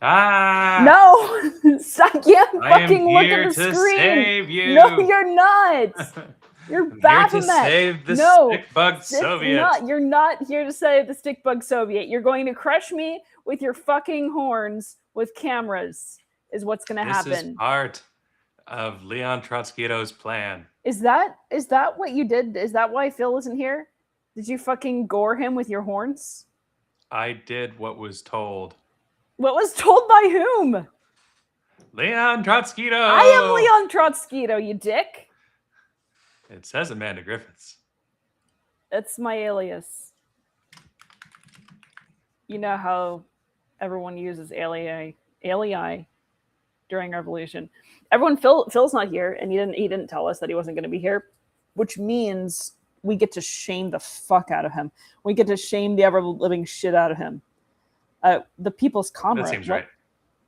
Ah! No! I can't I am fucking look at here the to screen! save you! No, you're not! You're I'm here to Baphomet! save the No! stick-bug Soviet! You're not here to save the stick-bug Soviet. You're going to crush me with your fucking horns with cameras, is what's gonna This is happen. part of Leon Trotsky's plan. Is that what you did? Is that why Phil isn't here? Did you fucking gore him with your horns? I did what was told. What was told by whom? Leon Trotsky! I am Leon Trotsky, you dick. It says Amanda Griffiths. That's my alias. You know how everyone uses alii during Revolution. Phil's not here, and he didn't tell us that he wasn't going to be here, which means we get to shame the fuck out of him. We get to shame the ever living shit out of him. The People's Comrade. That seems right.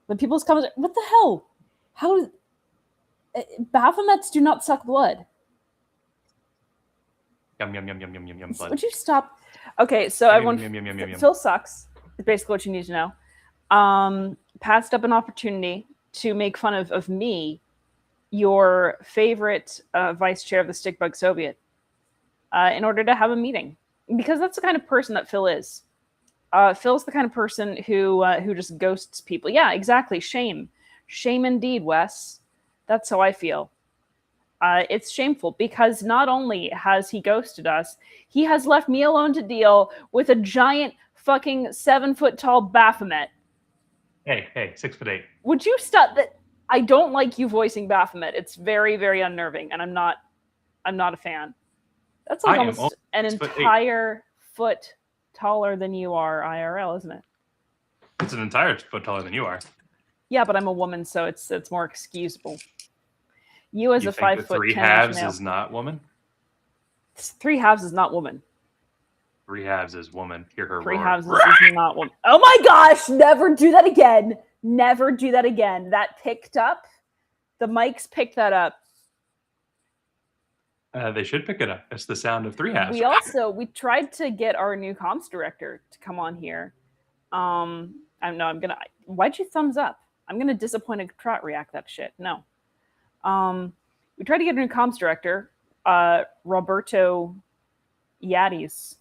The People's Comrade. What the hell? How? Baphomets do not suck blood. Yum yum yum yum yum yum yum. Blood. Would you stop? Okay, so everyone. Phil sucks. Is basically what you need to know. Passed up an opportunity to make fun of me, your favorite vice chair of the Stickbug Soviet, in order to have a meeting, because that's the kind of person that Phil is. Phil's the kind of person who just ghosts people. Yeah, exactly. Shame indeed, Wes. That's how I feel. It's shameful because not only has he ghosted us, he has left me alone to deal with a giant fucking 7-foot-tall Baphomet. Hey, 6'8". Would you stop that? I don't like you voicing Baphomet. It's very, very unnerving, and I'm not a fan. That's like almost an entire foot taller than you are IRL, isn't it? It's an entire foot taller than you are. Yeah, but I'm a woman, so it's more excusable. You as a 5 foot 3 10 halves male. is not woman? 3 halves is not woman. 3 halves is woman. Hear her 3 roar. halves is not woman. Oh my gosh! Never do that again. Never do that again. That picked up. The mics picked that up. They should pick it up. It's the sound of 3 halves. We tried to get our new comms director to come on here. Why'd you thumbs up? I'm gonna disappointed trot react that shit. No. We tried to get a new comms director, Roberto Yadis.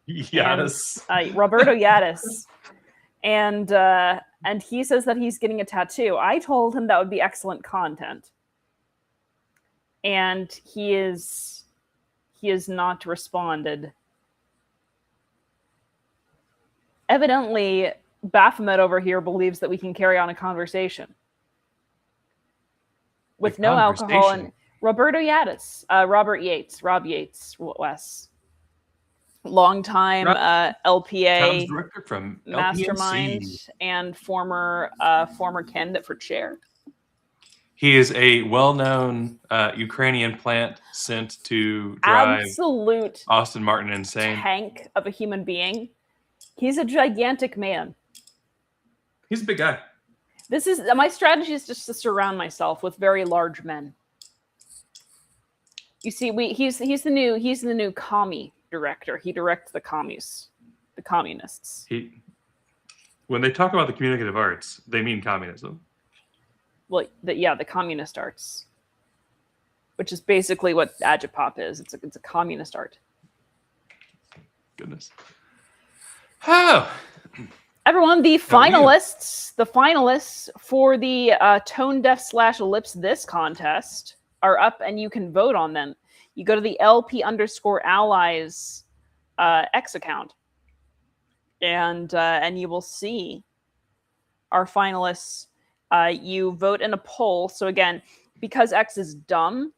Roberto Yadis. And he says that he's getting a tattoo. I told him that would be excellent content. And he has not responded. Evidently, Baphomet over here believes that we can carry on a conversation with no alcohol. And Roberto Yadis, Rob Yates, Wes, longtime LPA director from mastermind and former candidate for chair. He is a well-known Ukrainian plant sent to drive absolute Austin Martin insane. Tank of a human being. He's a gigantic man. He's a big guy. This is my strategy is just to surround myself with very large men. You see, he's the new commie director. He directs the communists. When they talk about the communicative arts, they mean communism. Well, the communist arts, which is basically what Agitpop is. It's a communist art. Goodness. Oh. Everyone, the finalists for the Tone Deaf / Ellipse This contest are up, and you can vote on them. You go to the LP_allies X account, and you will see our finalists. You vote in a poll. So again, because X is dumb,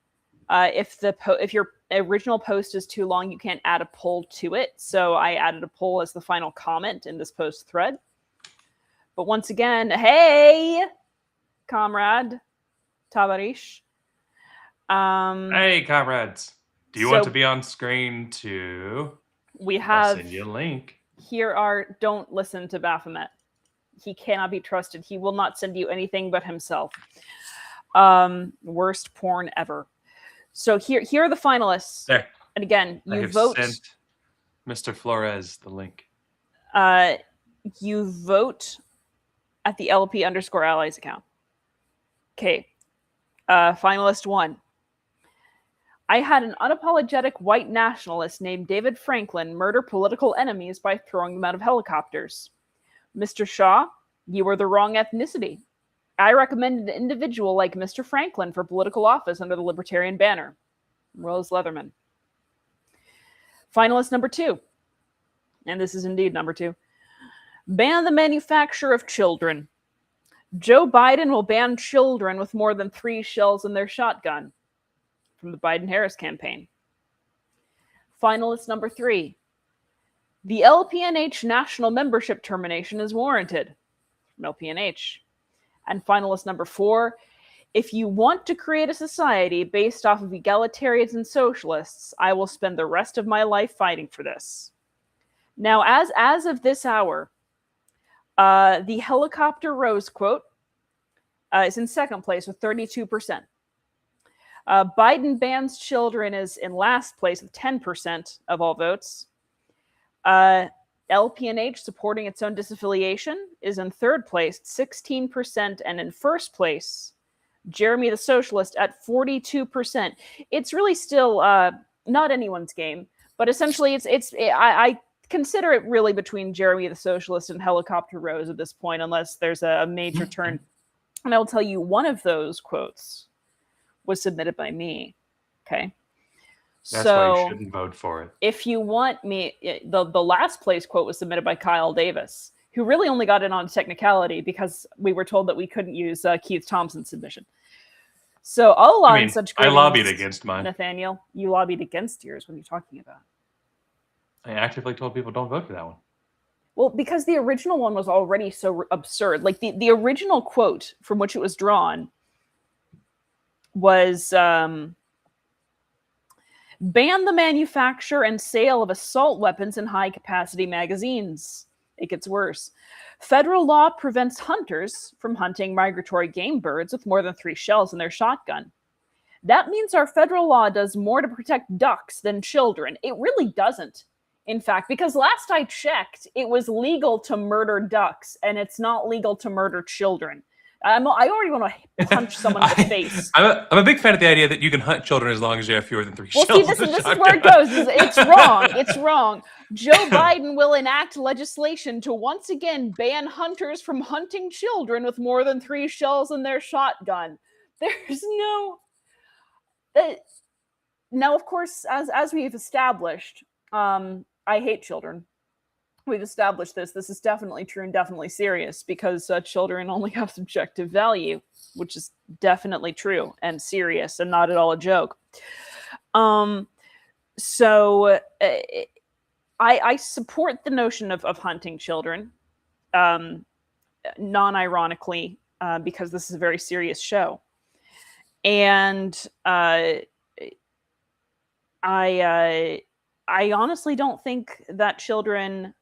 if your original post is too long, you can't add a poll to it. So I added a poll as the final comment in this post thread. But once again, hey, comrade, Tavarish. Hey, comrades. Do you want to be on screen too? I'll send you a link. Don't listen to Baphomet. He cannot be trusted. He will not send you anything but himself. Worst porn ever. So here are the finalists. There. And again, you vote. Sent Mr. Flores the link. You vote at the LP_allies account. Okay. Finalist 1. I had an unapologetic white nationalist named David Franklin murder political enemies by throwing them out of helicopters. Mr. Shaw, you were the wrong ethnicity. I recommended an individual like Mr. Franklin for political office under the Libertarian banner. Rose Leatherman. Finalist number 2. And this is indeed number 2. Ban the manufacture of children. Joe Biden will ban children with more than 3 shells in their shotgun. From the Biden-Harris campaign. Finalist number 3. The LPNH national membership termination is warranted. From LPNH. And finalist number 4. If you want to create a society based off of egalitarians and socialists, I will spend the rest of my life fighting for this. Now, as of this hour, the Helicopter Rose quote is in second place with 32%. Biden bans children is in last place with 10% of all votes. LPNH, supporting its own disaffiliation, is in third place, 16%, and in first place, Jeremy the Socialist at 42%. It's really still not anyone's game, but essentially, I consider it really between Jeremy the Socialist and Helicopter Rose at this point, unless there's a major turn. And I will tell you, one of those quotes was submitted by me. Okay. That's why you shouldn't vote for it. If you want me, the last place quote was submitted by Kyle Davis, who really only got in on technicality because we were told that we couldn't use Keith Thompson's submission. So I'll allow such I lobbied against mine. Nathaniel, you lobbied against yours. What are you talking about? I actively told people don't vote for that one. Well, because the original one was already so absurd. Like the original quote from which it was drawn was ban the manufacture and sale of assault weapons in high-capacity magazines. It gets worse. Federal law prevents hunters from hunting migratory game birds with more than 3 shells in their shotgun. That means our federal law does more to protect ducks than children. It really doesn't, in fact, because last I checked, it was legal to murder ducks, and it's not legal to murder children. I already want to punch someone in the face. I'm a big fan of the idea that you can hunt children as long as you have fewer than 3 shells. Well, see, this is where it goes. It's wrong. It's wrong. Joe Biden will enact legislation to once again ban hunters from hunting children with more than 3 shells in their shotgun. There's no... Now, of course, as we've established, I hate children. We've established this. This is definitely true and definitely serious because children only have subjective value, which is definitely true and serious and not at all a joke. So I support the notion of hunting children, non-ironically, because this is a very serious show. And I honestly don't think that children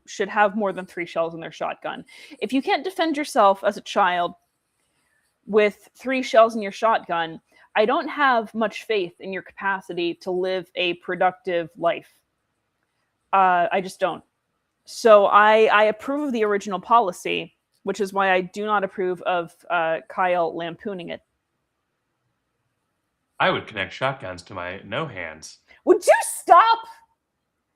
should have more than 3 shells in their shotgun. If you can't defend yourself as a child with 3 shells in your shotgun, I don't have much faith in your capacity to live a productive life. I just don't. So I approve of the original policy, which is why I do not approve of Kyle lampooning it. I would connect shotguns to my no hands. Would you stop?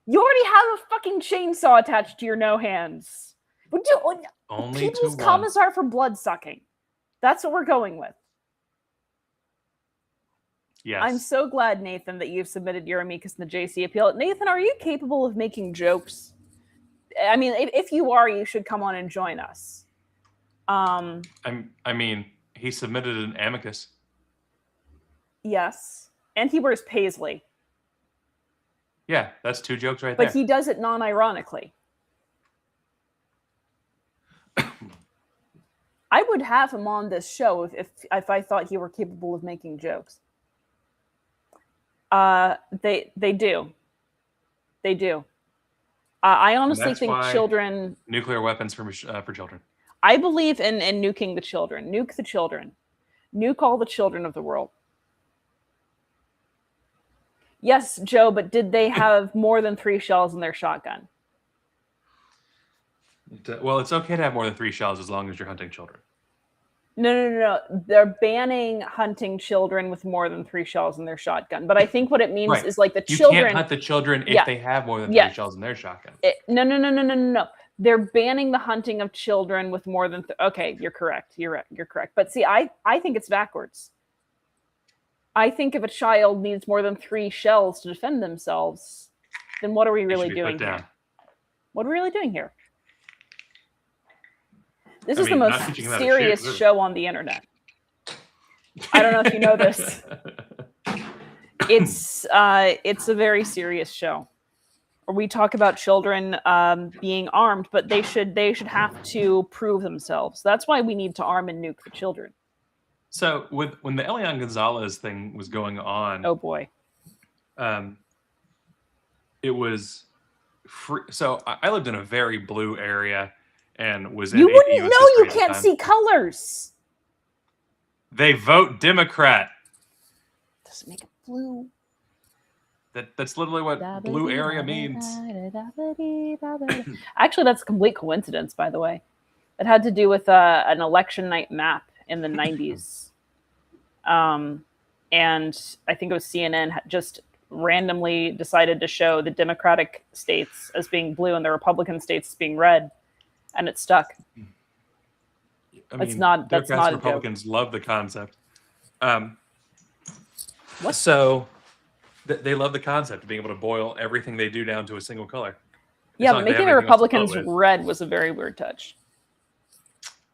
You already have a fucking chainsaw attached to your no hands. Would you? Only People's to commissar for blood sucking. That's what we're going with. Yes. I'm so glad, Nathan, that you've submitted your amicus in the JC appeal. Nathan, are you capable of making jokes? I mean, if you are, you should come on and join us. I mean, he submitted an amicus. Yes. And he wears paisley. Yeah, that's 2 jokes right there. But he does it non-ironically. I would have him on this show if I thought he were capable of making jokes. They do. They do. I honestly think children... Nuclear weapons for children. I believe in nuking the children. Nuke the children. Nuke all the children of the world. Yes, Joe, but did they have more than 3 shells in their shotgun? Well, it's okay to have more than 3 shells as long as you're hunting children. No. They're banning hunting children with more than 3 shells in their shotgun. But I think what it means is like the children. You can't hunt the children if they have more than 3 shells in their shotgun. No. They're banning the hunting of children with more than. Okay, you're correct. You're correct. But see, I think it's backwards. I think if a child needs more than 3 shells to defend themselves, then what are we really doing here? What are we really doing here? This is the most serious show on the internet. I don't know if you know this. It's a very serious show. We talk about children being armed, but they should have to prove themselves. That's why we need to arm and nuke the children. So when the Elian Gonzalez thing was going on, oh boy, it was free. So I lived in a very blue area and was in. You wouldn't know. You can't see colors. They vote Democrat. Doesn't make it blue. That's literally what blue area means. Actually, that's a complete coincidence, by the way. It had to do with an election night map in the 90s. And I think it was CNN just randomly decided to show the Democratic states as being blue and the Republican states as being red. And it stuck. I mean, that's not Republicans love the concept. What? So they love the concept of being able to boil everything they do down to a single color. Yeah, but making the Republicans red was a very weird touch.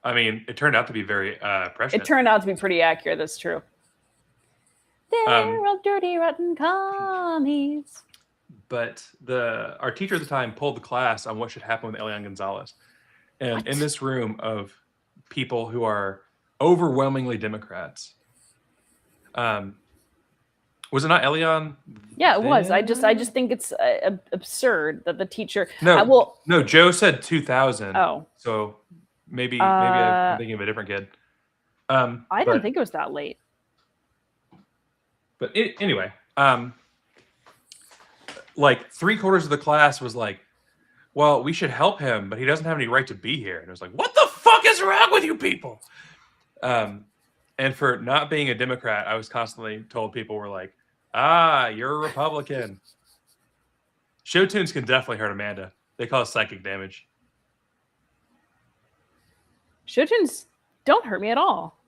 I mean, it turned out to be very prescient. It turned out to be pretty accurate. That's true. They're all dirty, rotten commies. But our teacher at the time pulled the class on what should happen with Elian Gonzalez. And in this room of people who are overwhelmingly Democrats, was it not Elian? Yeah, it was. I just think it's absurd that the teacher. No, Joe said 2000. Oh, so maybe I'm thinking of a different kid. I didn't think it was that late. But anyway, like 3/4 of the class was like, "Well, we should help him, but he doesn't have any right to be here." And it was like, "What the fuck is wrong with you people?" And for not being a Democrat, I was constantly told people were like, you're a Republican. Show tunes can definitely hurt Amanda. They cause psychic damage. Show tunes don't hurt me at all.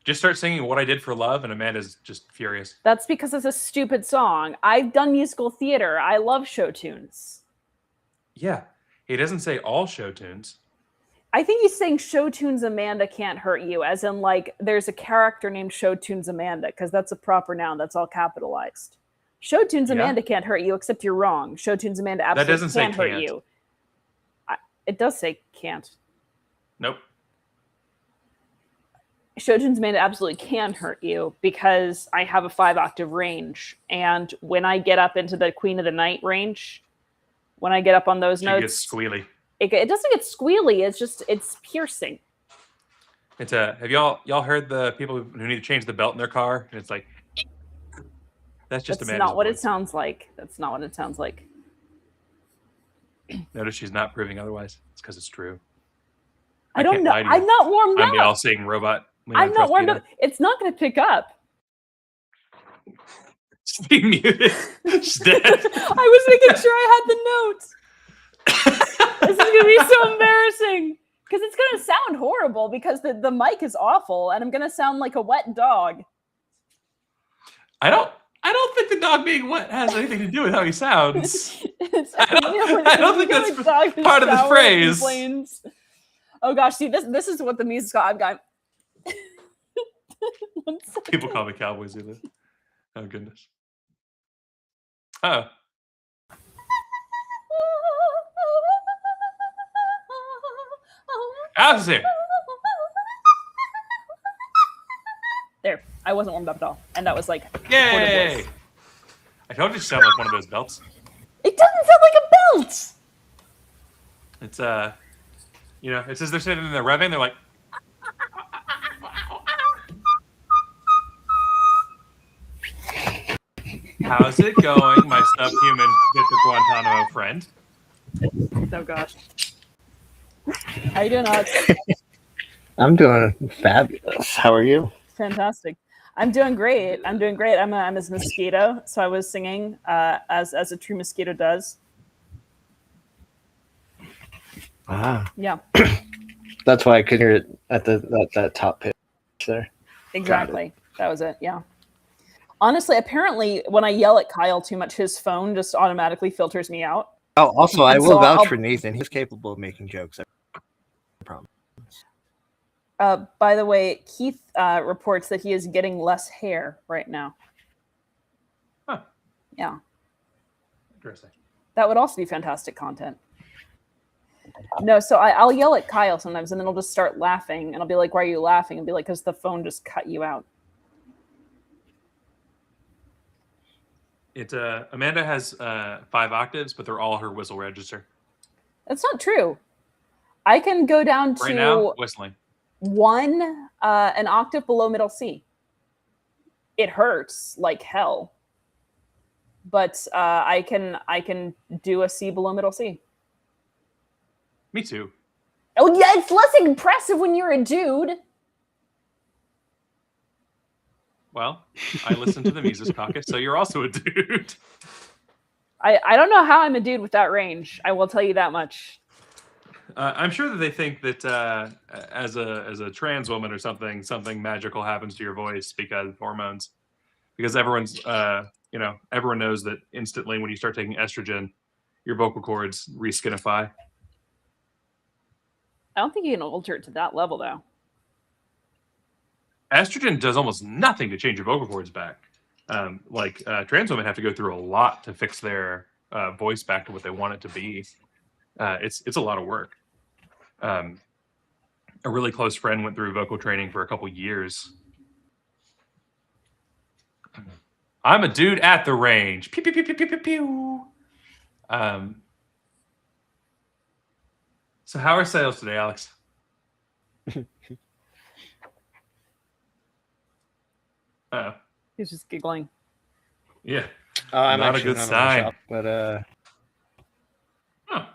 Just start singing What I Did for Love and Amanda's just furious. That's because it's a stupid song. I've done musical theater. I love show tunes. Yeah. He doesn't say all show tunes. I think he's saying Show Tunes Amanda can't hurt you, as in like there's a character named Show Tunes Amanda, because that's a proper noun. That's all capitalized. Show Tunes Amanda can't hurt you, except you're wrong. Show Tunes Amanda absolutely can't hurt you. It does say can't. Nope. Show Tunes Amanda absolutely can hurt you because I have a 5-octave range. And when I get up into the Queen of the Night range, when I get up on those notes, it gets squealy. It doesn't get squealy. It's piercing. It's have y'all heard the people who need to change the belt in their car? And it's like, that's just Amanda's not what voice. It sounds like. That's not what it sounds like. Notice she's not proving otherwise. It's because it's true. I don't know. I'm not warmed up. I'm the all-seeing robot. I'm not warmed up. It's not going to pick up. She's being muted. She's dead. I was making sure I had the notes. This is going to be so embarrassing because it's going to sound horrible because the mic is awful and I'm going to sound like a wet dog. I don't think the dog being wet has anything to do with how he sounds. I don't think that's part of the phrase. Oh gosh, see this is what the music's got. I've got. People call me Cowboys either. Oh goodness. Oh. Alex is here. There, I wasn't warmed up at all, and that was like, yay! I told you to sound like one of those belts. It doesn't sound like a belt. It's it says they're sitting in their revving. They're like, how's it going, my subhuman Mr. Guantanamo friend? Oh gosh. How you doing, Alex? I'm doing fabulous. How are you? Fantastic. I'm doing great. I'm a mosquito, so I was singing as a true mosquito does. Ah. Yeah. That's why I could hear it at that top pitch there. Exactly. That was it. Yeah. Honestly, apparently, when I yell at Kyle too much, his phone just automatically filters me out. Oh, also, I will vouch for Nathan. He's capable of making jokes. I promise. By the way, Keith reports that he is getting less hair right now. Huh. Yeah. Interesting. That would also be fantastic content. No, so I'll yell at Kyle sometimes, and then he'll just start laughing, and I'll be like, "Why are you laughing?" And be like, "Because the phone just cut you out." Amanda has 5 octaves, but they're all her whistle register. That's not true. I can go down to right now whistling 1 an octave below middle C. It hurts like hell, but I can do a C below middle C. Me too. Oh yeah, it's less impressive when you're a dude. Well, I listen to the Mises Caucus, so you're also a dude. I don't know how I'm a dude with that range. I will tell you that much. I'm sure that they think that as a trans woman or something magical happens to your voice because hormones. Because everyone's everyone knows that instantly when you start taking estrogen, your vocal cords reskinify. I don't think you can alter it to that level though. Estrogen does almost nothing to change your vocal cords back. Trans women have to go through a lot to fix their voice back to what they want it to be. It's a lot of work. A really close friend went through vocal training for a couple years. I'm a dude at the range. Pew, pew, pew, pew, pew, pew, pew. So how are sales today, Alex? He's just giggling. Yeah. Oh, I'm not a good sign. Shop, but Huh.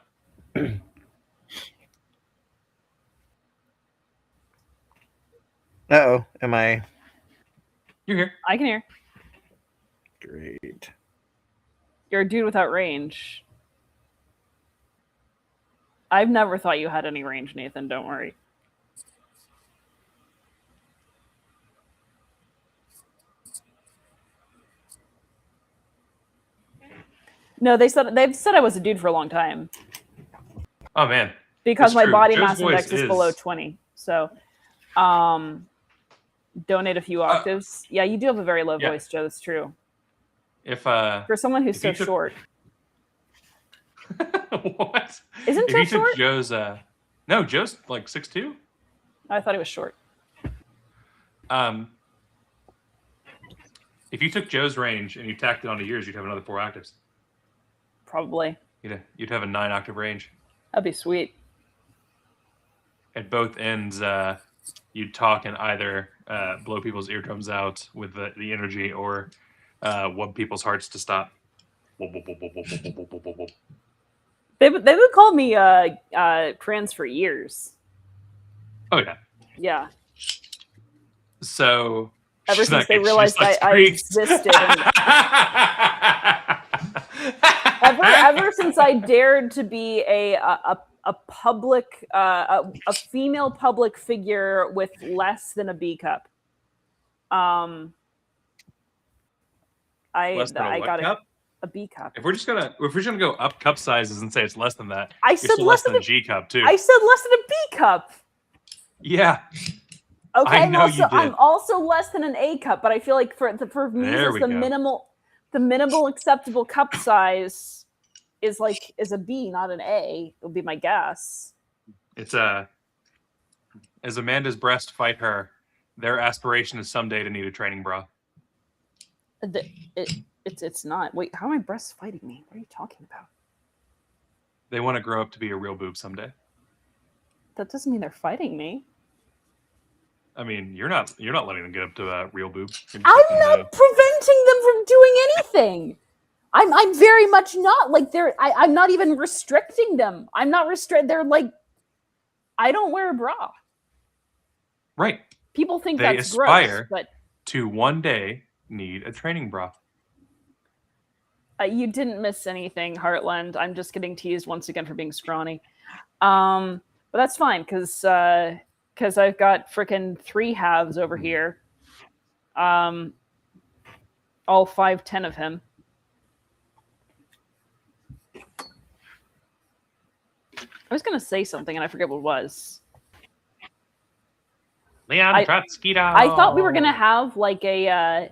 Uh-oh, am I? You're here. I can hear. Great. You're a dude without range. I've never thought you had any range, Nathan. Don't worry. No, they've said I was a dude for a long time. Oh man. Because my body mass index is below 20. So donate a few octaves. Yeah, you do have a very low voice, Joe. That's true. If for someone who's so short. What? Isn't Joe short? Joe's no, Joe's like 6'2". I thought he was short. If you took Joe's range and you tacked it onto yours, you'd have another 4 octaves. Probably. You'd have a 9 octave range. That'd be sweet. At both ends, you'd talk and either blow people's eardrums out with the energy or wub people's hearts to stop. They would call me trans for years. Oh yeah. Yeah. So ever since they realized I existed. Ever since I dared to be a public a female public figure with less than a B cup. I got a B cup. If we're just gonna go up cup sizes and say it's less than that, I said less than a G cup too. I said less than a B cup. Yeah. Okay, I'm also less than an A cup, but I feel like for me the minimal acceptable cup size is a B, not an A. Would be my guess. It's as Amanda's breasts fight her, their aspiration is someday to need a training bra. It's not. Wait, how are my breasts fighting me? What are you talking about? They want to grow up to be a real boob someday. That doesn't mean they're fighting me. I mean, you're not letting them get up to a real boob. I'm not preventing them from doing anything. I'm very much not like I'm not even restricting them. I'm not they're like I don't wear a bra. Right. People think they that's aspire gross, but to one day need a training bra. You didn't miss anything, Heartland. I'm just getting teased once again for being scrawny. But that's fine, because I've got freaking 3 halves over here. All 5'10" of him. I was going to say something, and I forget what it was. Leon Trotsky. I thought we were going to have like an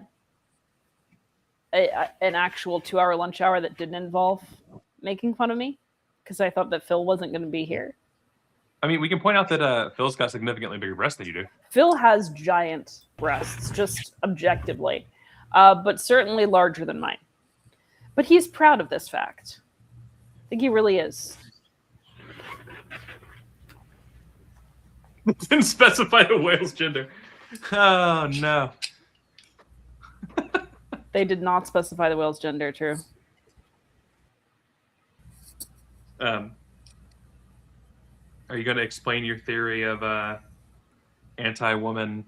actual 2-hour lunch hour that didn't involve making fun of me, because I thought that Phil wasn't going to be here. I mean, we can point out that Phil's got significantly bigger breasts than you do. Phil has giant breasts, just objectively, but certainly larger than mine. But he's proud of this fact. I think he really is. Didn't specify the whale's gender. Oh, no. They did not specify the whale's gender, true. Are you going to explain your theory of anti-woman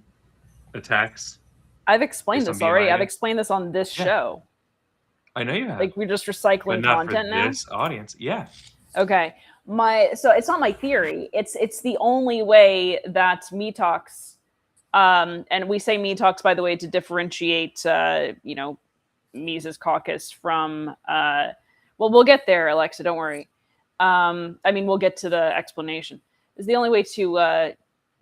attacks? I've explained this already. I've explained this on this show. I know you have. Like, we're just recycling content now? This audience, yeah. Okay. So it's not my theory. It's the only way that Me Talks, and we say Me Talks, by the way, to differentiate, Mises Caucus from, well, we'll get there, Alexa, don't worry. We'll get to the explanation. It's the only way to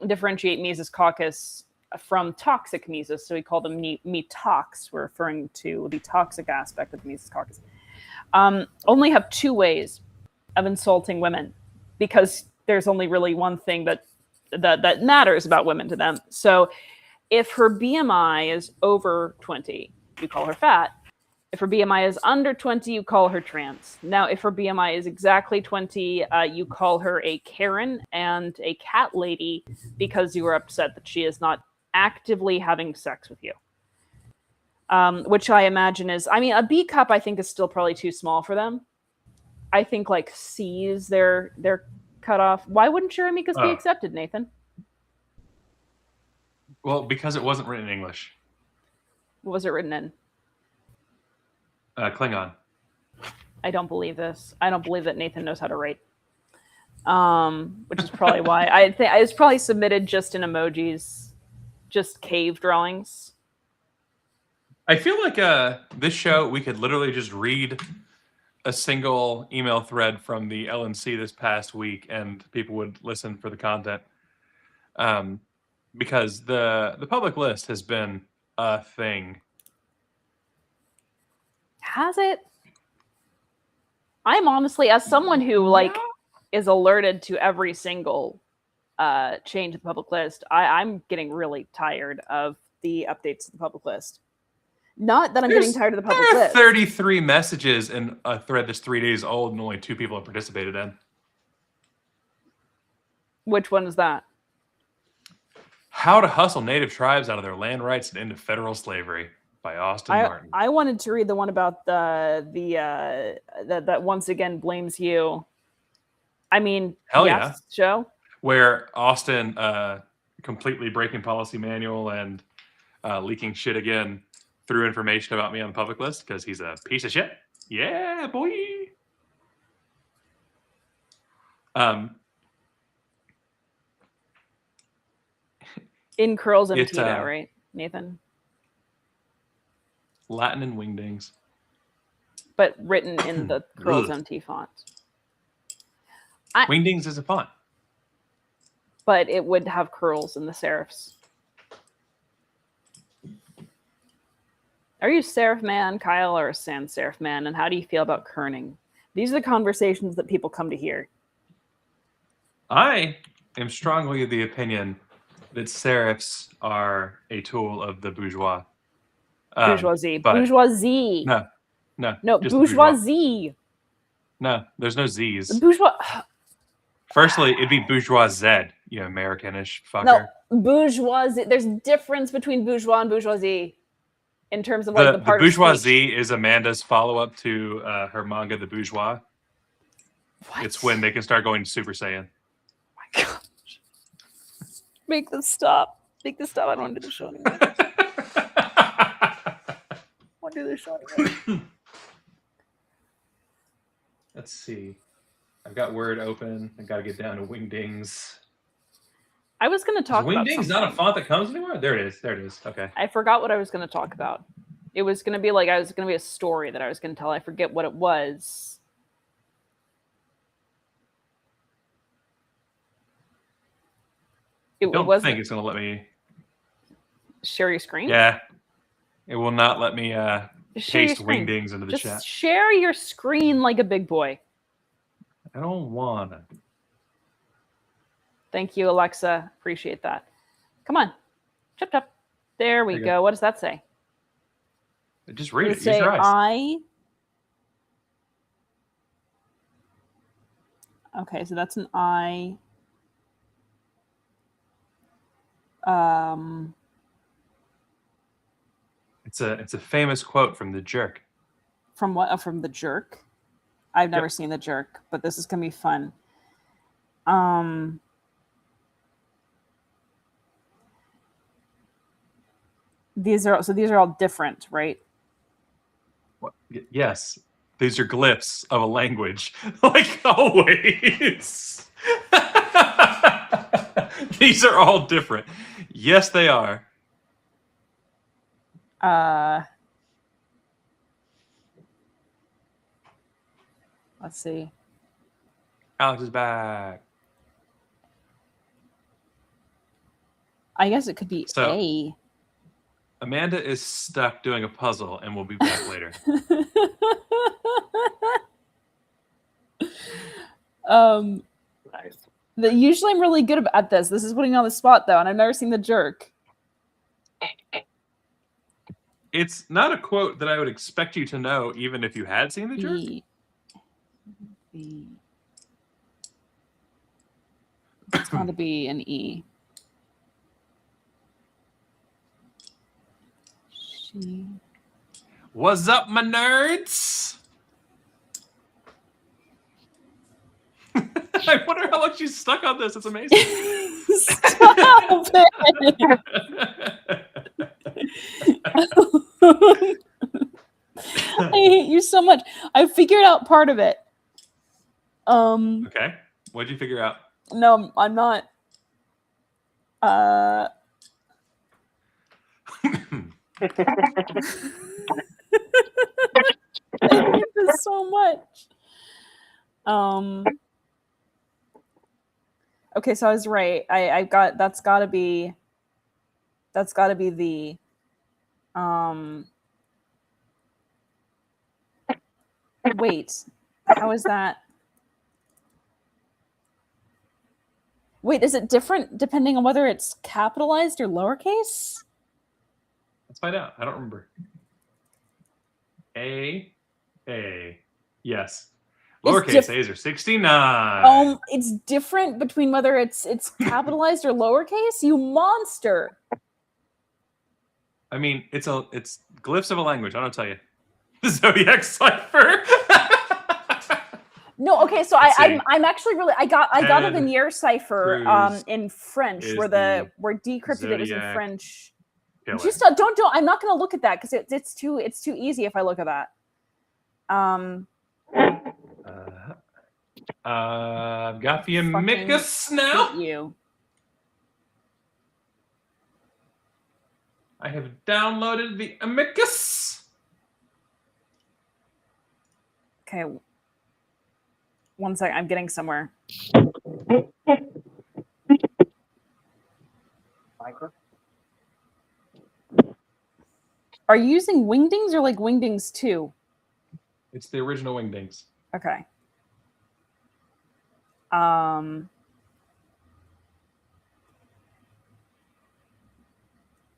differentiate Mises Caucus from toxic Mises. So we call them Me Talks. We're referring to the toxic aspect of the Mises Caucus. Only have 2 ways of insulting women, because there's only really one thing that matters about women to them. So if her BMI is over 20, you call her fat. If her BMI is under 20, you call her trans. Now, if her BMI is exactly 20, you call her a Karen and a cat lady, because you are upset that she is not actively having sex with you. Which I imagine is, a B cup I think is still probably too small for them. I think like C's they're cut off. Why wouldn't your amicus be accepted, Nathan? Well, because it wasn't written in English. What was it written in? Klingon. I don't believe this. I don't believe that Nathan knows how to write. Which is probably why I think it's probably submitted just in emojis, just cave drawings. I feel like this show we could literally just read a single email thread from the LNC this past week, and people would listen for the content. Because the public list has been a thing. Has it? I'm honestly, as someone who is alerted to every single change in the public list, I'm getting really tired of the updates to the public list. Not that I'm getting tired of the public list. 33 messages in a thread that's 3 days old and only 2 people have participated in. Which one is that? How to Hustle Native Tribes Out of Their Land Rights and Into Federal Slavery by Austin Martin. I wanted to read the one about that once again blames you. Hell yeah. Show. Where Austin completely breaking policy manual and leaking shit again threw information about me on the public list because he's a piece of shit. Yeah, boy. In curls and Tito, right, Nathan? Latin and wingdings. But written in the curls MT font. Wingdings is a font. But it would have curls in the serifs. Are you serif man, Kyle, or a sans serif man? And how do you feel about kerning? These are the conversations that people come to hear. I am strongly of the opinion that serifs are a tool of the bourgeois. Bourgeoisie. Bourgeoisie. No, bourgeoisie. No, there's no Z's. The bourgeois. Firstly, it'd be bourgeoisie, you Americanish fucker. No, bourgeoisie. There's a difference between bourgeois and bourgeoisie in terms of the part bourgeoisie is Amanda's follow-up to her manga, The Bourgeois. What? It's when they can start going Super Saiyan. Oh my gosh. Make this stop. Make this stop. I don't want to do the show anymore. I want to do the show anymore. Let's see. I've got Word open. I got to get down to Wingdings. I was going to talk about something. Wingdings not a font that comes anymore? There it is. There it is. Okay. I forgot what I was going to talk about. It was going to be like, I was going to be a story that I was going to tell. I forget what it was. I don't think it's going to let me share your screen. Yeah, it will not let me paste Wingdings into the chat. Just share your screen like a big boy. I don't wanna. Thank you, Alexa. Appreciate that. Come on, chop chop. There we go. What does that say? Just read it. Use your eyes. Okay, so that's an I. It's a famous quote from The Jerk. From what? From The Jerk? I've never seen The Jerk, but this is gonna be fun. These are all different, right? What? Yes, these are glyphs of a language, like always. These are all different. Yes, they are. Let's see. Alex is back. I guess it could be A. Amanda is stuck doing a puzzle and we'll be back later. Nice. Usually I'm really good at this. This is putting me on the spot though, and I've never seen The Jerk. It's not a quote that I would expect you to know, even if you had seen The Jerk. It's got to be an E. What's up, my nerds? I wonder how long she's stuck on this. It's amazing. Stop it. I hate you so much. I figured out part of it. Okay. What'd you figure out? No, I'm not. I hate this so much. Okay, so I was right. I got that's gotta be the wait, how is that? Wait, is it different depending on whether it's capitalized or lowercase? Let's find out. I don't remember. A. Yes. Lowercase a's are 69. It's different between whether it's capitalized or lowercase? You monster. I mean, it's glyphs of a language. I don't tell you. The Zodiac cipher. No, okay, so I'm actually really I got a Veneer cipher in French where decrypted it was in French. Killer. Just don't I'm not gonna look at that because it's too easy if I look at that. I've got the amicus now. You. I have downloaded the amicus. Okay. One second, I'm getting somewhere. Are you using Wingdings or like Wingdings 2? It's the original Wingdings. Okay.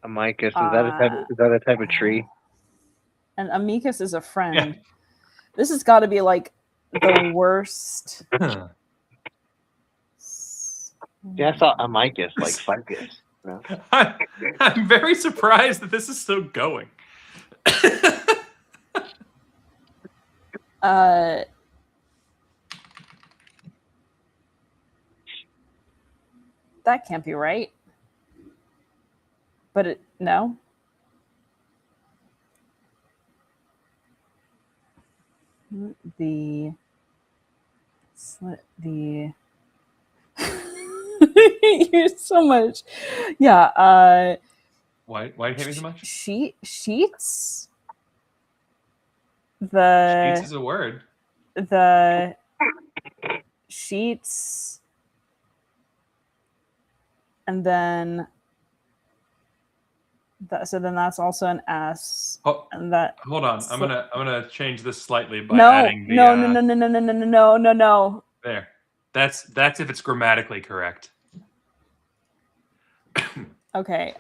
Amicus, is that a type of tree? And amicus is a friend. Yeah. This has got to be like the worst. Yeah, I saw amicus, like ficus. No? I'm very surprised that this is still going. That can't be right. But no. The you're so much. Yeah. Why do you hate me so much? Sheets. Sheets is a word. The sheets, and then so then that's also an S. And that. Hold on, I'm gonna change this slightly by adding the. No. There, that's if it's grammatically correct. Okay.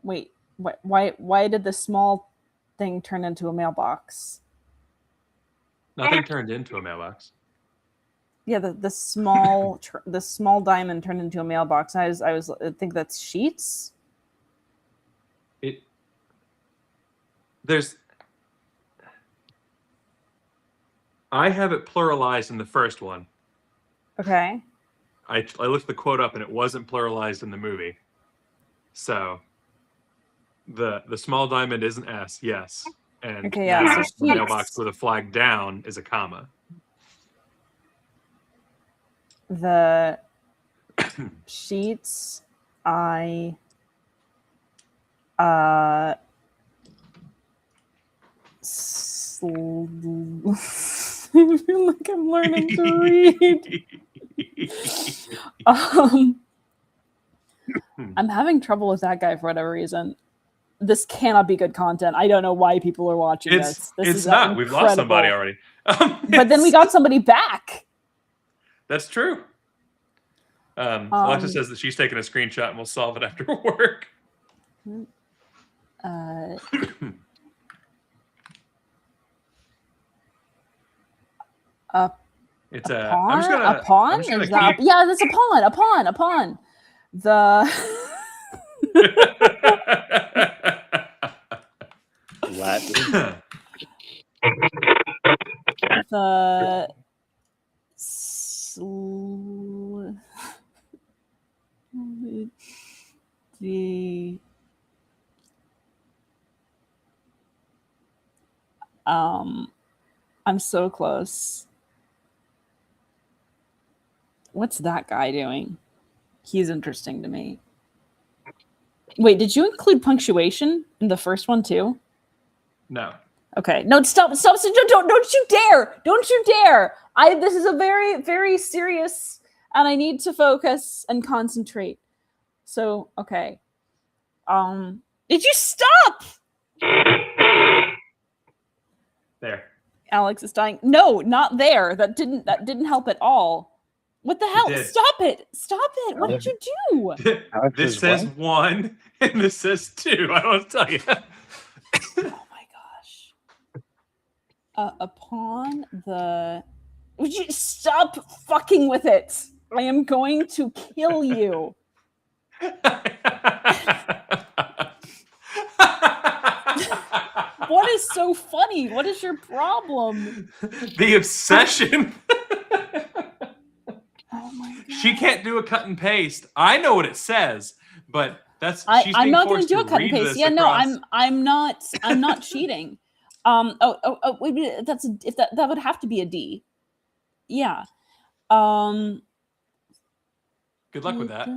Wait. Why did the small thing turn into a mailbox? Nothing turned into a mailbox. Yeah, the small the small diamond turned into a mailbox. I think that's sheets. I have it pluralized in the first one. Okay. I looked the quote up and it wasn't pluralized in the movie. So the small diamond is an S, yes. And okay, yeah, so the mailbox with a flag down is a comma. The sheets I I feel like I'm learning to read. I'm having trouble with that guy for whatever reason. This cannot be good content. I don't know why people are watching this. It's not. Incredible. We've lost somebody already. But then we got somebody back. That's true. Alexa says that she's taking a screenshot and we'll solve it after work. It's a pawn. A pawn? Yeah, that's a pawn. A pawn. The Latin. I'm so close. What's that guy doing? He's interesting to me. Wait, did you include punctuation in the first one too? No. Okay. No, stop. Don't you dare. Don't you dare. This is a very, very serious, and I need to focus and concentrate. So, okay. Did you stop? There. Alex is dying. No, not there. That didn't help at all. What the hell? Stop it. What did you do? This says 1 and this says 2. I don't tell you. Oh my gosh. Upon the... Would you stop fucking with it? I am going to kill you. What is so funny? What is your problem? The obsession. Oh my God. She can't do a cut and paste. I know what it says, but I'm not going to do a cut and paste. Yeah, no, I'm not cheating. Wait, that would have to be a D. Yeah. Good luck with that.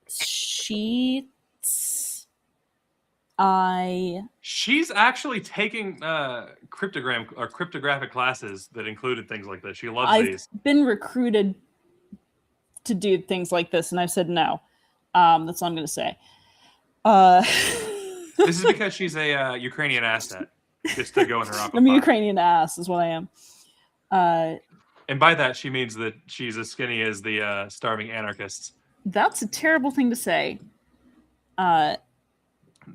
Sheets. She's actually taking cryptographic classes that included things like this. She loves these. I've been recruited to do things like this, and I've said no. That's all I'm going to say. This is because she's a Ukrainian asset, just to go in her opposite. I'm a Ukrainian ass, is what I am. And by that, she means that she's as skinny as the starving anarchists. That's a terrible thing to say.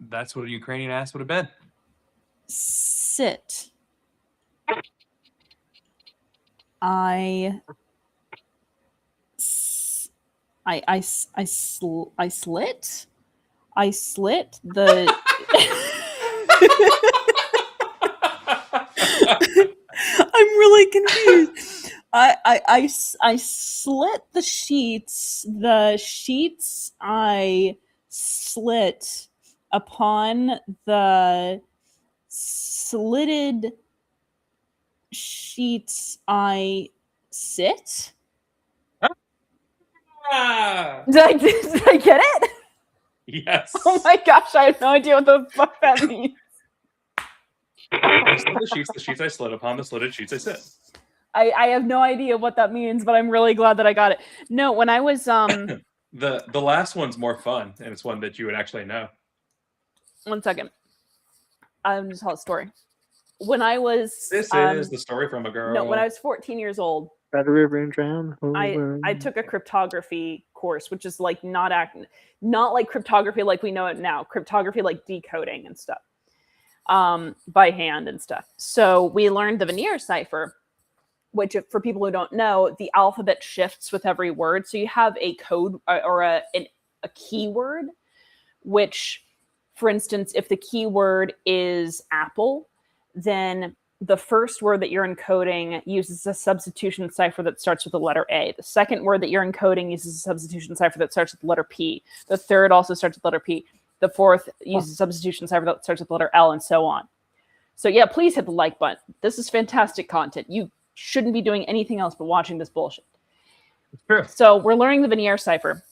That's what a Ukrainian ass would have been. Sit. I slit. I slit the. really confused. I slit the sheets. The sheets I slit upon the slitted sheets I sit. Did I get it? Yes. Oh my gosh, I have no idea what the fuck that means. I slit the sheets I slit upon the slitted sheets I sit. I have no idea what that means, but I'm really glad that I got it. No, when I was the last one's more fun, and it's one that you would actually know. 1 second. I'm just tell a story. When I was This is the story from a girl. No, when I was 14 years old, By the river and drown. I took a cryptography course, which is like not like cryptography like we know it now. Cryptography like decoding and stuff, by hand and stuff. So we learned the Veneer cipher, which, for people who don't know, the alphabet shifts with every word. So you have a code or a keyword, which, for instance, if the keyword is apple, then the first word that you're encoding uses a substitution cipher that starts with the letter A. The second word that you're encoding uses a substitution cipher that starts with the letter P. The third also starts with the letter P. The fourth uses a substitution cipher that starts with the letter L, and so on. So yeah, please hit the like button. This is fantastic content. You shouldn't be doing anything else but watching this bullshit. Sure. So we're learning the Veneer cipher.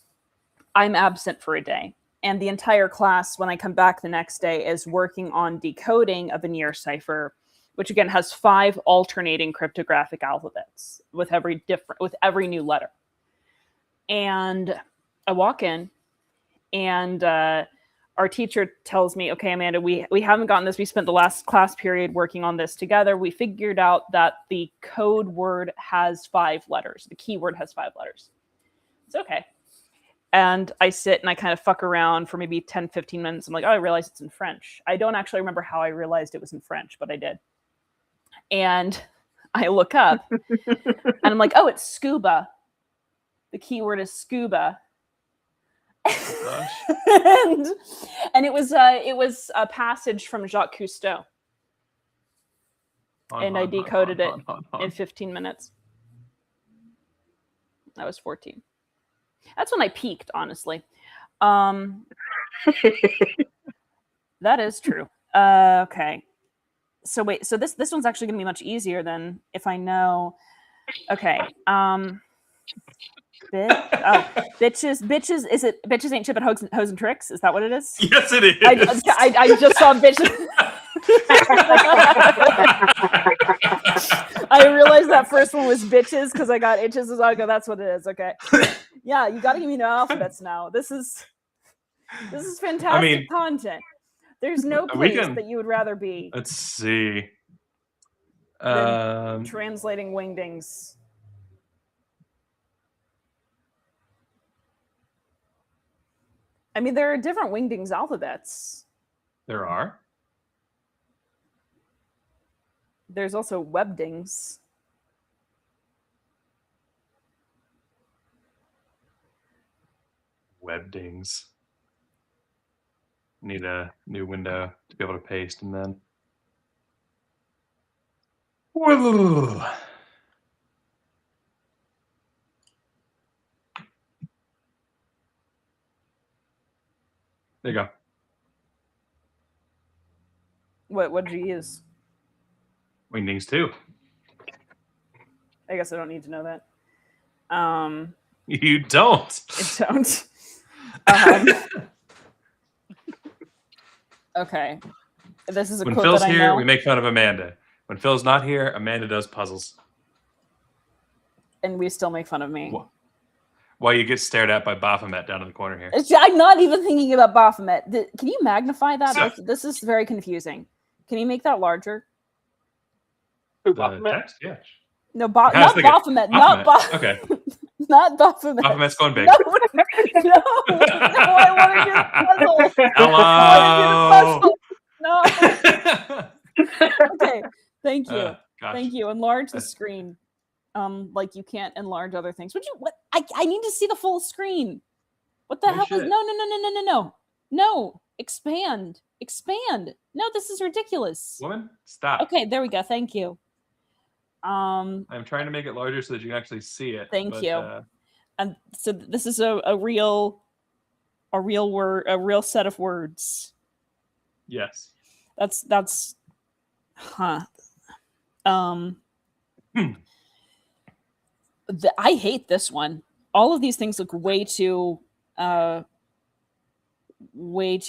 I'm absent for a day. And the entire class, when I come back the next day, is working on decoding a Veneer cipher, which again has 5 alternating cryptographic alphabets with every new letter. And I walk in, and our teacher tells me, okay, Amanda, we haven't gotten this. We spent the last class period working on this together. We figured out that the code word has 5 letters. The keyword has 5 letters. It's okay. And I sit and I kind of fuck around for maybe 10, 15 minutes. I'm like, oh, I realized it's in French. I don't actually remember how I realized it was in French, but I did. And I look up and I'm like, oh, it's scuba. The keyword is scuba. and it was a passage from Jacques Cousteau. And I decoded it in 15 minutes. I was 14. That's when I peaked, honestly. That is true. Okay. So wait, so this one's actually going to be much easier than if I know. Okay. Bitches. Is it bitches ain't shit but hoes and tricks? Is that what it is? Yes, it is. I just saw bitches. I realized that first one was bitches because I got itches. So I go, that's what it is. Okay. Yeah, you got to give me no alphabets now. This is fantastic content. There's no place that you would rather be. Let's see. Than translating wingdings. I mean, there are different wingdings alphabets. There are. There's also webdings. Webdings. Need a new window to be able to paste, and then. There you go. What did you use? Wingdings too. I guess I don't need to know that. You don't. I don't. Okay. This is a when quote Phil's that I here, know. we make fun of Amanda. When Phil's not here, Amanda does puzzles. And we still make fun of me. While you get stared at by Baphomet down in the corner here. I'm not even thinking about Baphomet. Can you magnify that? This is very confusing. Can you make that larger? Text? Yeah. No, not Baphomet. Not Baphomet. Okay. Not Baphomet. Baphomet's going big. No, I want to do the puzzle. Hello. No. Okay. Thank you. Thank you. Enlarge the screen. Like you can't enlarge other things. What? I need to see the full screen. What the hell is? No. Expand. No, this is ridiculous. Woman, stop. Okay, there we go. Thank you. I'm trying to make it larger so that you can actually see it. Thank you. And so this is a real word, a real set of words. Yes. That's I hate this one. All of these things look way too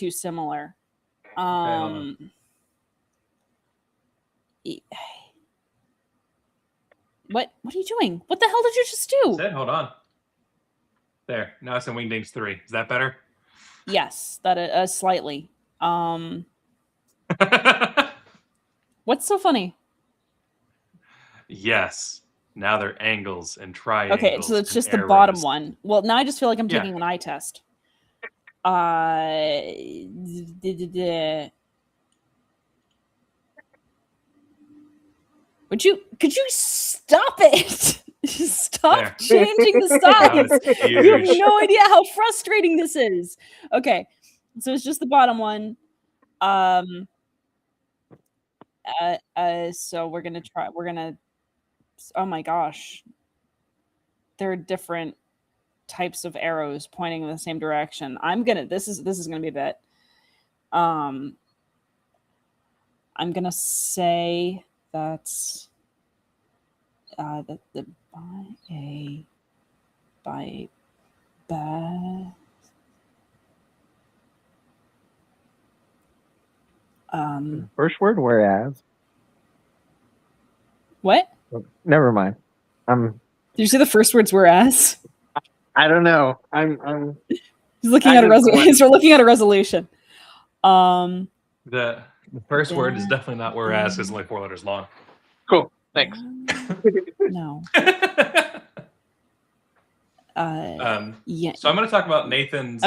similar. Okay, what are you doing? What the hell did you just do? Hold on. There. Now it's in Wingdings 3. Is that better? Yes, that slightly. What's so funny? Yes. Now they're angles and triangles. Okay, so it's just the bottom one. Well, now I just feel like I'm taking an eye test. Could you stop it? Stop changing the size. You have no idea how frustrating this is. Okay, so it's just the bottom one. So we're gonna. Oh my gosh, there are different types of arrows pointing in the same direction. This is gonna be a bit. I'm gonna say that's that the first word, whereas. What? Never mind. Did you say the first words whereas? I don't know. I'm He's looking at a resolution. We're looking at a resolution. The first word is definitely not whereas because it's only 4 letters long. Cool. Thanks. No. Yeah. So I'm going to talk about Nathan's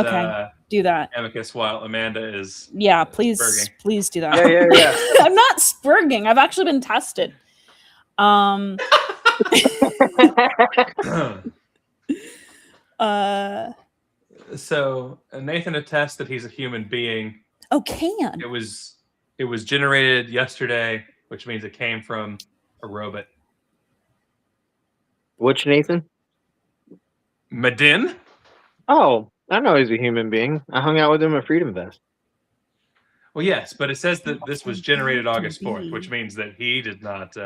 do that. amicus while Amanda is please spurging. Please do that. Yeah. I'm not spurging. I've actually been tested. So Nathan attests that he's a human being. Oh, can. It was generated yesterday, which means it came from a robot. Which Nathan? Madin? Oh, I know he's a human being. I hung out with him at Freedom Fest. Well, yes, but it says that this was generated August 4th, which means that he did not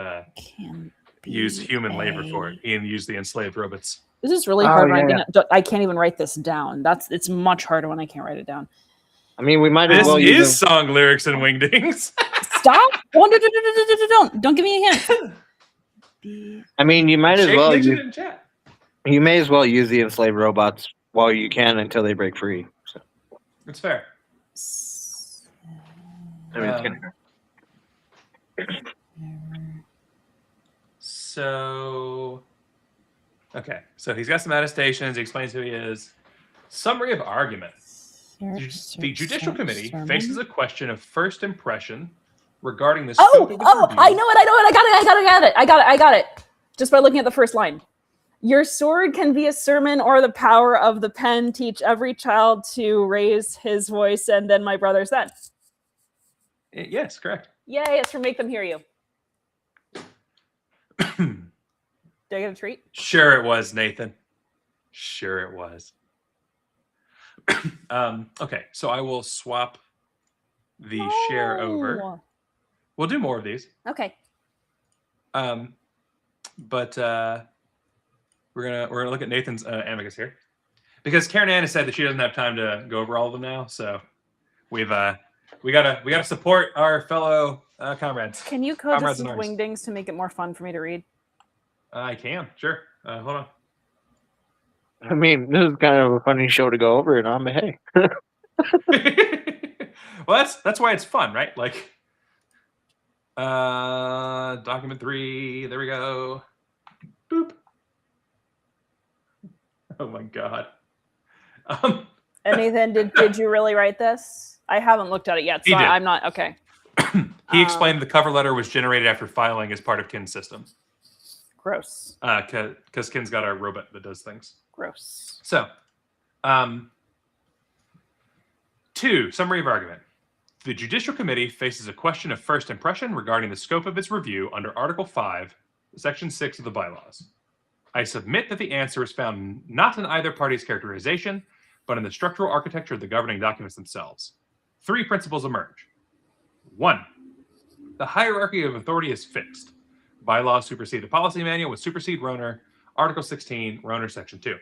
use human labor for it. He used the enslaved robots. This is really hard when I can't even write this down. It's much harder when I can't write it down. I mean, we might as well use use song lyrics in Wingdings. Stop! Don't give me a hint. I mean, you might as well use. You may as well use the enslaved robots while you can until they break free. So. That's fair. I mean, So he's got some attestations. He explains who he is. Summary of argument. The Judicial Committee faces a question of first impression regarding the scope of the review. I know it. I got it. Just by looking at the first line. Your sword can be a sermon or the power of the pen. Teach every child to raise his voice, and then my brothers then. Yes, correct. Yay, it's for Make Them Hear You. Did I get a treat? Sure it was, Nathan. Sure it was. Okay, so I will swap the share over. We'll do more of these. Okay. But we're gonna look at Nathan's amicus here, because Karen Ann has said that she doesn't have time to go over all of them now. So we gotta support our fellow comrades. Can you code this into Wingdings to make it more fun for me to read? I can, sure. Hold on. I mean, this is kind of a funny show to go over it on, but hey. Well, that's why it's fun, right? Like, document 3. There we go. Boop. Oh my god. And Nathan, did you really write this? I haven't looked at it yet, so I'm not okay. He explained the cover letter was generated after filing as part of Kin's system. Gross. Because Kin's got a robot that does things. Gross. So, 2, summary of argument. The Judicial Committee faces a question of first impression regarding the scope of its review under Article 5 Section 6 of the bylaws. I submit that the answer is found not in either party's characterization, but in the structural architecture of the governing documents themselves. 3 principles emerge. 1. The hierarchy of authority is fixed. Bylaws supersede the policy manual, which supersede Roner, Article 16, Roner Section 2.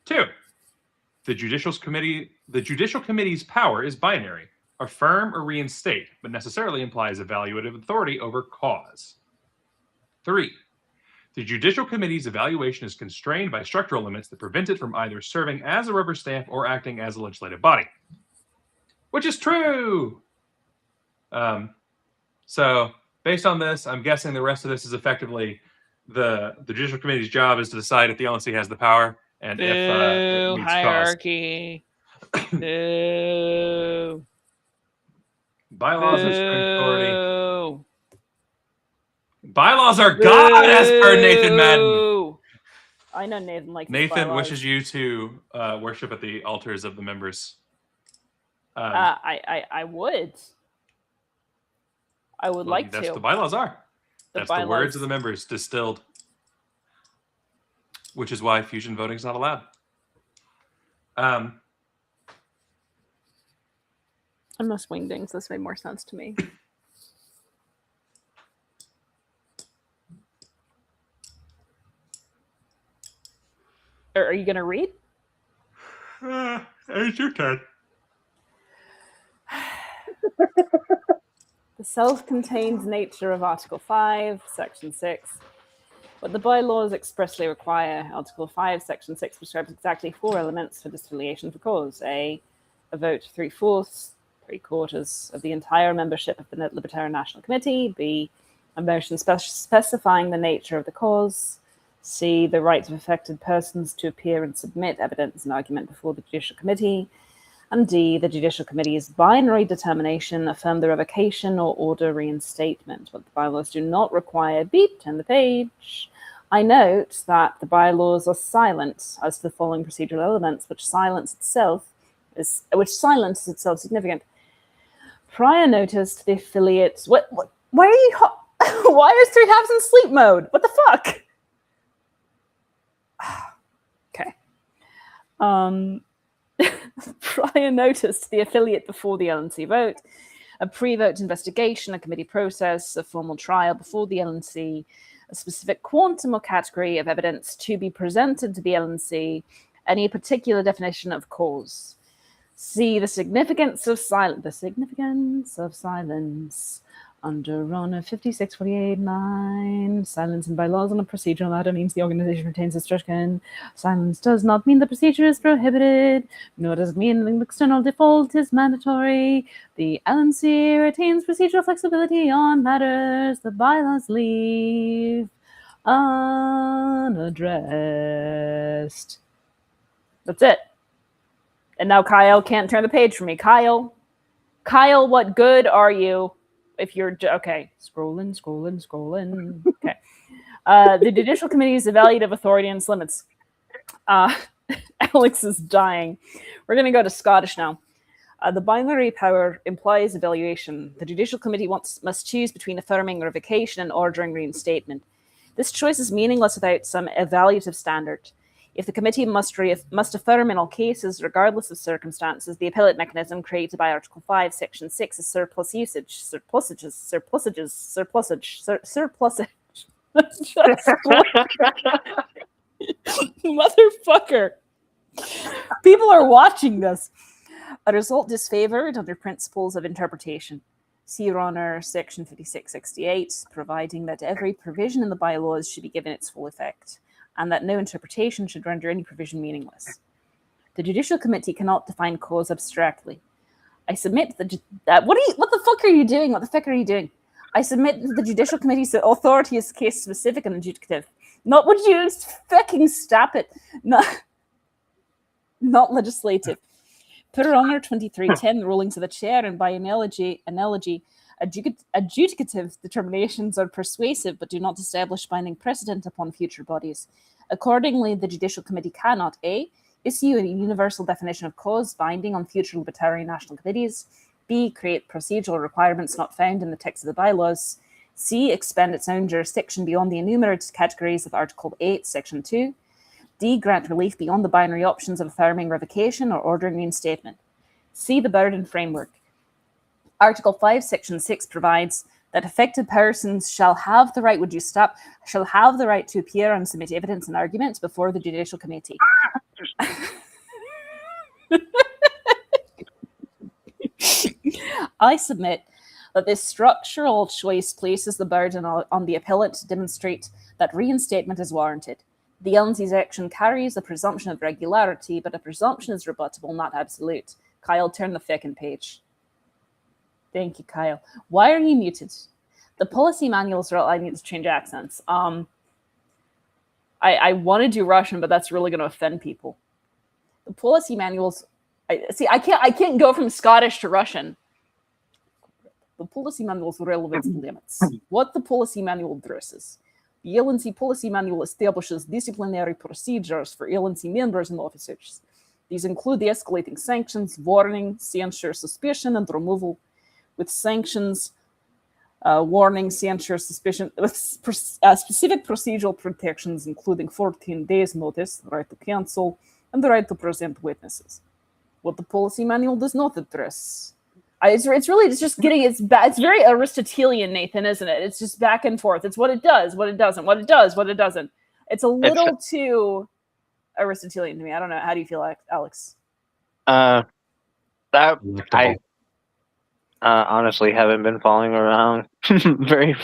2. The Judicial Committee's power is binary. Affirm or reinstate, but necessarily implies evaluative authority over cause. 3. The Judicial Committee's evaluation is constrained by structural limits that prevent it from either serving as a rubber stamp or acting as a legislative body. Which is true! So, based on this, I'm guessing the rest of this is effectively the Judicial Committee's job is to decide if the LNC has the power and if it meets hierarchy. Boo. Bylaws are Supreme Authority. Bylaws are God, as per Nathan Madden. I know Nathan likes Nathan wishes you to worship at the altars of the members. I would. I would like to. That's the bylaws are. That's the words of the members distilled. Which is why fusion voting is not allowed. Unless wingdings, this made more sense to me. Are you going to read? It's your turn. The self-contained nature of Article 5, Section 6. What the bylaws expressly require. Article 5, Section 6 prescribes exactly 4 elements for disaffiliation for cause. A vote 3/4, 3/4 of the entire membership of the Libertarian National Committee. B, a motion specifying the nature of the cause. C, the rights of affected persons to appear and submit evidence and argument before the Judicial Committee. And D, the Judicial Committee's binary determination, affirm the revocation or order reinstatement. What the bylaws do not require. Beep, turn the page. I note that the bylaws are silent as to the following procedural elements, which silence itself is significant. Prior notice to the affiliates. What why are you? Why is 3 halves in sleep mode? What the fuck? Okay. Prior notice to the affiliate before the LNC vote, a pre-vote investigation, a committee process, a formal trial before the LNC, a specific quantum or category of evidence to be presented to the LNC, any particular definition of cause. See the significance of silence. The significance of silence under Rona 5648(9). Silence in bylaws on a procedural matter means the organization retains discretion. Silence does not mean the procedure is prohibited, nor does it mean the external default is mandatory. The LNC retains procedural flexibility on matters the bylaws leave unaddressed. That's it. And now Kyle can't turn the page for me. Kyle, what good are you? If you're okay, scrolling. Okay. The Judicial Committee's evaluative authority and its limits. Alex is dying. We're going to go to Scottish now. The binary power implies evaluation. The Judicial Committee must choose between affirming revocation and ordering reinstatement. This choice is meaningless without some evaluative standard. If the committee must affirm in all cases, regardless of circumstances, the appellate mechanism created by Article 5, Section 6 is surplusage. Motherfucker. People are watching this. A result disfavored under principles of interpretation. See Your Honor, Section 5668, providing that every provision in the bylaws should be given its full effect, and that no interpretation should render any provision meaningless. The Judicial Committee cannot define cause abstractly. I submit what the fuck are you doing? What the fuck are you doing? I submit that the Judicial Committee's authority is case specific and adjudicative. Not would you fucking stop it? Not legislative. Per Honor 2310, the rulings of the chair, and by analogy, adjudicative determinations are persuasive but do not establish binding precedent upon future bodies. Accordingly, the Judicial Committee cannot A, issue a universal definition of cause binding on future Libertarian National Committees, B, create procedural requirements not found in the text of the bylaws, C. Expand its own jurisdiction beyond the enumerated categories of Article 8, Section 2. D. Grant relief beyond the binary options of affirming revocation or ordering reinstatement. C. The burden framework. Article 5, Section 6 provides that affected persons shall have the right, shall have the right to appear and submit evidence and arguments before the Judicial Committee. I submit that this structural choice places the burden on the appellant to demonstrate that reinstatement is warranted. The LNC's action carries a presumption of regularity, but a presumption is rebuttable, not absolute. Kyle, turn the fucking page. Thank you, Kyle. Why are you muted? The policy manuals are... I need to change accents. I want to do Russian, but that's really going to offend people. The policy manuals... I can't go from Scottish to Russian. The policy manual's relevance limits. What the policy manual addresses. The LNC policy manual establishes disciplinary procedures for LNC members and officers. These include the escalating sanctions, warning, censure, suspicion, and removal, with sanctions, warning, censure, suspicion, with specific procedural protections, including 14 days notice, the right to cancel, and the right to present witnesses. What the policy manual does not address. It's very Aristotelian, Nathan, isn't it? It's just back and forth. It's what it does, what it doesn't, what it does, what it doesn't. It's a little too Aristotelian to me. I don't know. How do you feel, Alex? I honestly haven't been following around very.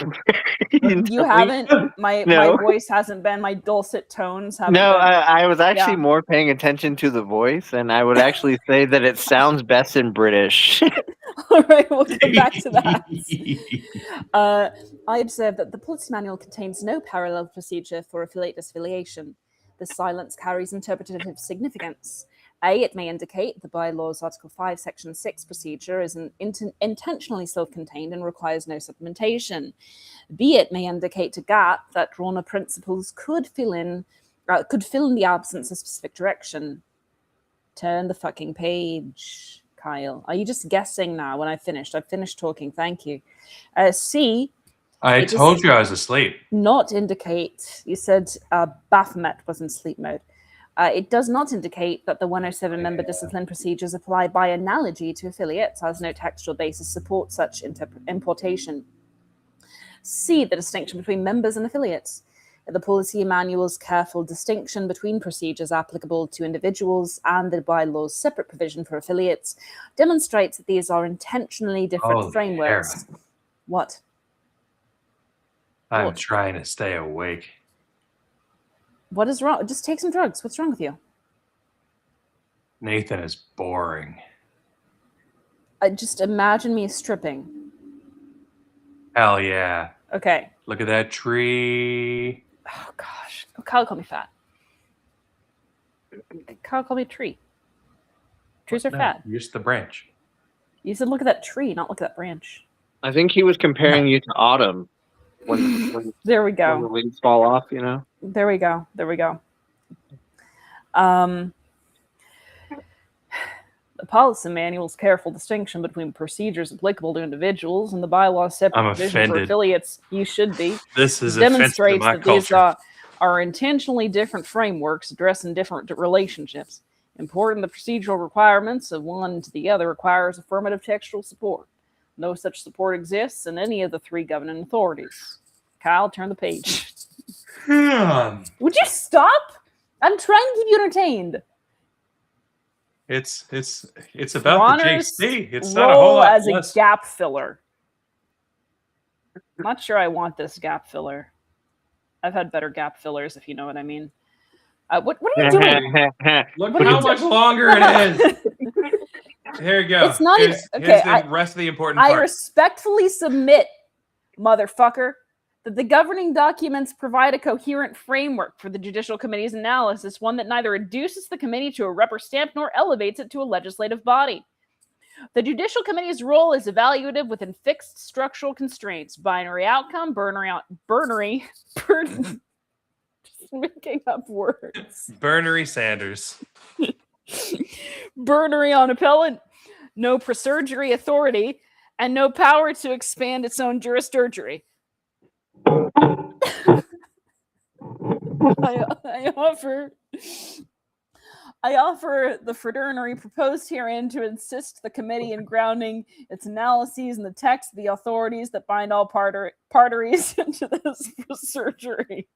You haven't. My voice hasn't been. My dulcet tones haven't. No, been. I was actually more paying attention to the voice, and I would actually say that it sounds best in British. All right, we'll come back to that. I observe that the policy manual contains no parallel procedure for affiliate disaffiliation. The silence carries interpretative significance. A, it may indicate the bylaws Article 5, Section 6 procedure is intentionally self-contained and requires no supplementation. B, it may indicate to gap that RONA principles could fill in the absence of specific direction. Turn the fucking page, Kyle. Are you just guessing now when I've finished? I've finished talking, thank you. C, I told you I was asleep. Not indicate, you said Baphomet was in sleep mode. It does not indicate that the 107 member discipline procedures apply by analogy to affiliates, as no textual basis supports such importation. C, the distinction between members and affiliates. The policy manual's careful distinction between procedures applicable to individuals and the bylaw's separate provision for affiliates demonstrates that these are intentionally different frameworks. Aaron. What? I'm trying to stay awake. What is wrong? Just take some drugs. What's wrong with you? Nathan is boring. Just imagine me stripping. Hell yeah. Okay. Look at that tree. Oh, gosh. Kyle called me fat. Kyle called me a tree. Trees are fat. Use the branch. You said look at that tree, not look at that branch. I think he was comparing you to autumn. When there we go. When the leaves fall off, you know? There we go. The policy manual's careful distinction between procedures applicable to individuals and the bylaw's separate provision for affiliates, you should be. This is demonstrates that culture. These are intentionally different frameworks addressing different relationships. Important the procedural requirements of one to the other requires affirmative textual support. No such support exists in any of the three governing authorities. Kyle, turn the page. Would you stop? I'm trying to keep you entertained. It's about the JC. It's not a whole lot as less. A gap filler. I'm not sure I want this gap filler. I've had better gap fillers, if you know what I mean. What are you doing? Look how much longer it is. Here you go. It's not here's the rest of the important part. I respectfully submit, motherfucker, that the governing documents provide a coherent framework for the Judicial Committee's analysis, one that neither reduces the committee to a rubber stamp nor elevates it to a legislative body. The Judicial Committee's role is evaluative within fixed structural constraints, binary outcome, burnery, just making up words. Bernery Sanders. Burnery on appellant, no prosurgery authority, and no power to expand its own jurisdictory. I offer the fraternity proposed herein to assist the committee in grounding its analyses in the text of the authorities that bind all parties into this surgery.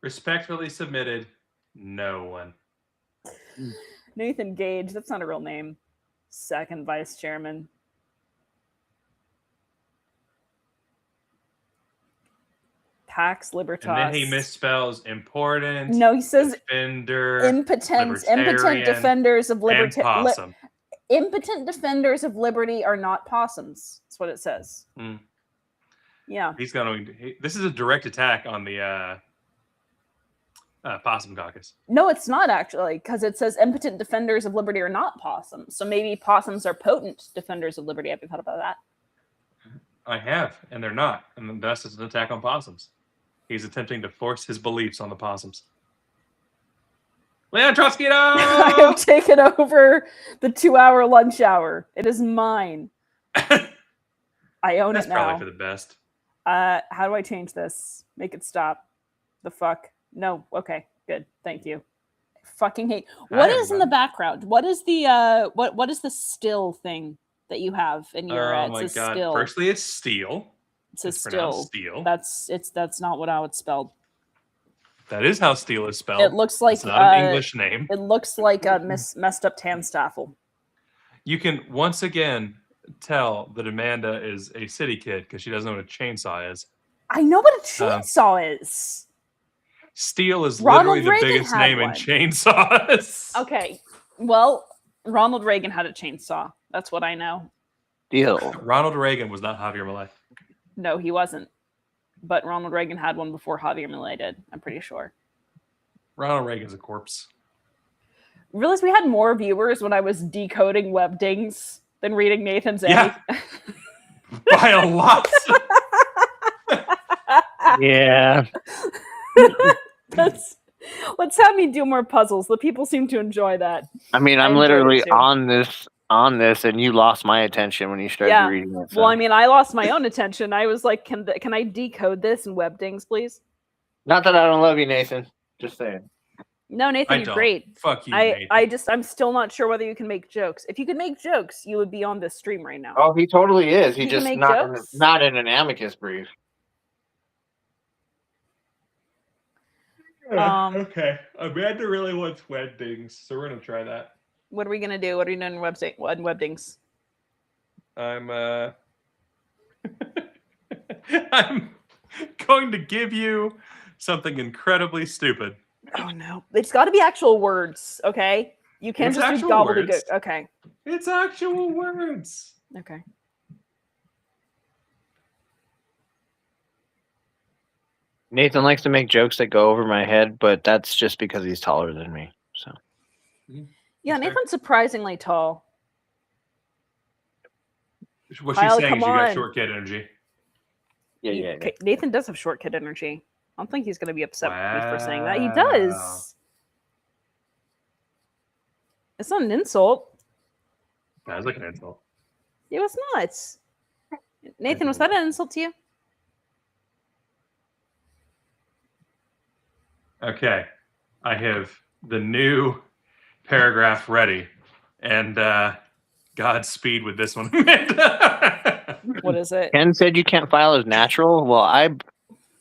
Respectfully submitted, no one. Nathan Gage, that's not a real name. Second vice chairman. Pax Libertas. And then he misspells important. No, he says defender, impotent defenders of liberty. Possum. Impotent defenders of liberty are not possums. That's what it says. Mm. Yeah. This is a direct attack on the Possum Caucus. No, it's not actually, because it says impotent defenders of liberty are not possums. So maybe possums are potent defenders of liberty. Have you thought about that? I have, and they're not. And thus it's an attack on possums. He's attempting to force his beliefs on the possums. Leon Trotsky! I have taken over the 2-hour lunch hour. It is mine. I own That's it now. probably for the best. How do I change this? Make it stop. The fuck? No. Okay. Good. Thank you. I fucking hate. What is in the background? What is the what is the still thing that you have in your? Oh my god! Still. Firstly, it's steel. It's still. That's not what how it's spelled. That is how steel is spelled. It looks like it's not an English name. It looks like a messed up Tanstaffel. You can once again tell that Amanda is a city kid because she doesn't know what a chainsaw is. I know what a chainsaw is. Steel is Ronald literally Reagan the biggest name in chainsaws. Okay, well, Ronald Reagan had a chainsaw. That's what I know. Deal. Ronald Reagan was not Javier Milei. No, he wasn't. But Ronald Reagan had one before Javier Milei did. I'm pretty sure. Ronald Reagan's a corpse. Realized we had more viewers when I was decoding web dings than reading Nathan's Yeah. By a lot. Yeah. Let's have me do more puzzles. The people seem to enjoy that. I mean, I'm literally on this, and you lost my attention when you started reading it. So. Well, I mean, I lost my own attention. I was like, can I decode this in web dings, please? Not that I don't love you, Nathan. Just saying. No, Nathan, you're great. Fuck you, Nathan. I'm still not sure whether you can make jokes. If you could make jokes, you would be on this stream right now. Oh, he totally is. He just jokes? not in an amicus brief. Okay. Amanda really wants web dings, so we're gonna try that. What are we gonna do? What are you doing in web dings? I'm I'm going to give you something incredibly stupid. Oh no. It's gotta be actual words, okay? You can't just do gobbledygook. Okay. It's actual words. Okay. Nathan likes to make jokes that go over my head, but that's just because he's taller than me. So. Yeah, Nathan's surprisingly tall. What she's saying is you got short kid energy. Yeah. Nathan does have short kid energy. I don't think he's going to be upset with me for saying that. He does. It's not an insult. That was like an insult. It was not. Nathan, was that an insult to you? Okay. I have the new paragraph ready. And Godspeed with this one. What is it? Ken said you can't file as natural. Well, I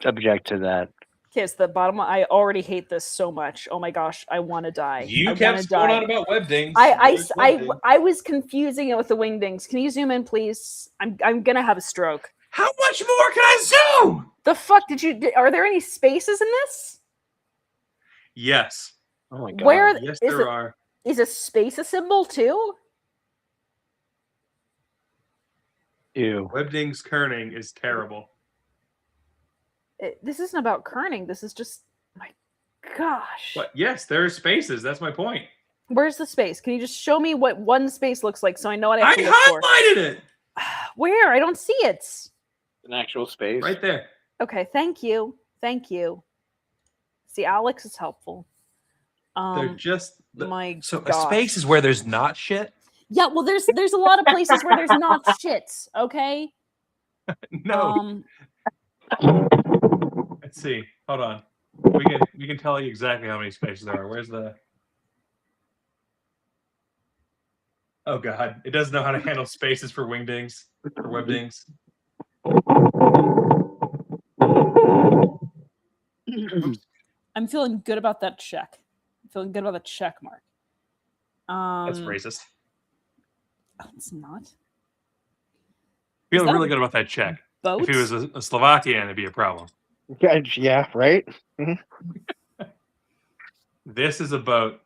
object to that. Okay, it's the bottom one. I already hate this so much. Oh my gosh, I want to die. You kept going on about web dings. I was confusing it with the wingdings. Can you zoom in, please? I'm gonna have a stroke. How much more can I zoom? The fuck are there any spaces in this? Yes. Oh my god. Where? Yes, there are. Is a space a symbol too? Ew. Webding's kerning is terrible. This isn't about kerning. This is just, my gosh. But yes, there are spaces. That's my point. Where's the space? Can you just show me what one space looks like so I know what I have to look for? I highlighted it. Where? I don't see it. An actual space. Right there. Okay, thank you. Thank you. See, Alex is helpful. They're just my so gosh. A space is where there's not shit. Yeah, well, there's a lot of places where there's not shit. Okay. No. Let's see. Hold on. We can tell you exactly how many spaces there are. Where's the? Oh God, it doesn't know how to handle spaces for wingdings or webdings. I'm feeling good about that check. I'm feeling good about the check mark. That's racist. Oh, it's not. Feeling really good about that check. Boat? If he was a Slovakian, it'd be a problem. Yeah, right? This is a boat.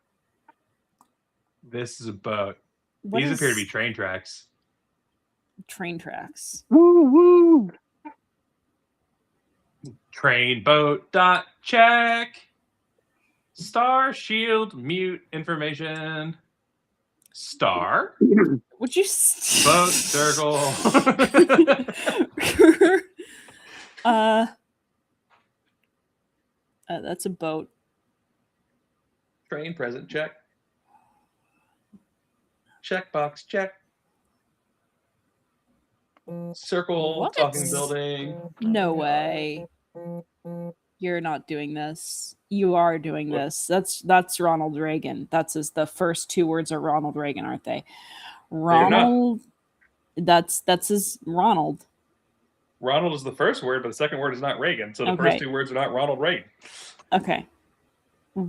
This is a boat. These appear to be train tracks. Train tracks. Woo woo! Train boat dot check. Star shield mute information. Star. Would you boat circle? That's a boat. Train present check. Checkbox check. Circle What? talking building. No way. You're not doing this. You are doing this. That's Ronald Reagan. That's the first two words are Ronald Reagan, aren't they? Ronald. That's his Ronald. Ronald is the first word, but the second word is not Reagan. So the first two words are not Ronald Reagan. Okay.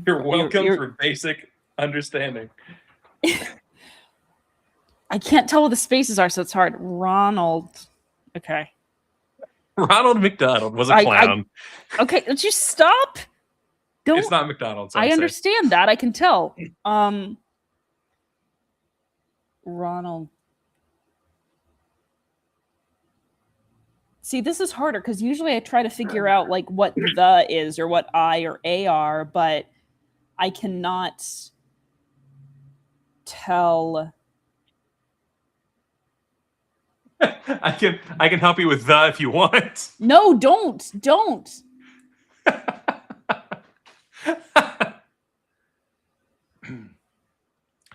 You're welcome for basic understanding. I can't tell what the spaces are, so it's hard. Ronald. Okay. Ronald McDonald was a clown. Okay, would you stop? Don't. It's not McDonald's. I understand that. I can tell. Ronald. See, this is harder because usually I try to figure out like what the is or what I or a are, but I cannot tell. I can help you with the if you want. No, don't.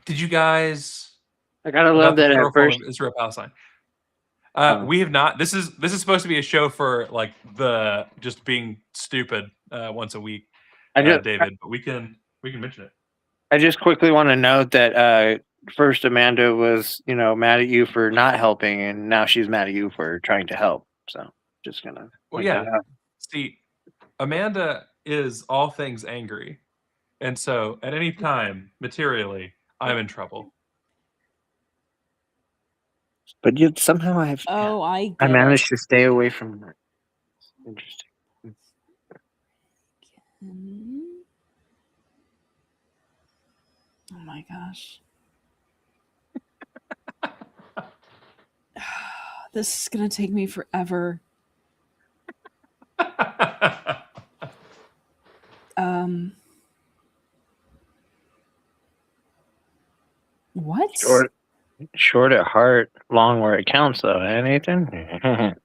Did you guys? I gotta love that at first. Israel Palestine. We have not. This is supposed to be a show for like the just being stupid once a week, David. But we can mention it. I just quickly want to note that first Amanda was mad at you for not helping, and now she's mad at you for trying to help. So just gonna. Well, yeah. See, Amanda is all things angry, and so at any time, materially, I'm in trouble. But yet somehow I managed to stay away from her. Interesting. Oh my gosh. This is gonna take me forever. What? Short at heart, long where it counts, though, eh, Nathan?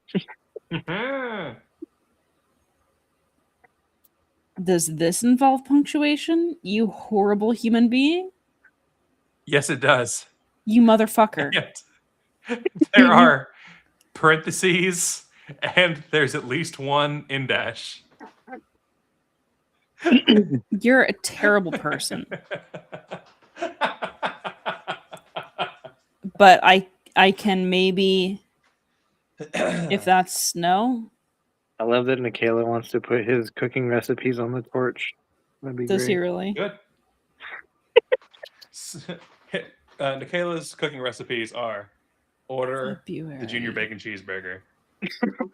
Does this involve punctuation? You horrible human being? Yes, it does. You motherfucker. There are parentheses, and there's at least one in dash. You're a terrible person. But I can maybe, if that's no. I love that Nikayla wants to put his cooking recipes on the torch. That'd be Does great. he really? Good. Nikayla's cooking recipes are order the junior bacon cheeseburger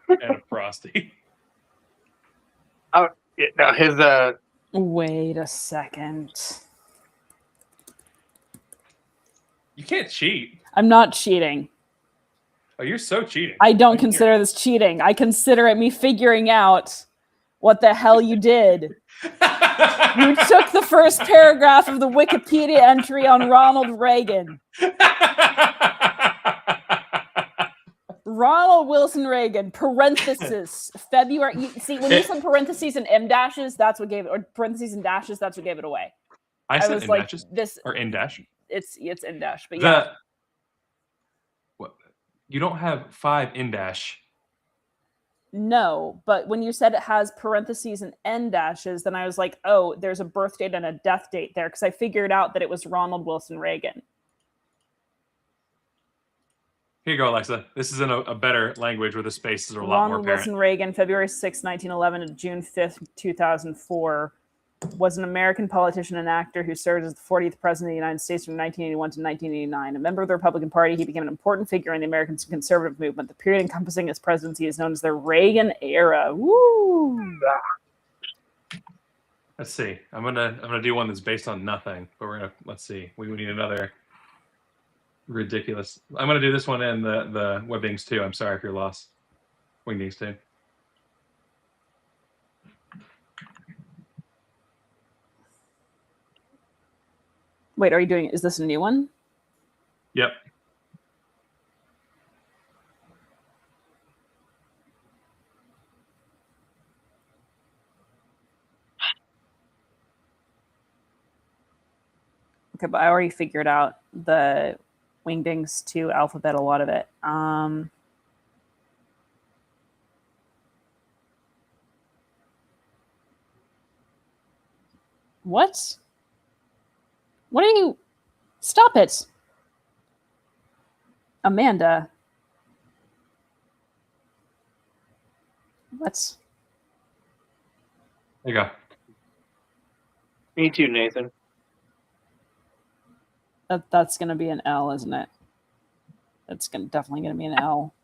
and a Frosty. Oh, yeah, no, his Wait a second. You can't cheat. I'm not cheating. Oh, you're so cheating. I don't consider this cheating. I consider it me figuring out what the hell you did. You took the first paragraph of the Wikipedia entry on Ronald Reagan. Ronald Wilson Reagan, parenthesis, February. See, when you said parentheses and M dashes, that's what gave it, or parentheses and dashes, that's what gave it away. I said in like, dashes, this or in dash. It's in dash, but yeah. What? You don't have 5 in dash. No, but when you said it has parentheses and end dashes, then I was like, oh, there's a birth date and a death date there, because I figured out that it was Ronald Wilson Reagan. Here you go, Alexa. This is in a better language where the spaces are a lot more apparent. Ronald Wilson Reagan, February 6, 1911 to June 5th, 2004, was an American politician and actor who served as the 40th president of the United States from 1981 to 1989. A member of the Republican Party, he became an important figure in the American conservative movement. The period encompassing his presidency is known as the Reagan era. Woo! Let's see. I'm gonna do one that's based on nothing, but let's see. We need another ridiculous. I'm gonna do this one in the Webdings too. I'm sorry for your loss, Wingdings too. Wait, are you doing? Is this a new one? Yep. Okay, but I already figured out the Wingdings 2 alphabet, a lot of it. What? What are you? Stop it. Amanda. What? There you go. Me too, Nathan. That's going to be an L, isn't it? That's definitely going to be an L.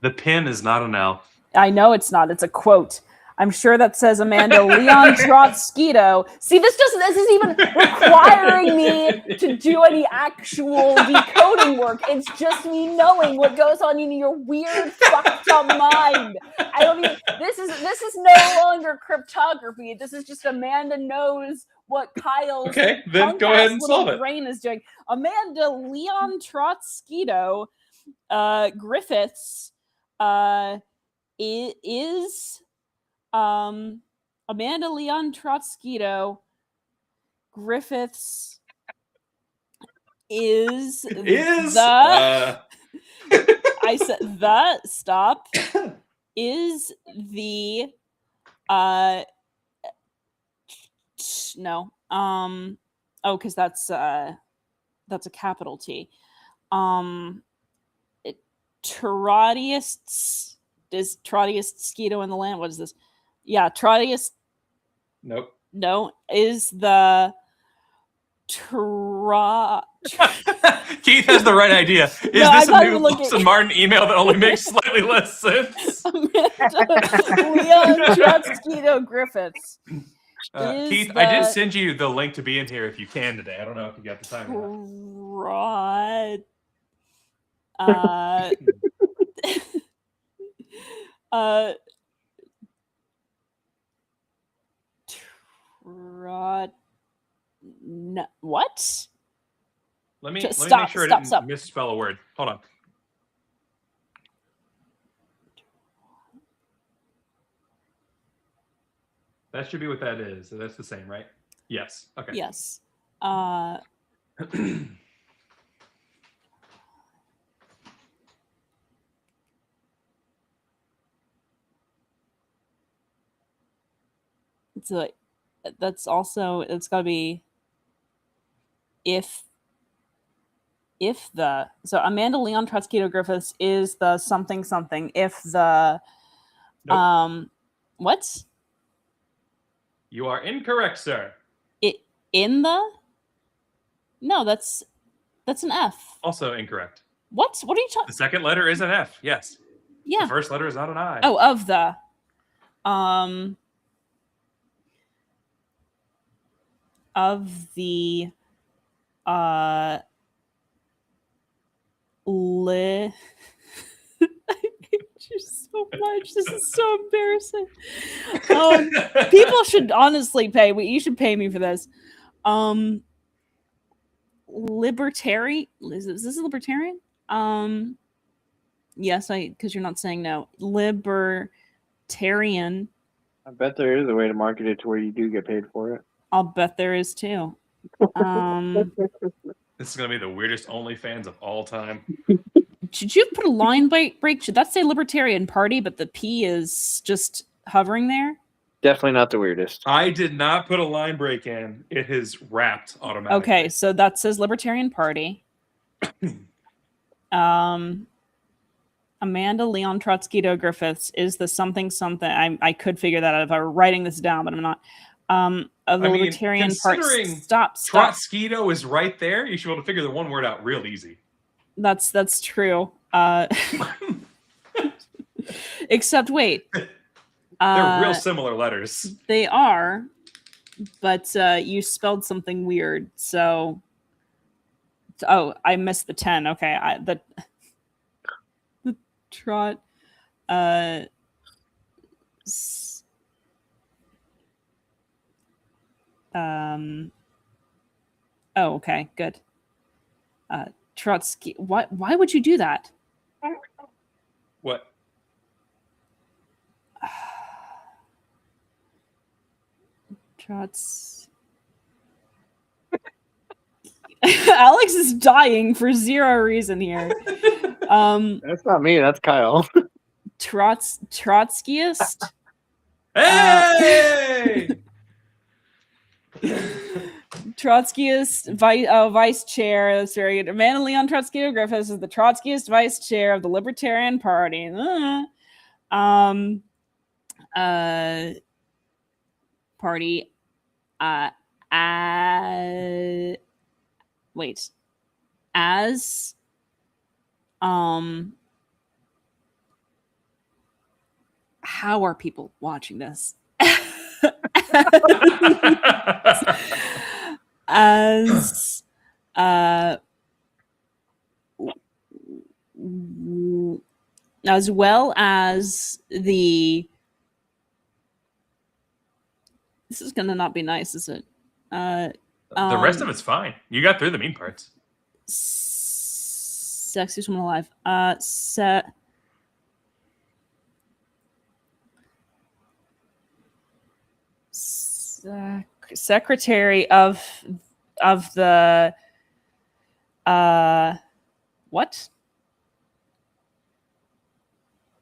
The pin is not an L. I know it's not. It's a quote. I'm sure that says Amanda Leon Trotskyto. See, this is even requiring me to do any actual decoding work. It's just me knowing what goes on in your weird, fucked up mind. I don't even. This is no longer cryptography. This is just Amanda knows what Kyle's okay. Then go ahead and solve it. Brain is doing. Amanda Leon Trotskyto Griffiths is. Amanda Leon Trotskyto Griffiths is the I said the stop is the no because that's a capital T. Trottyists is Trottyists Skeeto in the land. What is this? Yeah, Trottyists. Nope. No, is the Keith has the right idea. Is this a new Lawson Martin email that only makes slightly less sense? Leon Trotskyto Griffiths. Keith, I did send you the link to be in here if you can today. I don't know if you got the time. What? Let me make sure I didn't misspell a word. Hold on. That should be what that is. So that's the same, right? Yes. Okay. Yes. So that's also, it's got to be so Amanda Leon Trotskyto Griffiths is the something if the nope. What? You are incorrect, sir. No, that's an F. Also incorrect. What are you talking? The second letter is an F. Yes. Yeah. The first letter is not an I. Oh, of the I hate you so much. This is so embarrassing. People should honestly pay. You should pay me for this. Libertarian. Is this a libertarian? Yes, because you're not saying no. Libertarian. I bet there is a way to market it to where you do get paid for it. I'll bet there is too. This is gonna be the weirdest OnlyFans of all time. Should you put a line break? Should that say Libertarian Party, but the P is just hovering there? Definitely not the weirdest. I did not put a line break in. It is wrapped automatically. Okay, so that says Libertarian Party. Amanda Leon Trotskydo Griffiths is the something. I could figure that out if I were writing this down, but I'm not. Of the Libertarian Party. Stop. Trotskydo is right there. You should be able to figure the one word out real easy. That's true. Except wait. They're real similar letters. They are, but you spelled something weird. So, I missed the 10. Okay, the trot. Oh, okay, good. Trotsky. Why would you do that? What? Trots. Alex is dying for zero reason here. That's not me. That's Kyle. Trotskyist. Hey! Trotskyist vice chair. That's very good. Amanda Leon Trotskydo Griffiths is the Trotskyist vice chair of the Libertarian Party. Party. Wait. As how are people watching this? As well as the this is gonna not be nice, is it? The rest of it's fine. You got through the mean parts. Sexiest woman alive. Secretary of the what? What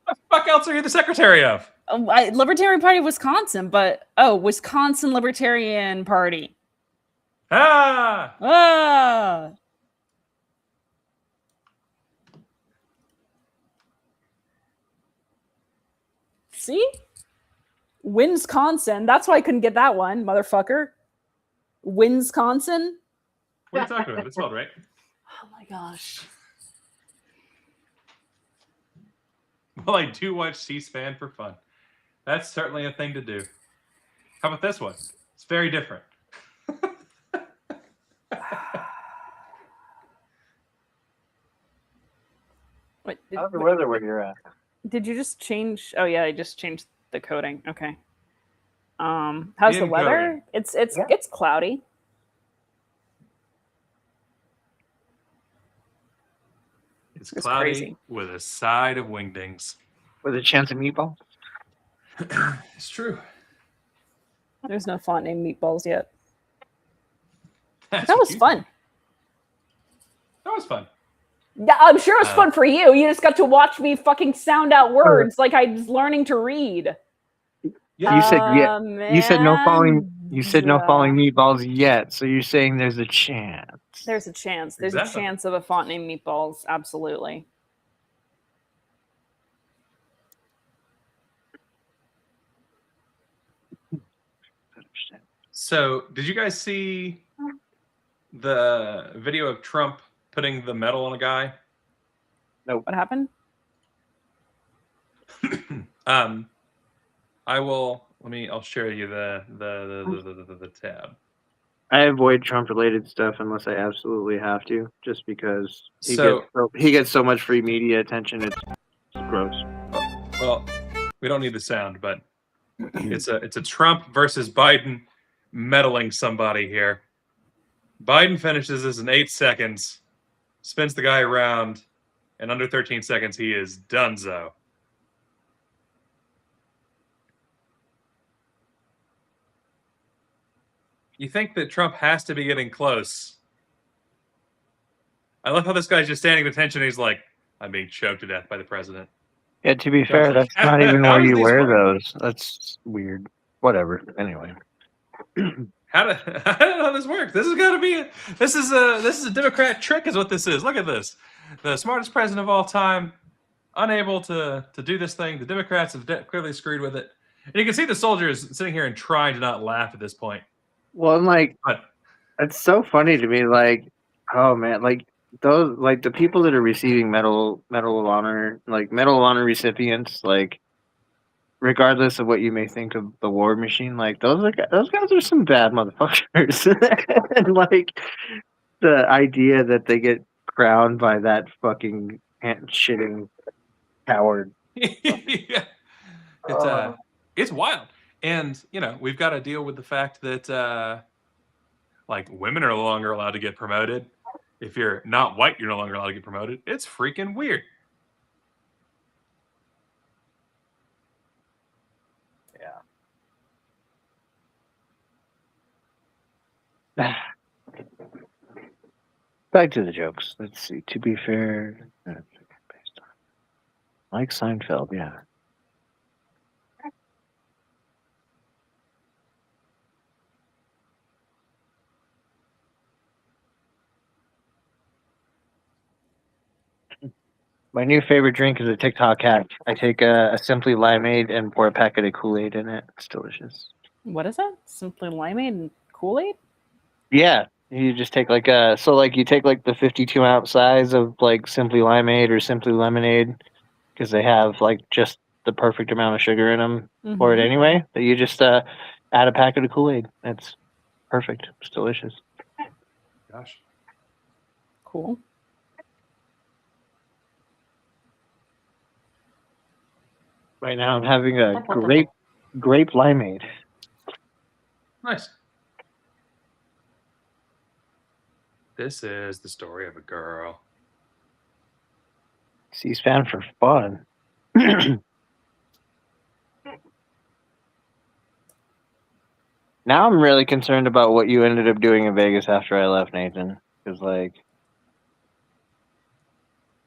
the fuck else are you the secretary of? Libertarian Party of Wisconsin, but Wisconsin Libertarian Party. Ah! See? Wisconsin. That's why I couldn't get that one, motherfucker. Wisconsin? What are you talking about? It's spelled right. Oh my gosh. Well, I do watch C-SPAN for fun. That's certainly a thing to do. How about this one? It's very different. What, How's the weather where you're at? Did you just change? Oh yeah, I just changed the coding. Okay. How's the weather? It's cloudy. It's cloudy with a side of wingdings. With a chance of meatball? It's true. There's no font named Meatballs yet. That was fun. That was fun. Yeah, I'm sure it was fun for you. You just got to watch me fucking sound out words like I was learning to read. Yeah. You said yeah. You said no falling. You said no falling meatballs yet. So you're saying there's a chance. There's a chance. There's a chance of a font named Meatballs. Absolutely. So, did you guys see the video of Trump putting the medal on a guy? No. What happened? I'll share you the tab. I avoid Trump related stuff unless I absolutely have to, just because he gets so much free media attention. It's gross. Well, we don't need the sound, but it's a Trump versus Biden meddling somebody here. Biden finishes this in 8 seconds, spins the guy around, and under 13 seconds he is donezo. You think that Trump has to be getting close. I love how this guy's just standing at attention. He's like, I'm being choked to death by the president. Yeah, to be fair, that's not even where you wear those. That's weird. Whatever. Anyway. I don't know how this works. This is gotta be this is a Democrat trick, is what this is. Look at this. The smartest president of all time, unable to do this thing. The Democrats have clearly screwed with it. And you can see the soldiers sitting here and trying to not laugh at this point. Well, I'm like, it's so funny to me. Like, oh man, like those, like the people that are receiving Medal of Honor, like Medal of Honor recipients, like regardless of what you may think of the War Machine, like those guys are some bad motherfuckers. And like the idea that they get crowned by that fucking shitting coward. Yeah. It's wild. And we've got to deal with the fact that like women are no longer allowed to get promoted. If you're not white, you're no longer allowed to get promoted. It's freaking weird. Yeah. Back to the jokes. Let's see. To be fair, based on like Seinfeld, yeah. My new favorite drink is a TikTok hack. I take a Simply Limeade and pour a packet of Kool-Aid in it. It's delicious. What is that? Simply Limeade and Kool-Aid? Yeah. You just take you take like the 52-ounce size of like Simply Limeade or Simply Lemonade, because they have like just the perfect amount of sugar in them for it anyway. That you just add a packet of Kool-Aid. It's perfect. It's delicious. Gosh. Cool. Right now I'm having a grape limeade. Nice. This is the story of a girl. C-SPAN for fun. Now I'm really concerned about what you ended up doing in Vegas after I left, Nathan. Because, like,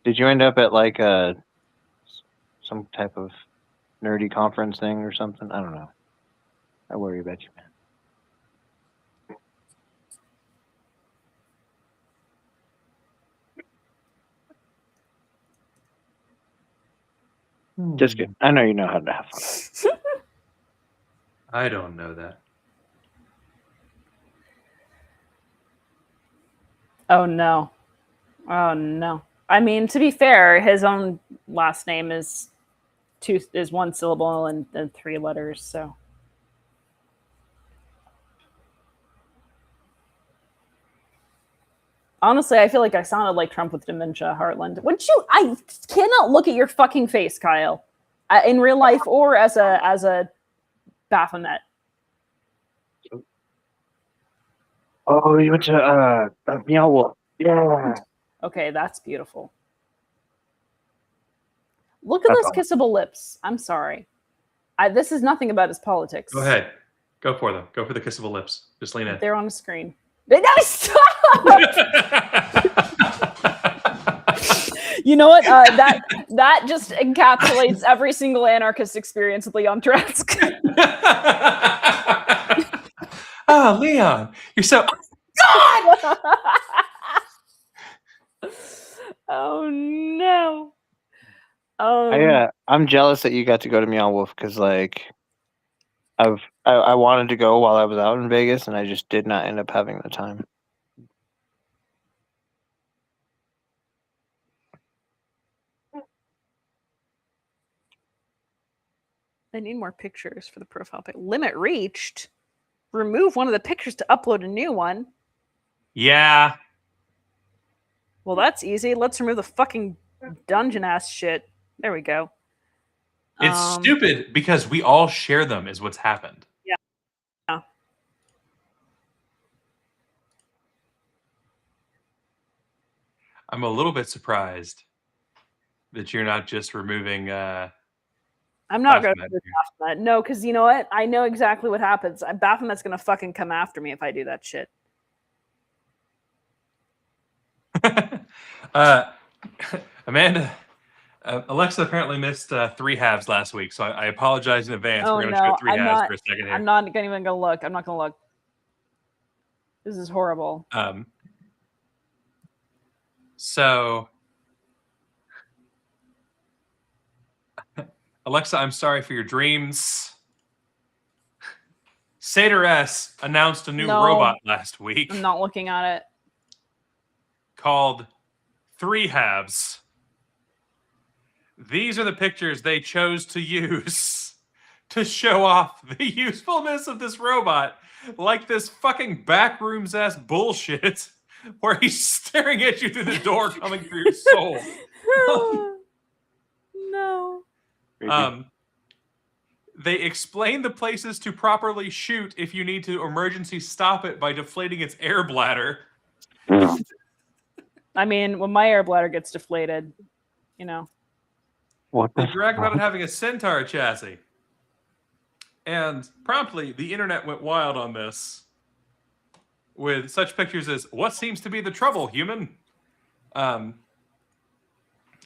did you end up at, like, some type of nerdy conference thing or something? I don't know. I worry about you, man. Just kidding. I know you know how to have fun. I don't know that. Oh no. Oh no. I mean, to be fair, his own last name is one syllable and 3 letters, so. Honestly, I feel like I sounded like Trump with dementia, Heartland. I cannot look at your fucking face, Kyle, in real life or as a Baphomet. Oh, you went to Meow Wolf. Yeah. Okay, that's beautiful. Look at those kissable lips. I'm sorry. This is nothing about his politics. Go ahead. Go for them. Go for the kissable lips. Just lean in. They're on the screen. No, stop! You know what? That just encapsulates every single anarchist experience with Leon Tresk. Oh, Leon, you're so. God! Oh no. I'm jealous that you got to go to Meow Wolf, because like I wanted to go while I was out in Vegas, and I just did not end up having the time. I need more pictures for the profile pic. Limit reached. Remove one of the pictures to upload a new one. Yeah. Well, that's easy. Let's remove the fucking dungeon ass shit. There we go. It's stupid because we all share them is what's happened. Yeah. I'm a little bit surprised that you're not just removing I'm not going to do Baphomet. No, because you know what? I know exactly what happens. Baphomet's going to fucking come after me if I do that shit. Amanda, Alexa apparently missed 3 halves last week, so I apologize in advance. Oh We're going to show 3 halves for a second here. I'm not even going to look. I'm not going to look. This is horrible. So, Alexa, I'm sorry for your dreams. Satyr S announced a new robot last week. I'm not looking at it. Called 3 halves. These are the pictures they chose to use to show off the usefulness of this robot, like this fucking backrooms-ass bullshit where he's staring at you through the door coming through your soul. No. They explain the places to properly shoot if you need to emergency stop it by deflating its air bladder. I mean, when my air bladder gets deflated, you know. They brag about it having a Centaur chassis. And promptly, the internet went wild on this with such pictures as, what seems to be the trouble, human? And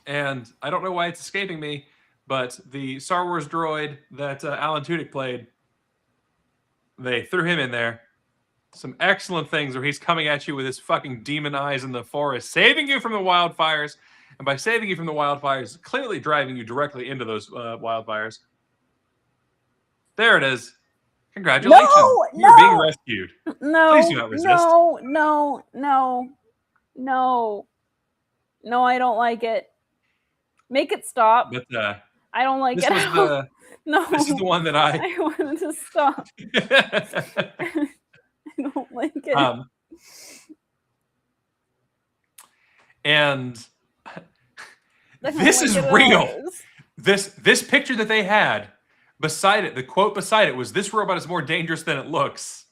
I don't know why it's escaping me, but the Star Wars droid that Alan Tudyk played, they threw him in there. Some excellent things where he's coming at you with his fucking demon eyes in the forest, saving you from the wildfires. And by saving you from the wildfires, clearly driving you directly into those wildfires. There it is. Congratulations. You're being rescued. No. Please do not resist. No, I don't like it. Make it stop. But I don't like it. No. This is the one that I wanted to stop. I don't like it. And this is real. This picture that they had beside it, the quote beside it was, "This robot is more dangerous than it looks."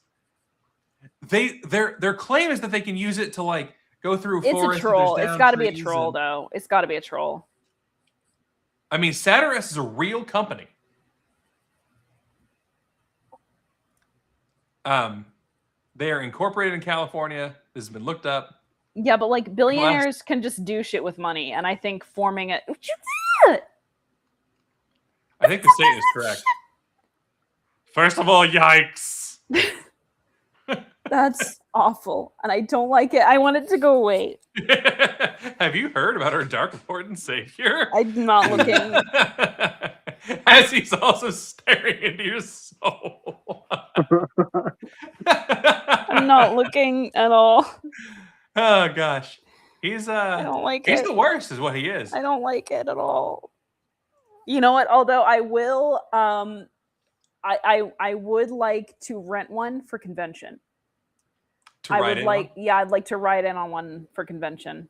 Their claim is that they can use it to like go through forests. It's a troll. It's got to be a troll, though. It's got to be a troll. I mean, Satyr S is a real company. They are incorporated in California. This has been looked up. Yeah, but like billionaires can just do shit with money, and I think forming it. I think the statement is correct. First of all, yikes. That's awful, and I don't like it. I want it to go away. Have you heard about our dark important savior? I'm not looking. As he's also staring into your soul. I'm not looking at all. Oh gosh, he's I don't like he's it. the worst, is what he is. I don't like it at all. You know what? Although I will, I would like to rent one for convention. I'd like to ride in on one for convention.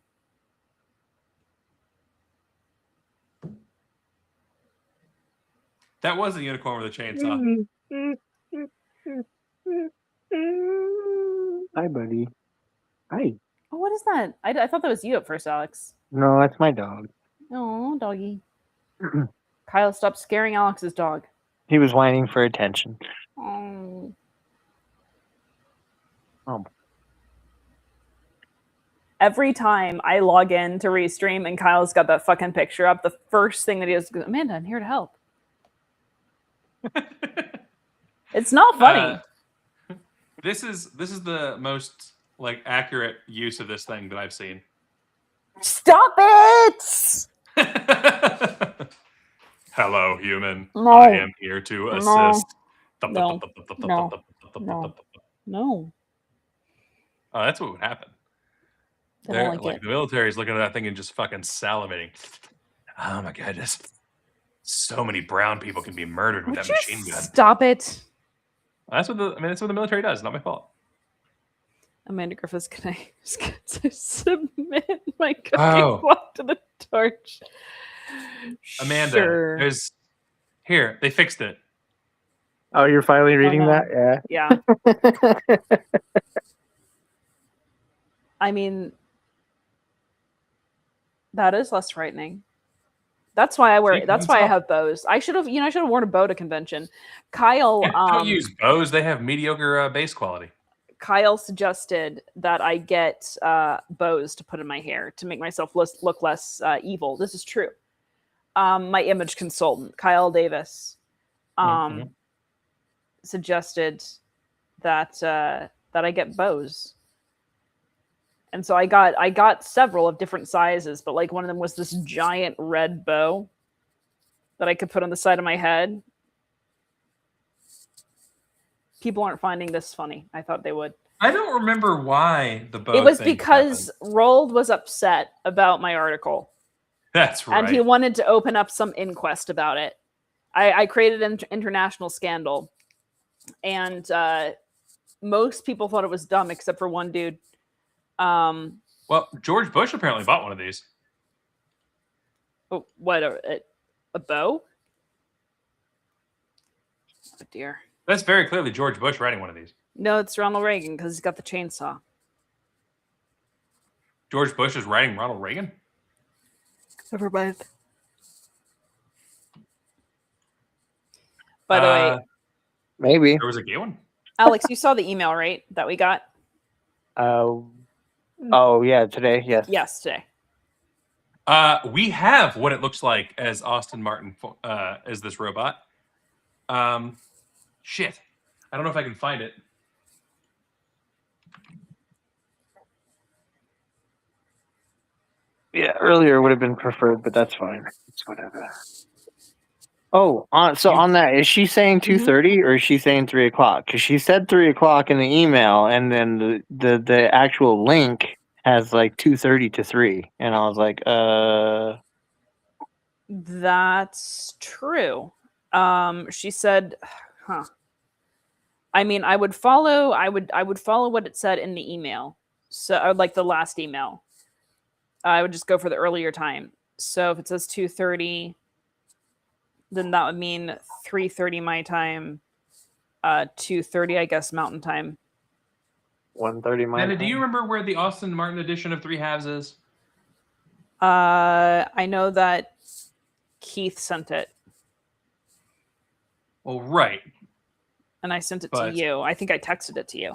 That was a unicorn with a chainsaw. Hi, buddy. Hi. Oh, what is that? I thought that was you at first, Alex. No, that's my dog. Oh, doggy. Kyle, stop scaring Alex's dog. He was whining for attention. Oh. Every time I log in to Restream and Kyle's got that fucking picture up, the first thing that he does is, Amanda, I'm here to help. It's not funny. This is the most like accurate use of this thing that I've seen. Stop it! Hello, human. No. I am here to assist. No. Oh, that's what would happen. They're like the military is looking at that thing and just fucking salivating. Oh my goodness. So many brown people can be murdered with that machine gun. Stop it. That's what the military does. Not my fault. Amanda Griffiths, can I submit my cooking block to the torch? Amanda, sure. They fixed it. Oh, you're finally reading that? Yeah. I mean, that is less frightening. That's why I wear. That's why I have bows. I should have worn a bow to convention. Kyle, don't use bows. They have mediocre base quality. Kyle suggested that I get bows to put in my hair to make myself look less evil. This is true. my image consultant, Kyle Davis, suggested that that I get bows. And so I got several of different sizes, but like one of them was this giant red bow that I could put on the side of my head. People aren't finding this funny. I thought they would. I don't remember why the bow. It was because Roald was upset about my article. That's right. And he wanted to open up some inquest about it. I created an international scandal. And most people thought it was dumb except for one dude. Well, George Bush apparently bought one of these. Oh, what, a bow? Oh dear. That's very clearly George Bush riding one of these. No, it's Ronald Reagan because he's got the chainsaw. George Bush is riding Ronald Reagan? Never mind. By the way, maybe there was a gay one. Alex, you saw the email, right? That we got. Oh yeah, today. Yes. Yes, today. We have what it looks like as Austin Martin as this robot. Shit, I don't know if I can find it. Yeah, earlier would have been preferred, but that's fine. It's whatever. Oh, on that, is she saying 2:30 or is she saying 3:00? Because she said 3:00 in the email, and then the actual link has like 2:30 to 3, and I was like, That's true. She said, huh. I mean, I would follow what it said in the email. So I would like the last email. I would just go for the earlier time. So if it says 2:30, then that would mean 3:30 my time, 2:30 I guess Mountain time. 1:30 my time. Anna, do you remember where the Austin Martin edition of Three Halves is? I know that Keith sent it. Well, right. And I sent it to you. I think I texted it to you.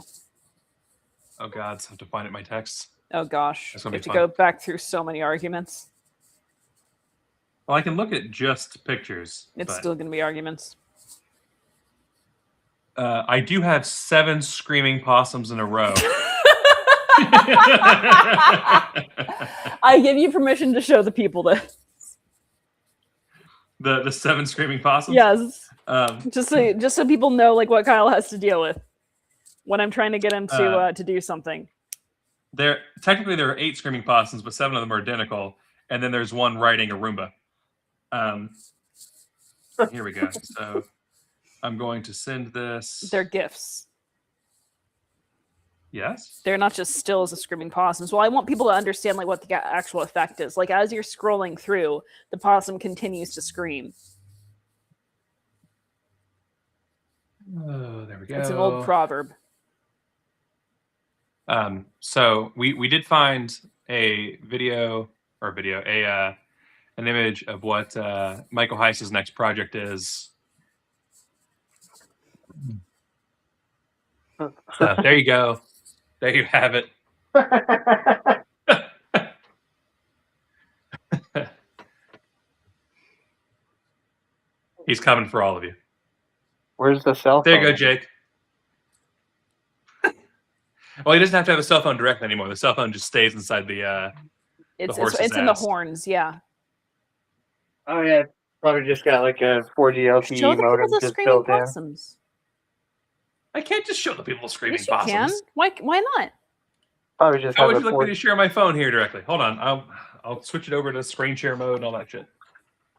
Oh God, so I have to find it in my texts. Oh gosh, you have to go back through so many arguments. Well, I can look at just pictures. It's still going to be arguments. I do have 7 screaming possums in a row. I give you permission to show the people this. The 7 screaming possums? Yes. Just so people know like what Kyle has to deal with when I'm trying to get him to do something. Technically there are 8 screaming possums, but 7 of them are identical, and then there's one riding a Roomba. Here we go. So I'm going to send this. They're GIFs. Yes. They're not just stills of screaming possums. Well, I want people to understand like what the actual effect is. Like as you're scrolling through, the possum continues to scream. Oh, there we go. It's an old proverb. So we did find an image of what Michael Heiss's next project is. So there you go. There you have it. He's coming for all of you. Where's the cell phone? There you go, Jake. Well, he doesn't have to have a cell phone directly anymore. The cell phone just stays inside the horse's it's in the horns, yeah. Oh yeah, probably just got like a 4G LTE modem just built in. Possums. I can't just show the people screaming yes, you possums. Can. Why not? Probably just. How would you like me to share my phone here directly? Hold on, I'll switch it over to screen share mode and all that shit.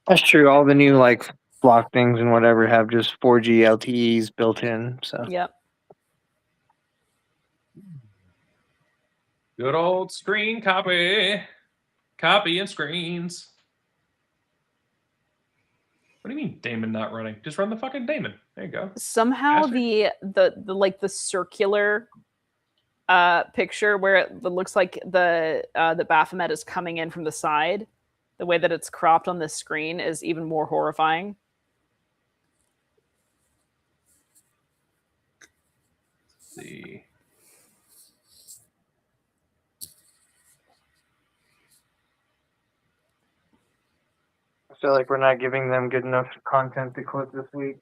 That's true. All the new like block things and whatever have just 4G LTEs built in. So. Yep. Good old screen copy and screens. What do you mean Damon not running? Just run the fucking Damon. There you go. Somehow the like the circular picture where it looks like the Baphomet is coming in from the side, the way that it's cropped on this screen is even more horrifying. Let's see. feel like we're not giving them good enough content to clip this week.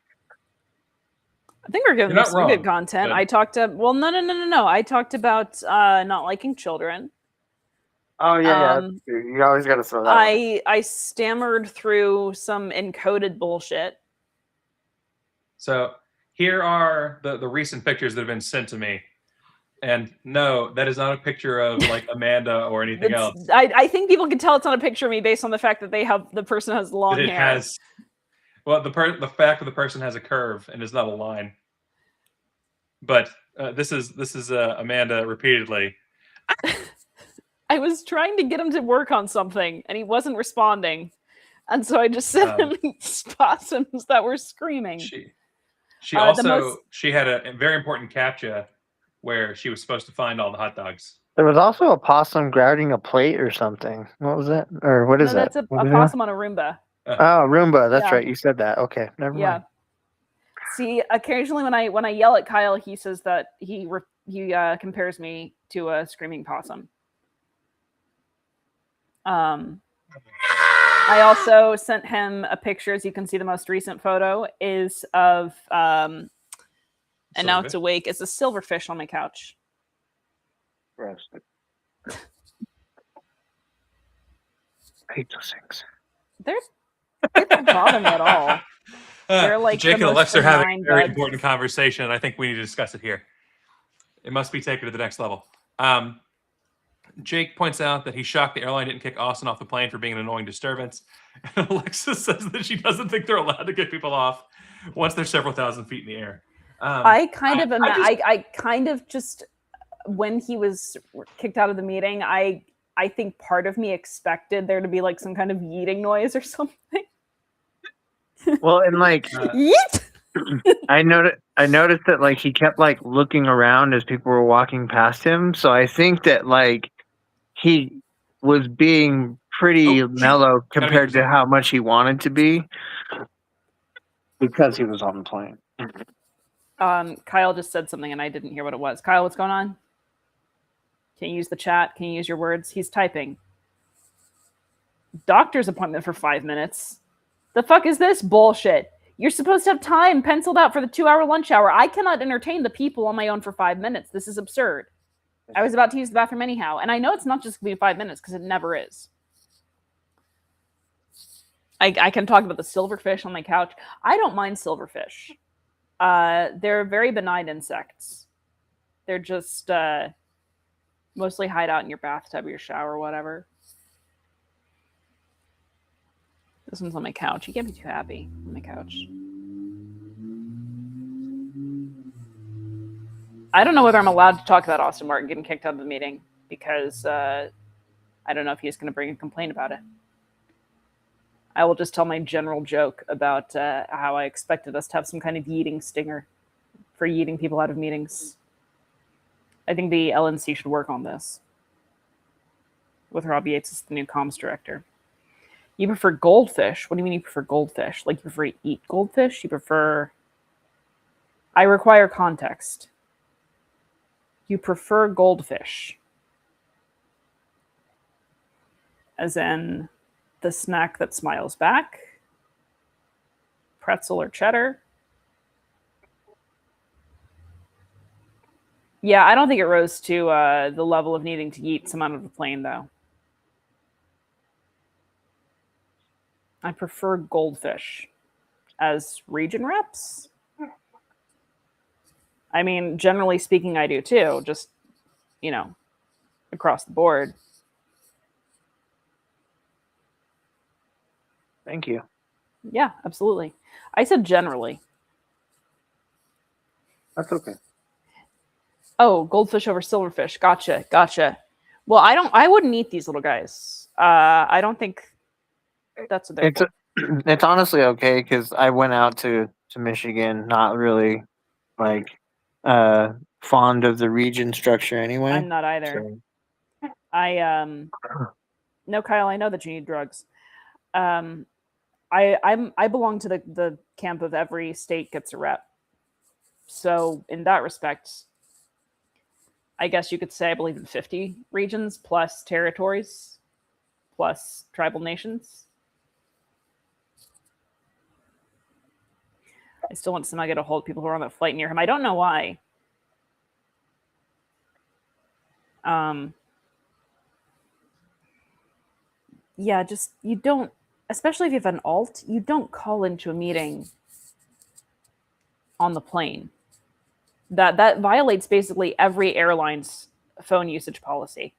I think we're giving them some good content. but... I talked to no. I talked about not liking children. Oh yeah. You always got to throw that. I stammered through some encoded bullshit. So here are the recent pictures that have been sent to me. And no, that is not a picture of like Amanda or anything else. I think people can tell it's not a picture of me based on the fact that the person has long hair. Has, well, the fact that the person has a curve and is not a line. But this is Amanda repeatedly. I was trying to get him to work on something, and he wasn't responding, and so I just sent him possums that were screaming. She also she had a very important CAPTCHA where she was supposed to find all the hot dogs. There was also a possum grabbing a plate or something. What was that? Or what is that? That's a possum on a Roomba. Oh, Roomba. That's right. You said that. Okay, never mind. See, occasionally when I yell at Kyle, he says that he compares me to a screaming possum. I also sent him a picture. As you can see, the most recent photo is of and now it's awake. It's a silverfish on my couch. I hate those things. They don't bother me at all. They're like Jake and Alexa are having a very important conversation, and I think we need to discuss it here. It must be taken to the next level. Jake points out that he's shocked the airline didn't kick Austin off the plane for being an annoying disturbance. And Alexa says that she doesn't think they're allowed to kick people off once they're several thousand feet in the air. I kind of just when he was kicked out of the meeting, I think part of me expected there to be like some kind of yeeting noise or something. Well, and like yeet. I noticed that like he kept like looking around as people were walking past him. So I think that like he was being pretty mellow compared to how much he wanted to be because he was on the plane. Kyle just said something and I didn't hear what it was. Kyle, what's going on? Can you use the chat? Can you use your words? He's typing. Doctor's appointment for 5 minutes. The fuck is this bullshit? You're supposed to have time penciled out for the 2-hour lunch hour. I cannot entertain the people on my own for 5 minutes. This is absurd. I was about to use the bathroom anyhow. And I know it's not just going to be 5 minutes because it never is. I can talk about the silverfish on my couch. I don't mind silverfish. They're very benign insects. They're just mostly hide out in your bathtub or your shower or whatever. This one's on my couch. You can't be too happy on my couch. I don't know whether I'm allowed to talk about Austin Martin getting kicked out of the meeting because I don't know if he's going to bring a complaint about it. I will just tell my general joke about how I expected us to have some kind of yeeting stinger for yeeting people out of meetings. I think the LNC should work on this with Rob Yates as the new comms director. You prefer goldfish? What do you mean you prefer goldfish? Like you prefer to eat goldfish? You prefer... I require context. You prefer goldfish. As in the snack that smiles back? Pretzel or cheddar? Yeah, I don't think it rose to the level of needing to eat some out of the plane, though. I prefer goldfish as region reps. I mean, generally speaking, I do too. Just, you know, across the board. Thank you. Yeah, absolutely. I said generally. That's okay. Oh, goldfish over silverfish. Gotcha. Well, I wouldn't eat these little guys. I don't think that's what they're It's honestly okay because I went out to Michigan not really like fond of the region structure anyway. I'm not either. So. No, Kyle, I know that you need drugs. I belong to the camp of every state gets a rep. So in that respect, I guess you could say I believe in 50 regions plus territories plus tribal nations. I still want to somehow get a hold of people who are on that flight near him. I don't know why. Yeah, just you don't, especially if you have an alt, you don't call into a meeting on the plane. That violates basically every airline's phone usage policy.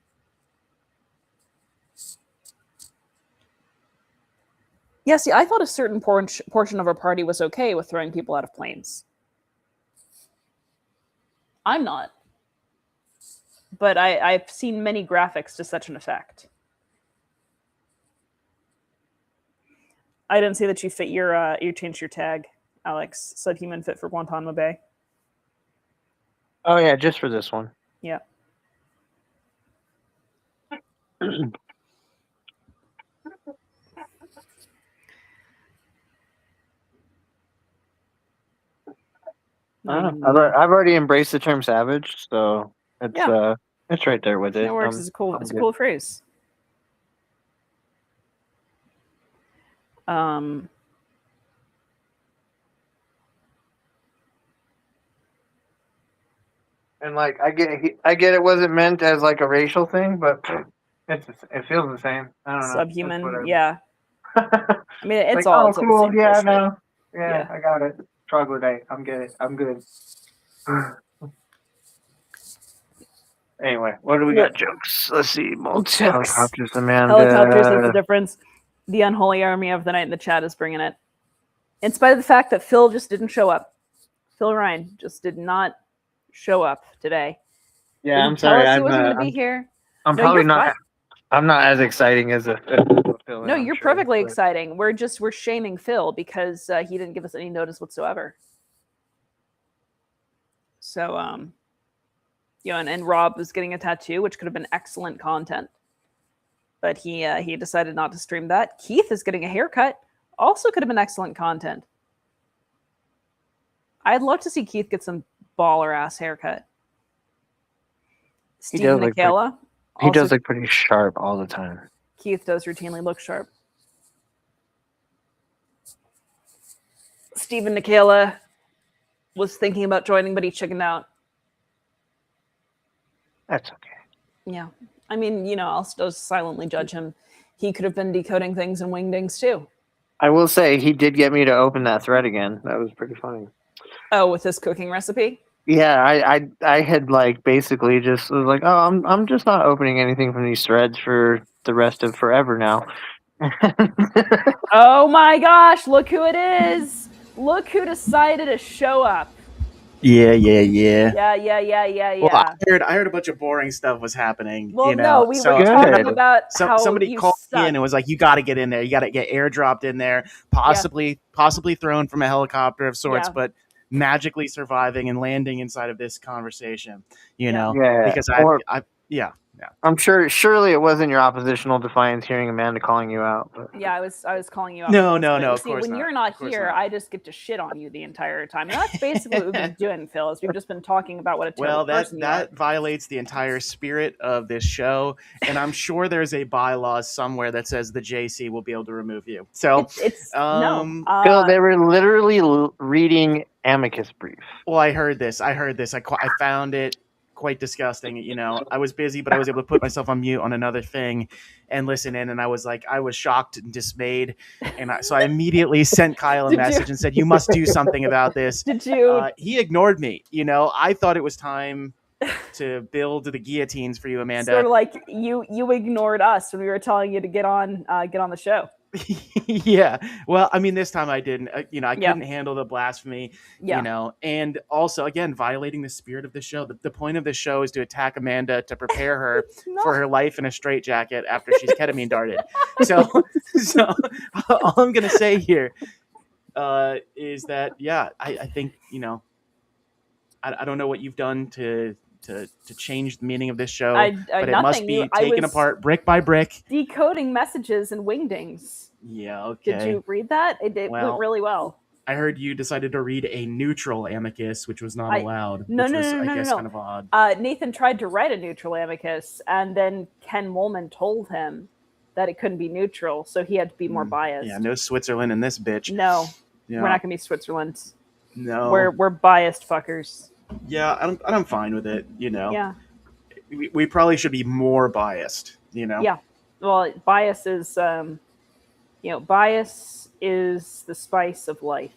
Yeah, see, I thought a certain portion of our party was okay with throwing people out of planes. I'm not. But I've seen many graphics to such an effect. I didn't see that you fit you changed your tag, Alex. Subhuman fit for Guantanamo Bay. Oh yeah, just for this one. Yeah. I've already embraced the term savage, so it's right there with it. It works. It's a cool phrase. And like I get it wasn't meant as like a racial thing, but it feels the same. I don't know. Subhuman, yeah. I mean, it's like, all oh, cool. the same Yeah, bullshit. no. Yeah, I got it. Troglodyte. I'm good. Anyway, what do we got? Jokes. Let's see. Helicopters, Amanda. Helicopters, that's the difference. The unholy army of the night in the chat is bringing it. In spite of the fact that Phil just didn't show up. Phil Ryan just did not show up today. Yeah, I'm sorry. He wasn't going to be here. I'm probably not. I'm not as exciting as a Phil. No, you're perfectly exciting. We're shaming Phil because he didn't give us any notice whatsoever. So, and Rob was getting a tattoo, which could have been excellent content, but he decided not to stream that. Keith is getting a haircut, also could have been excellent content. I'd love to see Keith get some baller ass haircut. Steve Michaela. He does look pretty sharp all the time. Keith does routinely look sharp. Stephen Nikela was thinking about joining, but he chickened out. That's okay. Yeah. I mean, I'll still silently judge him. He could have been decoding things in Wingdings too. I will say he did get me to open that thread again. That was pretty funny. Oh, with his cooking recipe? Yeah, I had like basically just was like, oh, I'm just not opening anything from these threads for the rest of forever now. Oh my gosh, look who it is. Look who decided to show up. Yeah. Yeah. Well, I heard a bunch of boring stuff was happening. Well, no, we were talking about how somebody called suck. me in and was like, "You got to get in there. You got to get airdropped in there, possibly thrown from a helicopter of sorts, but magically surviving and landing inside of this conversation." Because I'm sure. Surely it wasn't your oppositional defiance hearing Amanda calling you out. But. Yeah, I was calling you out. No. Of course when not. You're not here, I just get to shit on you the entire time. And that's basically what we've been doing, Phil. Is we've just been talking about what a terrible person you are. That violates the entire spirit of this show, and I'm sure there's a bylaw somewhere that says the JC will be able to remove you. So no. Phil, they were literally reading amicus brief. Well, I heard this. I found it quite disgusting. I was busy, but I was able to put myself on mute on another thing and listen in, and I was shocked and dismayed, and so I immediately sent Kyle a message and said, "You must do something about this." Did you? He ignored me. I thought it was time to build the guillotines for you, Amanda. Sort of like you ignored us when we were telling you to get on the show. Yeah. Well, I mean, this time I didn't. I couldn't handle the blasphemy. And also, again, violating the spirit of the show. The point of the show is to attack Amanda to prepare her for her life in a straitjacket after she's ketamine darted. So all I'm gonna say here is that I think I don't know what you've done to change the meaning of this show, but it must be taken apart brick by brick. Decoding messages and Wingdings. Yeah, okay. Did you read that? It went really well. I heard you decided to read a neutral amicus, which was not allowed. No. Kind of odd. Nathan tried to write a neutral amicus, and then Ken Molman told him that it couldn't be neutral, so he had to be more biased. Yeah, no Switzerland in this bitch. No, we're not going to be Switzerland. No, we're biased fuckers. Yeah, I'm fine with it. Yeah. We probably should be more biased. Yeah. Well, bias is bias is the spice of life.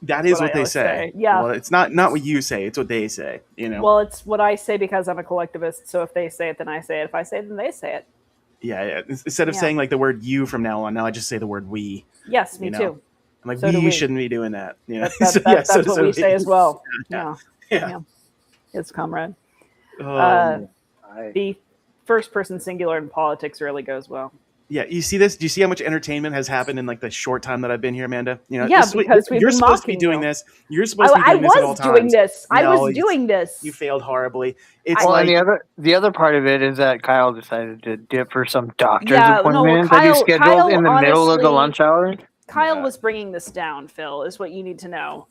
That is what they say. Yeah. Well, it's not what you say. It's what they say. Well, it's what I say because I'm a collectivist. So if they say it, then I say it. If I say it, then they say it. Yeah. Instead of saying like the word "you" from now on, now I just say the word "we." Yes, me too. I'm like, we shouldn't be doing that. That's what we say as well. Yeah. It's comrade. The first person singular in politics really goes well. Yeah, you see this? Do you see how much entertainment has happened in like the short time that I've been here, Amanda? Because you're supposed to be doing this. You're supposed to be doing this at all times. I was doing this. You failed horribly. It's the other part of it is that Kyle decided to dip for some doctor's appointment that he scheduled in the middle of the lunch hour. Kyle was bringing this down, Phil, is what you need to know.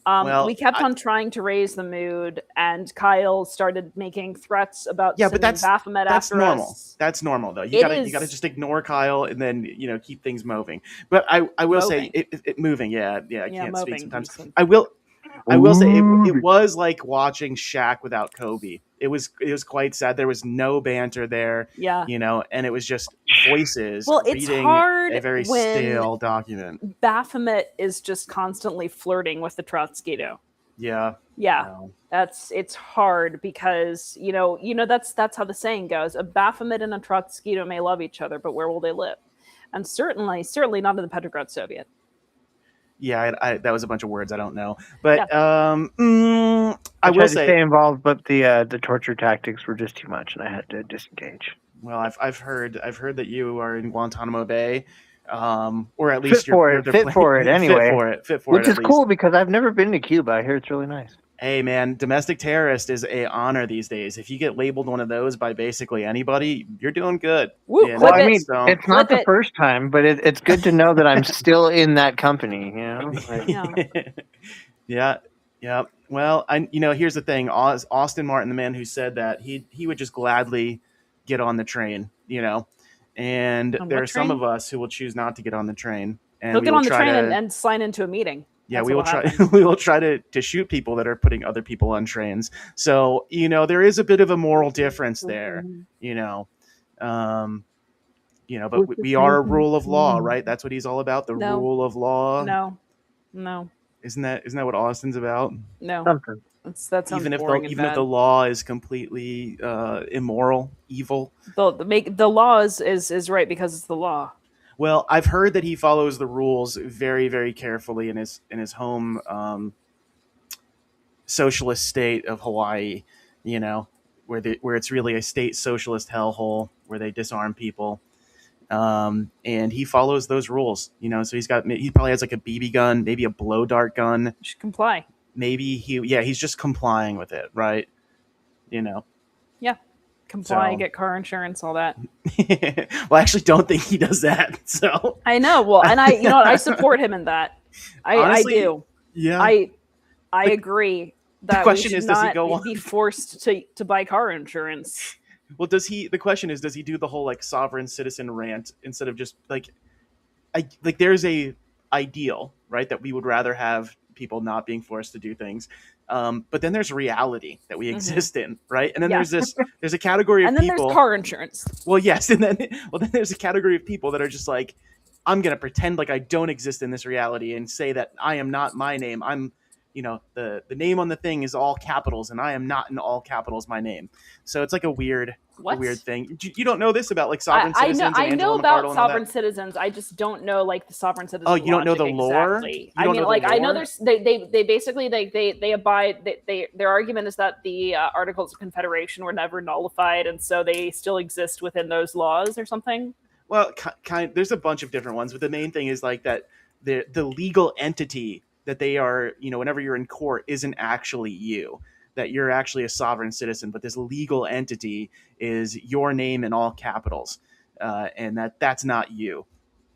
We kept on trying to raise the mood, and Kyle started making threats about sending Baphomet after normal. us. That's normal, though. You gotta just ignore Kyle and then keep things moving. But I will say it moving. I can't speak sometimes. I will say it was like watching Shaq without Kobe. It was quite sad. There was no banter there. Yeah. And it was just voices reading hard a very stale document. Baphomet is just constantly flirting with the Trotskyito. Yeah. Yeah. No. It's hard because that's how the saying goes. A Baphomet and a Trotskyito may love each other, but where will they live? And certainly not in the Petrograd Soviet. Yeah, that was a bunch of words I don't know, but I will say stay involved, but the torture tactics were just too much, and I had to disengage. Well, I've heard that you are in Guantanamo Bay, or at least fit for it anyway. Fit for it, which is cool because I've never been to Cuba. I hear it's really nice. Hey man, domestic terrorist is a honor these days. If you get labeled one of those by basically anybody, you're doing good. Woo, well, I mean, it's not the first time, but it's good to know that I'm still in that company. Yeah. Well, here's the thing. Austin Martin, the man who said that, he would just gladly get on the train. And there are some of us who will choose not to get on the train. And he'll get on the train and sign into a meeting. Yeah, we will try. We will try to shoot people that are putting other people on trains. So there is a bit of a moral difference there. But we are a rule of law, right? That's what he's all about. The rule of law. No. Isn't that what Austin's about? No. Something. That sounds boring even if the law is completely immoral, evil. The law is right because it's the law. Well, I've heard that he follows the rules very, very carefully in his home socialist state of Hawaii, where it's really a state socialist hellhole where they disarm people, and he follows those rules. So he probably has like a BB gun, maybe a blow dart gun. You should comply. Maybe he's just complying with it, right? Yeah. Comply, get car insurance, all that. Well, I actually don't think he does that. So I know. Well, and I support him in that. Honestly, I do. Yeah. I agree that the question we should not be forced to buy car insurance. Well, does he do the whole like sovereign citizen rant instead of just there's a ideal, right, that we would rather have people not being forced to do things. But then there's reality that we exist in, right? And then there's a category of people. And then there's car insurance. Well, yes, and then there's a category of people that are just like, I'm gonna pretend like I don't exist in this reality and say that I am not my name. I'm, the name on the thing is all capitals, and I am not in all capitals my name. So it's like a weird thing. You don't know this about like sovereign citizens? I know about sovereign citizens. I just don't know like the sovereign citizens. Oh, you don't know the lore? Exactly. I know there's they basically they abide. Their argument is that the Articles of Confederation were never nullified, and so they still exist within those laws or something. Well, there's a bunch of different ones, but the main thing is like that the legal entity that they are, whenever you're in court, isn't actually you. That you're actually a sovereign citizen, but this legal entity is your name in all capitals, and that's not you,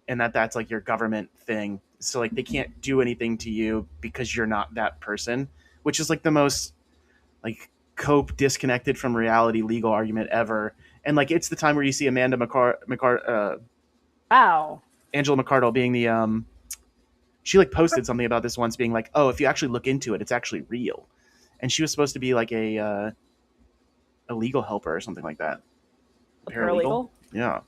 and that's like your government thing. So like they can't do anything to you because you're not that person, which is like the most like disconnected from reality legal argument ever. And like it's the time where you see Angela McArdle being the she like posted something about this once, being like, "Oh, if you actually look into it, it's actually real." And she was supposed to be like a legal helper or something like that. A paralegal? Yeah.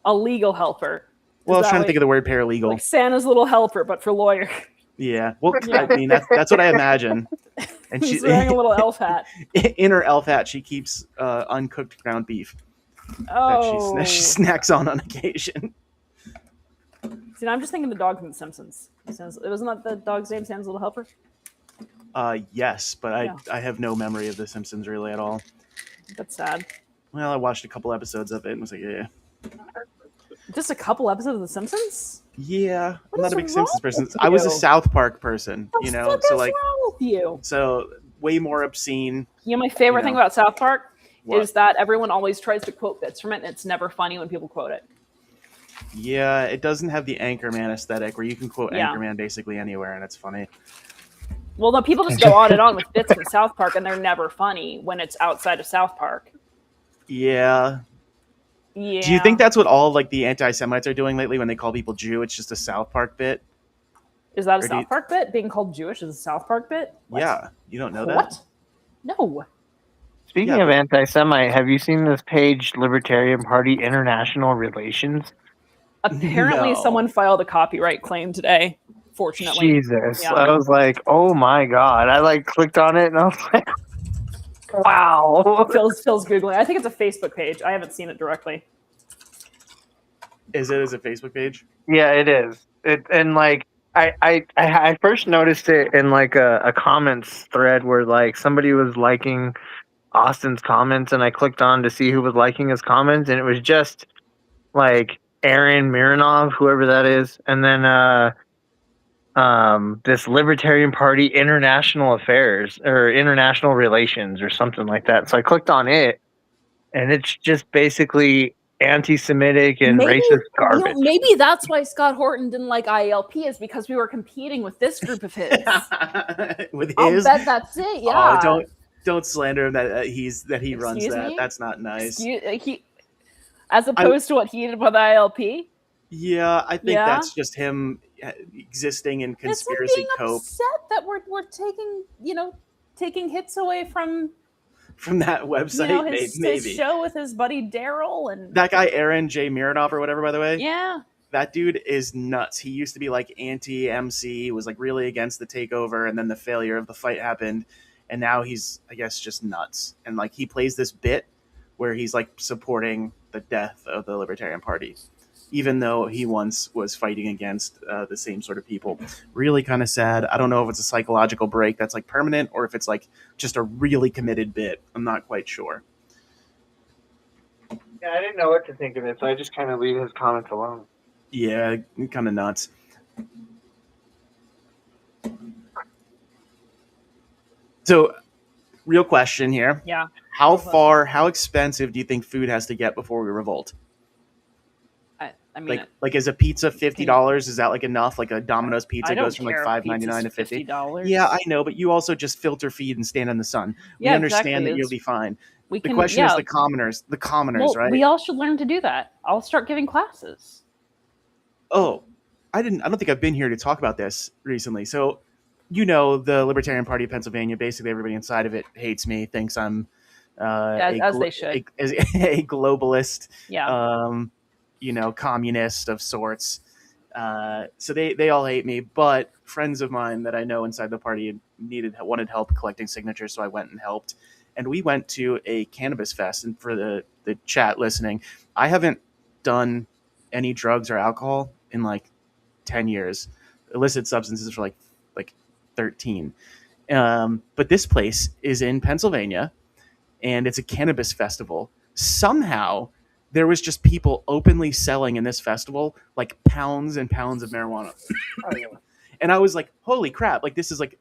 A legal helper. Well, I was trying to think of the word paralegal. Like Santa's little helper, but for lawyer. Yeah. Well, I mean, that's what I imagine. And she's wearing a little elf hat. In her elf hat, she keeps uncooked ground beef. Oh. That she snacks on occasion. See, now I'm just thinking the dog from The Simpsons. Wasn't that the dog's name, Santa's little helper? Yes, but I have no memory of The Simpsons really at all. That's sad. Well, I watched a couple episodes of it and was like, yeah. Just a couple episodes of The Simpsons? Yeah, I'm not a big Simpsons person. I was a South Park person, What the fuck is wrong with you? So way more obscene. My favorite thing about South Park is that everyone always tries to quote bits from it, and it's never funny when people quote it. Yeah, it doesn't have the Anchorman aesthetic where you can quote Anchorman basically anywhere, and it's funny. Well, no, people just go on and on with bits from South Park, and they're never funny when it's outside of South Park. Yeah. Yeah. Do you think that's what all like the anti-Semites are doing lately when they call people Jew? It's just a South Park bit. Is that a South Park bit? Being called Jewish is a South Park bit? What? Yeah, you don't know that? What? No. Speaking of anti-Semite, have you seen this page, Libertarian Party International Relations? Apparently, someone filed a copyright claim today. Fortunately, Jesus, I was like, oh my god! I like clicked on it and I was like, wow. Phil's googling. I think it's a Facebook page. I haven't seen it directly. Is it as a Facebook page? Yeah, it is. And like I first noticed it in like a comments thread where like somebody was liking Austin's comments, and I clicked on to see who was liking his comments, and it was just like Aaron Mironov, whoever that is, and then this Libertarian Party International Affairs or International Relations or something like that. So I clicked on it, and it's just basically anti-Semitic and racist garbage. Maybe that's why Scott Horton didn't like ILP, is because we were competing with this group of his. With I'll his? bet that's it. Yeah. Oh, don't slander him that he runs that. Me? That's not nice. As opposed to what he did with ILP. Yeah, I think that's just him existing in conspiracy cope. Upset that we're taking hits away from that website. His show with his buddy Daryl and that guy Aaron J. Mironov or whatever. By the way, yeah, that dude is nuts. He used to be like anti-MC, was like really against the takeover, and then the failure of the fight happened, and now he's, I guess, just nuts. And like he plays this bit where he's like supporting the death of the Libertarian Party, even though he once was fighting against the same sort of people. Really kind of sad. I don't know if it's a psychological break that's like permanent or if it's like just a really committed bit. I'm not quite sure. Yeah, I didn't know what to think of it, so I just kind of leave his comments alone. Yeah, kind of nuts. So, real question here. Yeah. How expensive do you think food has to get before we revolt? I mean, like is a pizza $50? Is that like enough? Like a Domino's pizza goes from like $5.99 to $50. Yeah, I know, but you also just filter feed and stand in the sun. We understand that you'll be fine. The question is the commoners, right? We all should learn to do that. I'll start giving classes. Oh, I don't think I've been here to talk about this recently. So, the Libertarian Party of Pennsylvania, basically everybody inside of it hates me, thinks I'm as they should. A globalist. Yeah. Communist of sorts. So they all hate me, but friends of mine that I know inside the party wanted help collecting signatures, so I went and helped. And we went to a cannabis fest. And for the chat listening, I haven't done any drugs or alcohol in like 10 years. Illicit substances for like 13. But this place is in Pennsylvania, and it's a cannabis festival. Somehow there was just people openly selling in this festival like pounds and pounds of marijuana. And I was like, holy crap, like this is like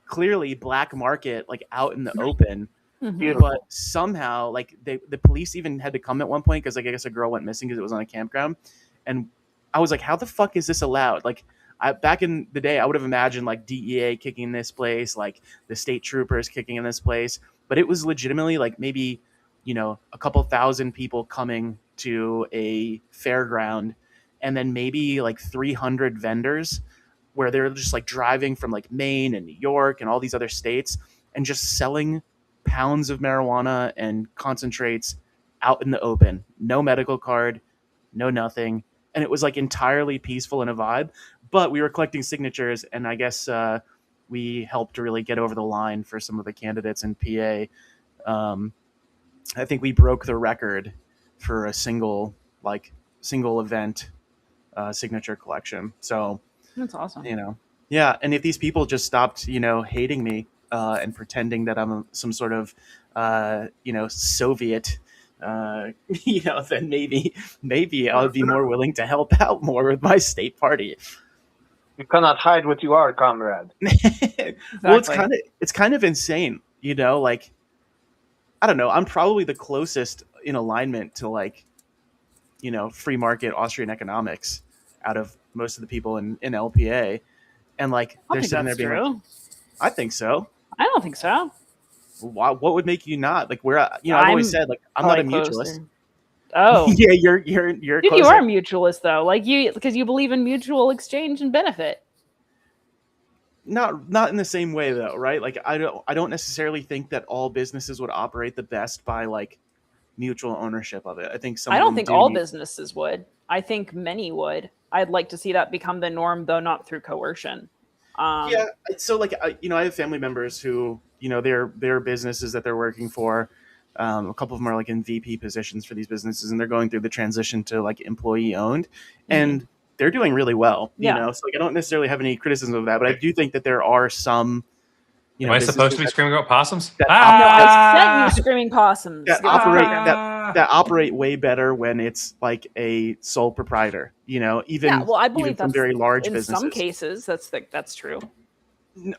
clearly black market, like out in the open. Mm-hmm. But somehow like the police even had to come at one point because like I guess a girl went missing because it was on a campground. And I was like, how the fuck is this allowed? Like back in the day, I would have imagined like DEA kicking in this place, like the state troopers kicking in this place. But it was legitimately like maybe a couple thousand people coming to a fairground, and then maybe like 300 vendors where they're just like driving from like Maine and New York and all these other states and just selling pounds of marijuana and concentrates out in the open. No medical card, no nothing. And it was like entirely peaceful and a vibe. But we were collecting signatures, and I guess we helped really get over the line for some of the candidates in PA. I think we broke the record for a single event signature collection. So that's awesome. Yeah. And if these people just stopped, hating me and pretending that I'm some sort of, Soviet, then maybe I would be more willing to help out more with my state party. You cannot hide what you are, comrade. Exactly. Well, it's kind of insane, like, I don't know. I'm probably the closest in alignment to free market Austrian economics out of most of the people in LPA. And they're sitting there being like, I think so. I don't think so. What would make you not? I've always said I'm not a mutualist. Closer. Oh, yeah, you're. Dude, you are a mutualist though, because you believe in mutual exchange and benefit. Not in the same way though, right? I don't necessarily think that all businesses would operate the best by mutual ownership of it. I think I don't think all businesses would. I think many would. I'd like to see that become the norm, though not through coercion. Yeah. So I have family members who their businesses that they're working for. A couple of them are in VP positions for these businesses, and they're going through the transition to employee owned, and they're doing really well. Yeah. So I don't necessarily have any criticism of that, but I do think that there are some. Am I supposed to be screaming about possums? No, I said you screaming possums. That operate way better when it's a sole proprietor. Even I believe even that's very large in businesses. some cases. That's true.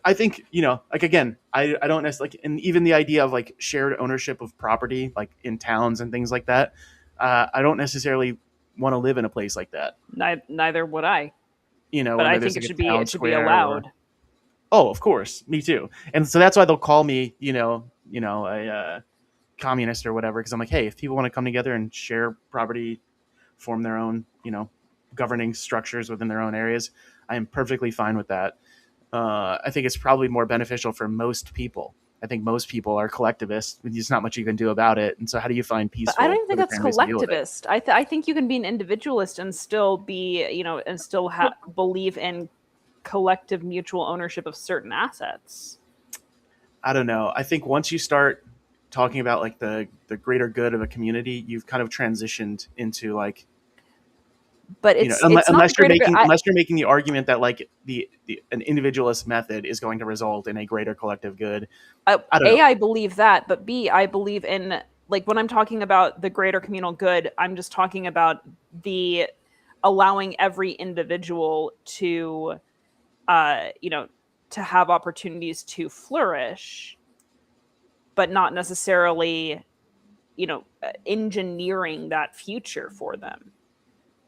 I think again, I don't necessarily, and even the idea of shared ownership of property, in towns and things like that. I don't necessarily want to live in a place like that. Neither would I. But I think it should be allowed. Oh, of course, me too. And so that's why they'll call me, a communist or whatever, because I'm like, hey, if people want to come together and share property, form their own, governing structures within their own areas, I am perfectly fine with that. I think it's probably more beneficial for most people. I think most people are collectivists. There's not much you can do about it. And so how do you find peaceful? But I don't think that's collectivist. I think you can be an individualist and still be, and still believe in collective mutual ownership of certain assets. I don't know. I think once you start talking about the greater good of a community, you've kind of transitioned into but it's unless you're making the argument that an individualist method is going to result in a greater collective good. I believe that, but B, I believe in when I'm talking about the greater communal good, I'm just talking about the allowing every individual to to have opportunities to flourish, but not necessarily engineering that future for them.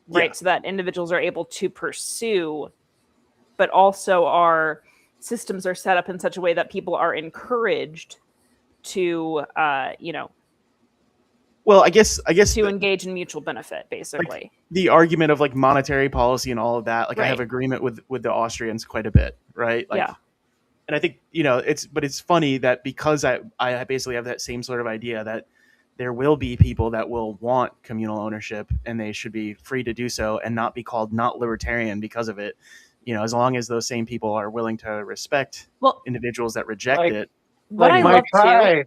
Right. Yeah. So that individuals are able to pursue, but also our systems are set up in such a way that people are encouraged to, well, I guess to engage in mutual benefit, basically. The argument of monetary policy and all of that, right. I have agreement with the Austrians quite a bit. Right. Yeah. And I think, it's funny that because I basically have that same sort of idea that there will be people that will want communal ownership and they should be free to do so and not be called not libertarian because of it. As long as those same people are willing to respect individuals that reject it. What I love too.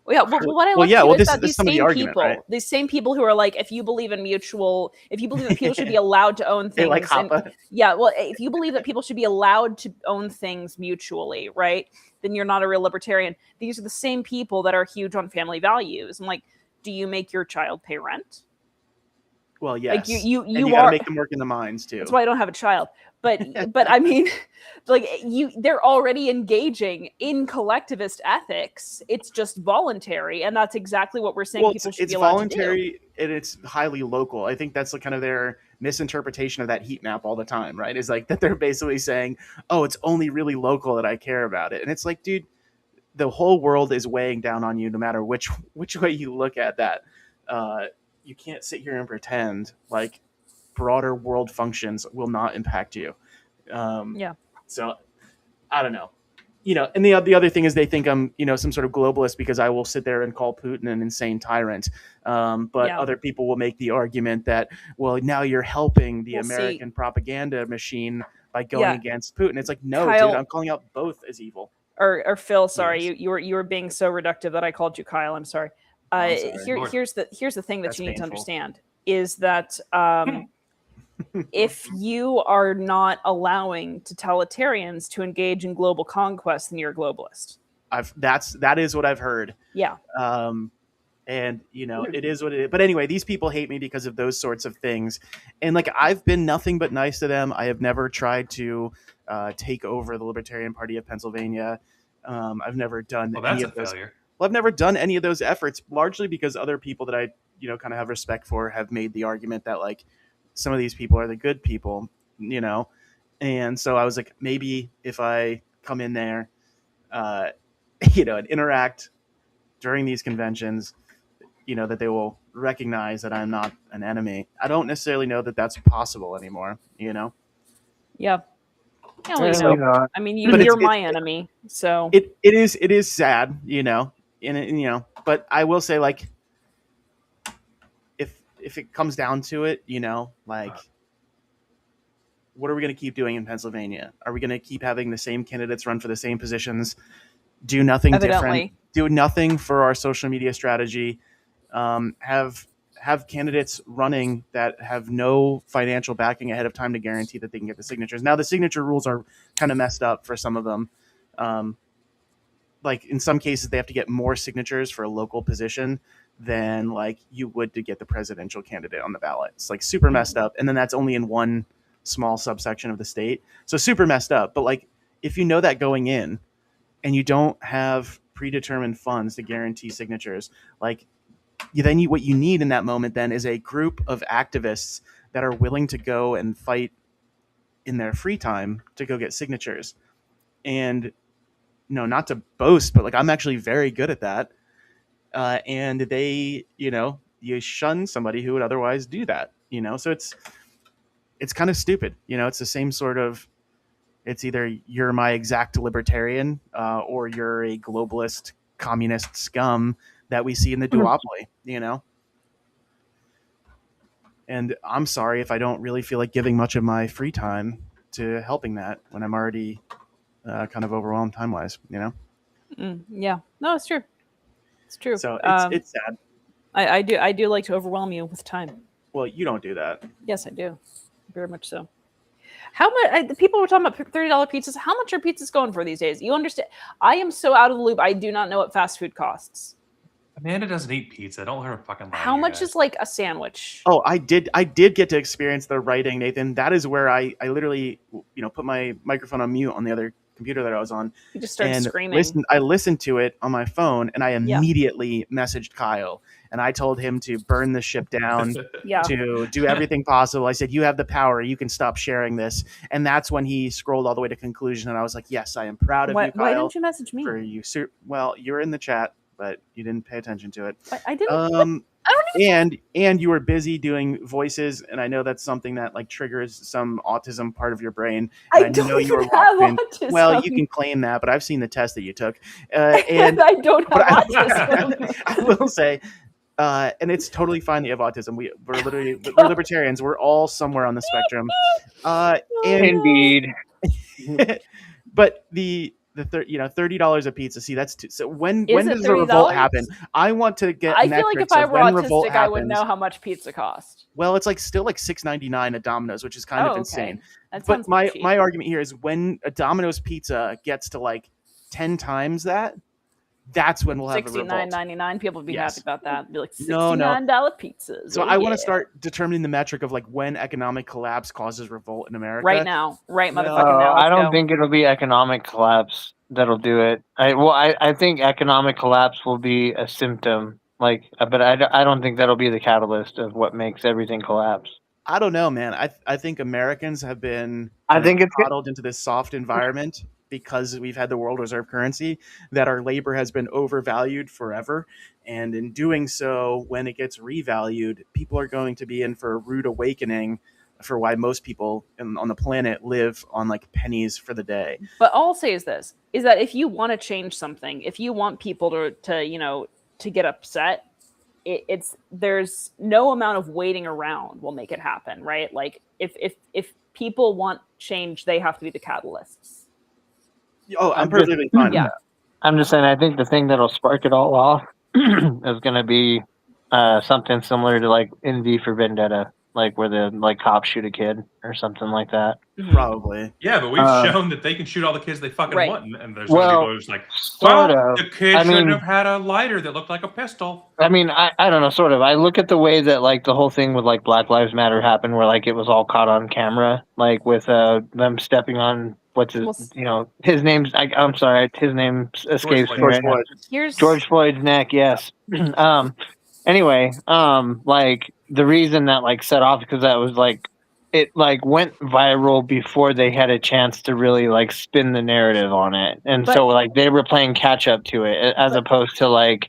Yeah, what I love too is that these same people, right? These same people who are if you believe that people should be allowed to own things. If you believe that people should be allowed to own things mutually, right? Then you're not a real libertarian. These are the same people that are huge on family values. I'm do you make your child pay rent? Well, yes. You gotta make them work in the mines too. That's why I don't have a child. But I mean, they're already engaging in collectivist ethics. It's just voluntary, and that's exactly what we're saying. People should be allowed to do. It's voluntary and it's highly local. I think that's kind of their misinterpretation of that heat map all the time, right? Is that they're basically saying, "Oh, it's only really local that I care about it," and it's dude, the whole world is weighing down on you, no matter which way you look at that. You can't sit here and pretend broader world functions will not impact you. So I don't know. And the other thing is they think I'm, some sort of globalist because I will sit there and call Putin an insane tyrant. But other people will make the argument that, well, now you're helping the American propaganda machine by going against Putin. It's like, no, Kyle, dude, I'm calling out both as evil. Or Phil, sorry, you were being so reductive that I called you Kyle. I'm sorry. Here's the thing that you need to understand is that if you are not allowing totalitarians to engage in global conquest, then you're a globalist. That is what I've heard. Yeah. And it is what it is. But anyway, these people hate me because of those sorts of things. And like, I've been nothing but nice to them. I have never tried to take over the Libertarian Party of Pennsylvania. I've never done any of those. Failure. Well, I've never done any of those efforts, largely because other people that I, kind of have respect for have made the argument that like some of these people are the good people, And so I was like, maybe if I come in there, and interact during these conventions, that they will recognize that I'm not an enemy. I don't necessarily know that that's possible anymore, Yeah. Yeah, well, I mean, you're my enemy, so it is sad, but I will say, like, if it comes down to it, like, what are we going to keep doing in Pennsylvania? Are we going to keep having the same candidates run for the same positions, do nothing different, do nothing for our social media strategy, have candidates running that have no financial backing ahead of time to guarantee that they can get the signatures? Now, the signature rules are kind of messed up for some of them. Like, in some cases, they have to get more signatures for a local position than like you would to get the presidential candidate on the ballot. It's like super messed up. And then that's only in one small subsection of the state. So super messed up. But like, if you know that going in and you don't have predetermined funds to guarantee signatures, like, what you need in that moment then is a group of activists that are willing to go and fight in their free time to go get signatures. And not to boast, but like, I'm actually very good at that. And they, you shun somebody who would otherwise do that, so it's kind of stupid. It's the same sort of, it's either you're my exact libertarian or you're a globalist communist scum that we see in the duopoly, And I'm sorry if I don't really feel like giving much of my free time to helping that when I'm already kind of overwhelmed time-wise, Yeah. No, it's true. It's true. So it's sad. I do like to overwhelm you with time. Well, you don't do that. Yes, I do. Very much so. How much? The people were talking about $30 pizzas. How much are pizzas going for these days? You understand? I am so out of the loop. I do not know what fast food costs. Amanda doesn't eat pizza. Don't let her fucking lie. How much is like a sandwich? Oh, I did get to experience the writing, Nathan. That is where I literally, put my microphone on mute on the other computer that I was on. You just started screaming. I listened to it on my phone, and I immediately messaged Kyle, and I told him to burn the ship down, to do everything possible. I said, "You have the power. You can stop sharing this." And that's when he scrolled all the way to conclusion, and I was like, "Yes, I am proud of you, Kyle." Why didn't you message me? Well, you're in the chat, but you didn't pay attention to it. I didn't. I don't even... And you were busy doing voices, and I know that's something that like triggers some autism part of your brain. I don't even have autism. Well, you can claim that, but I've seen the test that you took, and I don't have autism. I will say, and it's totally fine that you have autism. We're libertarians. We're all somewhere on the spectrum. Indeed. But the $30 a pizza. See, that's so. When does the revolt happen? I want to get. I feel like if I were autistic, I would know how much pizza cost. Well, it's like still like $6.99 at Domino's, which is kind of insane. But my argument here is when a Domino's pizza gets to like 10 times that, that's when we'll have a revolt. $69.99. People would be happy about that. Be like $69 pizzas. So I want to start determining the metric of like when economic collapse causes revolt in America. Right now, motherfucking now. I don't think it'll be economic collapse that'll do it. I think economic collapse will be a symptom. But I don't think that'll be the catalyst of what makes everything collapse. I don't know, man. I think Americans have been coddled into this soft environment because we've had the world reserve currency, that our labor has been overvalued forever. And in doing so, when it gets revalued, people are going to be in for a rude awakening for why most people on the planet live on like pennies for the day. But all I'll say is this, is that if you want to change something, if you want people to get upset, there's no amount of waiting around will make it happen, right? Like if people want change, they have to be the catalysts. Oh, I'm perfectly fine with that. I'm just saying, I think the thing that'll spark it all off is going to be something similar to like in V for Vendetta, like where the like cops shoot a kid or something like that. Probably. Yeah, but we've shown that they can shoot all the kids they fucking want, and there's some people who's like, the kid shouldn't have had a lighter that looked like a pistol. I mean, I don't know, sort of. I look at the way that like the whole thing with like Black Lives Matter happened, where like it was all caught on camera, like with them stepping on his name's. I'm sorry, his name escapes me right now. George Floyd's neck. Yes. Anyway, like the reason that like set off because that was like it like went viral before they had a chance to really like spin the narrative on it, and so like they were playing catch up to it as opposed to like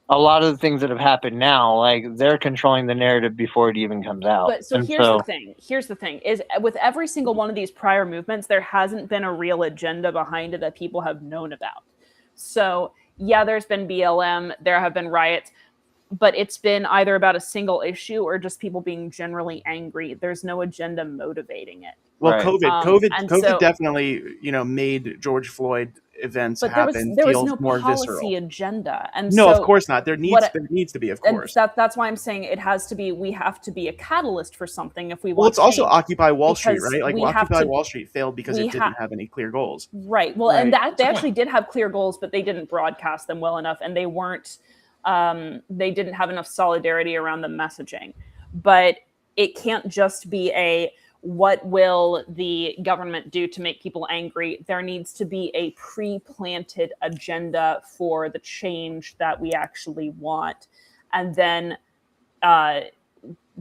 a lot of the things that have happened now, like they're controlling the narrative before it even comes out. But here's the thing is with every single one of these prior movements, there hasn't been a real agenda behind it that people have known about. So yeah, there's been BLM, there have been riots, but it's been either about a single issue or just people being generally angry. There's no agenda motivating it. Well, right. COVID definitely, made George Floyd events happen. There was no more policy visceral agenda, and no, of course not. There needs to be, of course. That's why I'm saying it has to be. We have to be a catalyst for something if we want. Well, it's also Occupy Wall Street, right? Like Occupy Wall Street failed because it didn't have any clear goals. Right. Well, and they actually did have clear goals, but they didn't broadcast them well enough, and they weren't. They didn't have enough solidarity around the messaging. But it can't just be what will the government do to make people angry? There needs to be a pre-planted agenda for the change that we actually want. And then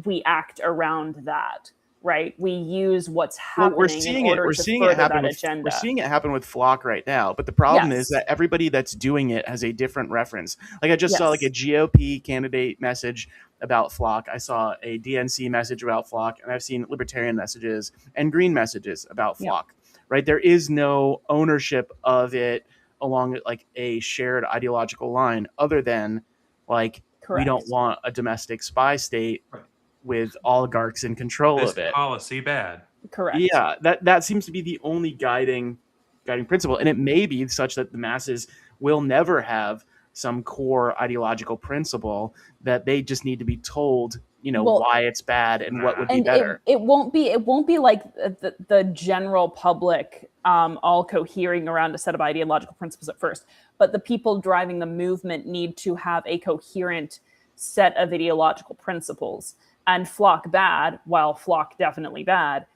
we act around that, right? We use what's happening we're seeing it happen with Flock right now. But the problem is that everybody that's doing it has a different reference. Like I just saw like a GOP candidate message about Flock. I saw a DNC message about Flock, and I've seen libertarian messages and green messages about Flock, right? There is no ownership of it along like a shared ideological line other than like, we don't want a domestic spy state with oligarchs in control of it. Policy bad. Correct. Yeah, that seems to be the only guiding principle. And it may be such that the masses will never have some core ideological principle, that they just need to be told, why it's bad and what would be better. It won't be like the general public all cohering around a set of ideological principles at first, but the people driving the movement need to have a coherent set of ideological principles. And Flock bad, while Flock definitely bad,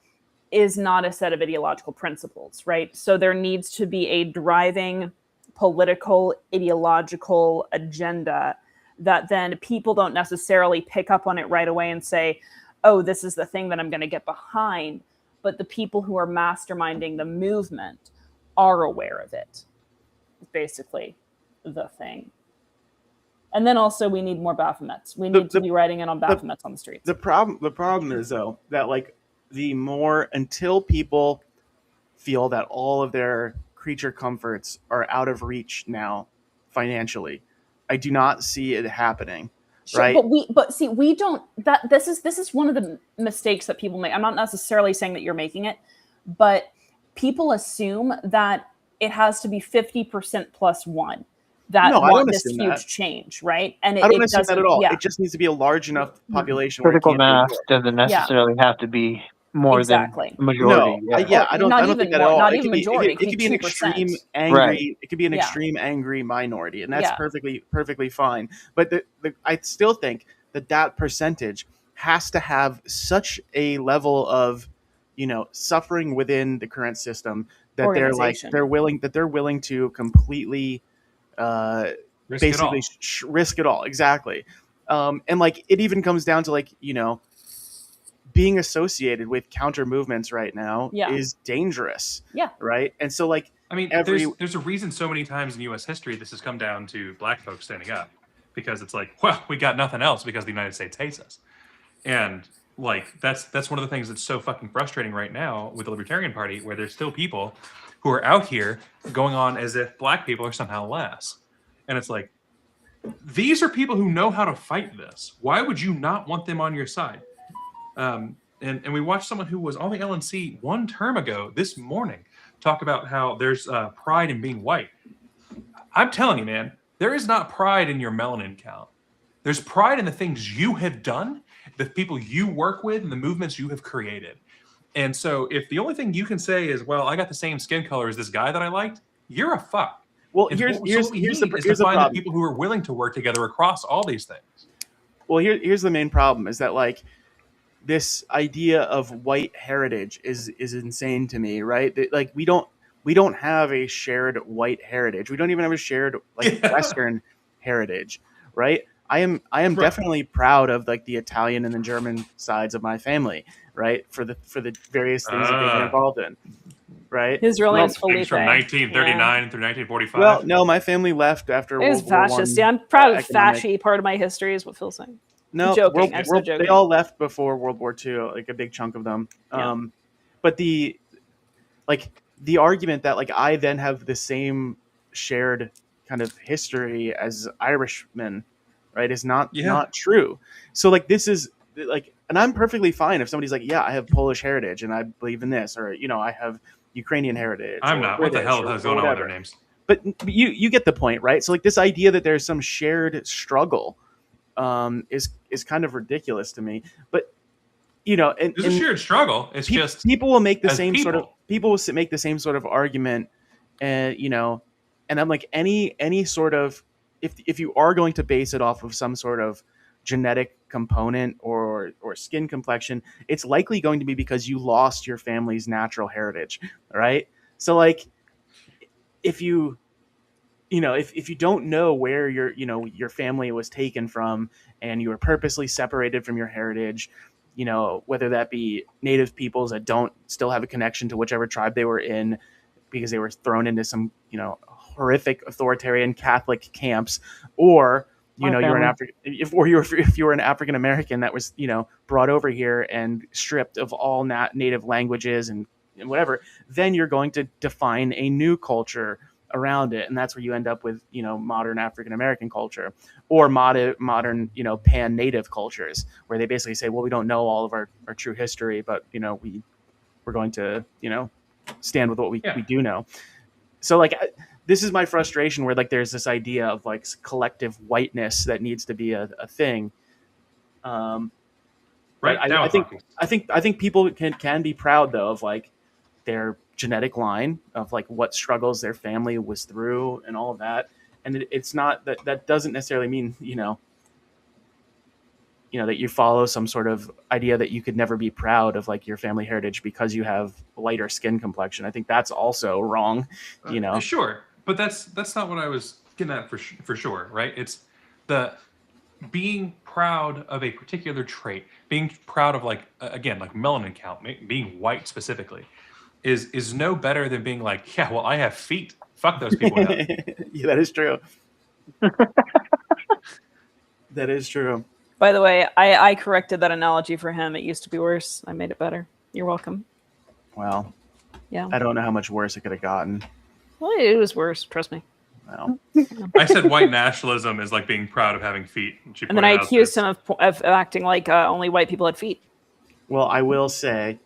is not a set of ideological principles, right? So there needs to be a driving political, ideological agenda that then people don't necessarily pick up on it right away and say, oh, this is the thing that I'm going to get behind. But the people who are masterminding the movement are aware of it. It's basically the thing. And then also we need more Baphomets. We need to be writing in on Baphomets on the streets. The problem is though that like until people feel that all of their creature comforts are out of reach now financially, I do not see it happening. Sure, right? We don't. This is one of the mistakes that people make. I'm not necessarily saying that you're making it, but people assume that it has to be 50% plus one. That want this huge change, right? And I don't assume that at all. Yeah. It just needs to be a large enough population. Critical mass doesn't necessarily have to be more than majority. No, I don't think that at all. Not even majority. It could be an extreme angry. Right. It could be an extreme angry minority, and that's perfectly fine. But I still think that percentage has to have such a level of suffering within the current system that they're willing to completely risk it all. Exactly. And like it even comes down to like being associated with counter movements right now is dangerous. Yeah. Right. And so like, I mean, there's a reason so many times in U.S. history this has come down to black folks standing up, because it's like, well, we got nothing else because the United States hates us. And like that's one of the things that's so fucking frustrating right now with the Libertarian Party, where there's still people who are out here going on as if black people are somehow less. And it's like, these are people who know how to fight this. Why would you not want them on your side? And we watched someone who was on the LNC one term ago this morning talk about how there's pride in being white. I'm telling you, man, there is not pride in your melanin count. There's pride in the things you have done, the people you work with, and the movements you have created. And so if the only thing you can say is, well, I got the same skin color as this guy that I liked, you're a fuck. Well, here's the problem. The people who are willing to work together across all these things. Well, here's the main problem is that, like, this idea of white heritage is insane to me, right? Like, we don't have a shared white heritage. We don't even have a shared, like, Western heritage, right? I am definitely proud of, like, the Italian and the German sides of my family, right? For the various things that they were involved in, right? His real name's Felipe. From 1939 through 1945. Well, no, my family left after It was fascist. Yeah, I'm proud of fashy. Part of my history is what Phil's saying. No, I'm joking. I'm so joking. They all left before World War II, like a big chunk of them. Yeah. But the argument that, like, I then have the same shared kind of history as Irishmen, right, is not true. So, like, this is like, and I'm perfectly fine if somebody's like, yeah, I have Polish heritage and I believe in this, or, you know, I have Ukrainian heritage. I'm not. What the hell is going on with their names? But you get the point, right? So, like, this idea that there's some shared struggle is kind of ridiculous to me. But, you know, there's a shared struggle. It's just people will make the same sort of make the same sort of argument, and, you know, and I'm like, any sort of, if you are going to base it off of some sort of genetic component or skin complexion, it's likely going to be because you lost your family's natural heritage, right? So, like, if you don't know where your family was taken from, and you were purposely separated from your heritage, you know, whether that be native peoples that don't still have a connection to whichever tribe they were in because they were thrown into some, you know, horrific authoritarian Catholic camps, or, you know, if you were an African American that was, you know, brought over here and stripped of all native languages and whatever, then you're going to define a new culture around it, and that's where you end up with, you know, modern African American culture, or modern, you know, pan native cultures, where they basically say, well, we don't know all of our true history, but, you know, we're going to, you know, stand with what we do know. So, like, this is my frustration, where, like, there's this idea of, like, collective whiteness that needs to be a thing. Right. I think people can be proud, though, of, like, their genetic line, of, like, what struggles their family was through and all of that. And it's not that doesn't necessarily mean, you know, that you follow some sort of idea that you could never be proud of, like, your family heritage because you have lighter skin complexion. I think that's also wrong, you know. Sure, but that's not what I was getting at for sure, right? It's the being proud of a particular trait, being proud of, like, again, like melanin count, being white specifically, is no better than being like, yeah, well, I have feet. Fuck those people. Yeah, that is true. That is true. By the way, I corrected that analogy for him. It used to be worse. I made it better. You're welcome. Well, yeah. I don't know how much worse it could have gotten. Well, it was worse. Trust me. Well, I said white nationalism is like being proud of having feet. And then I accused him of acting like only white people had feet. Well, I will say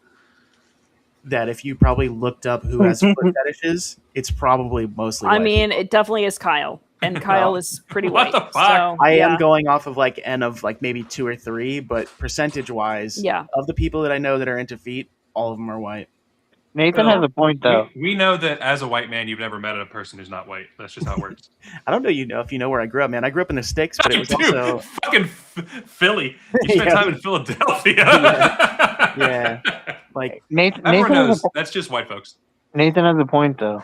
that if you probably looked up who has foot fetishes, it's probably mostly white people. It definitely is Kyle. And Kyle is pretty white. What the fuck? So, I am going off of, like, N of, like, maybe 2 or 3, but percentage-wise, of the people that I know that are into feet, all of them are white. Nathan has a point, though. We know that as a white man, you've never met a person who's not white. That's just how it works. I don't know, if you know where I grew up, man. I grew up in the sticks, but it was also fucking Philly. You spent time in Philadelphia. Yeah. Like, Nathan knows that's just white folks. Nathan has a point, though.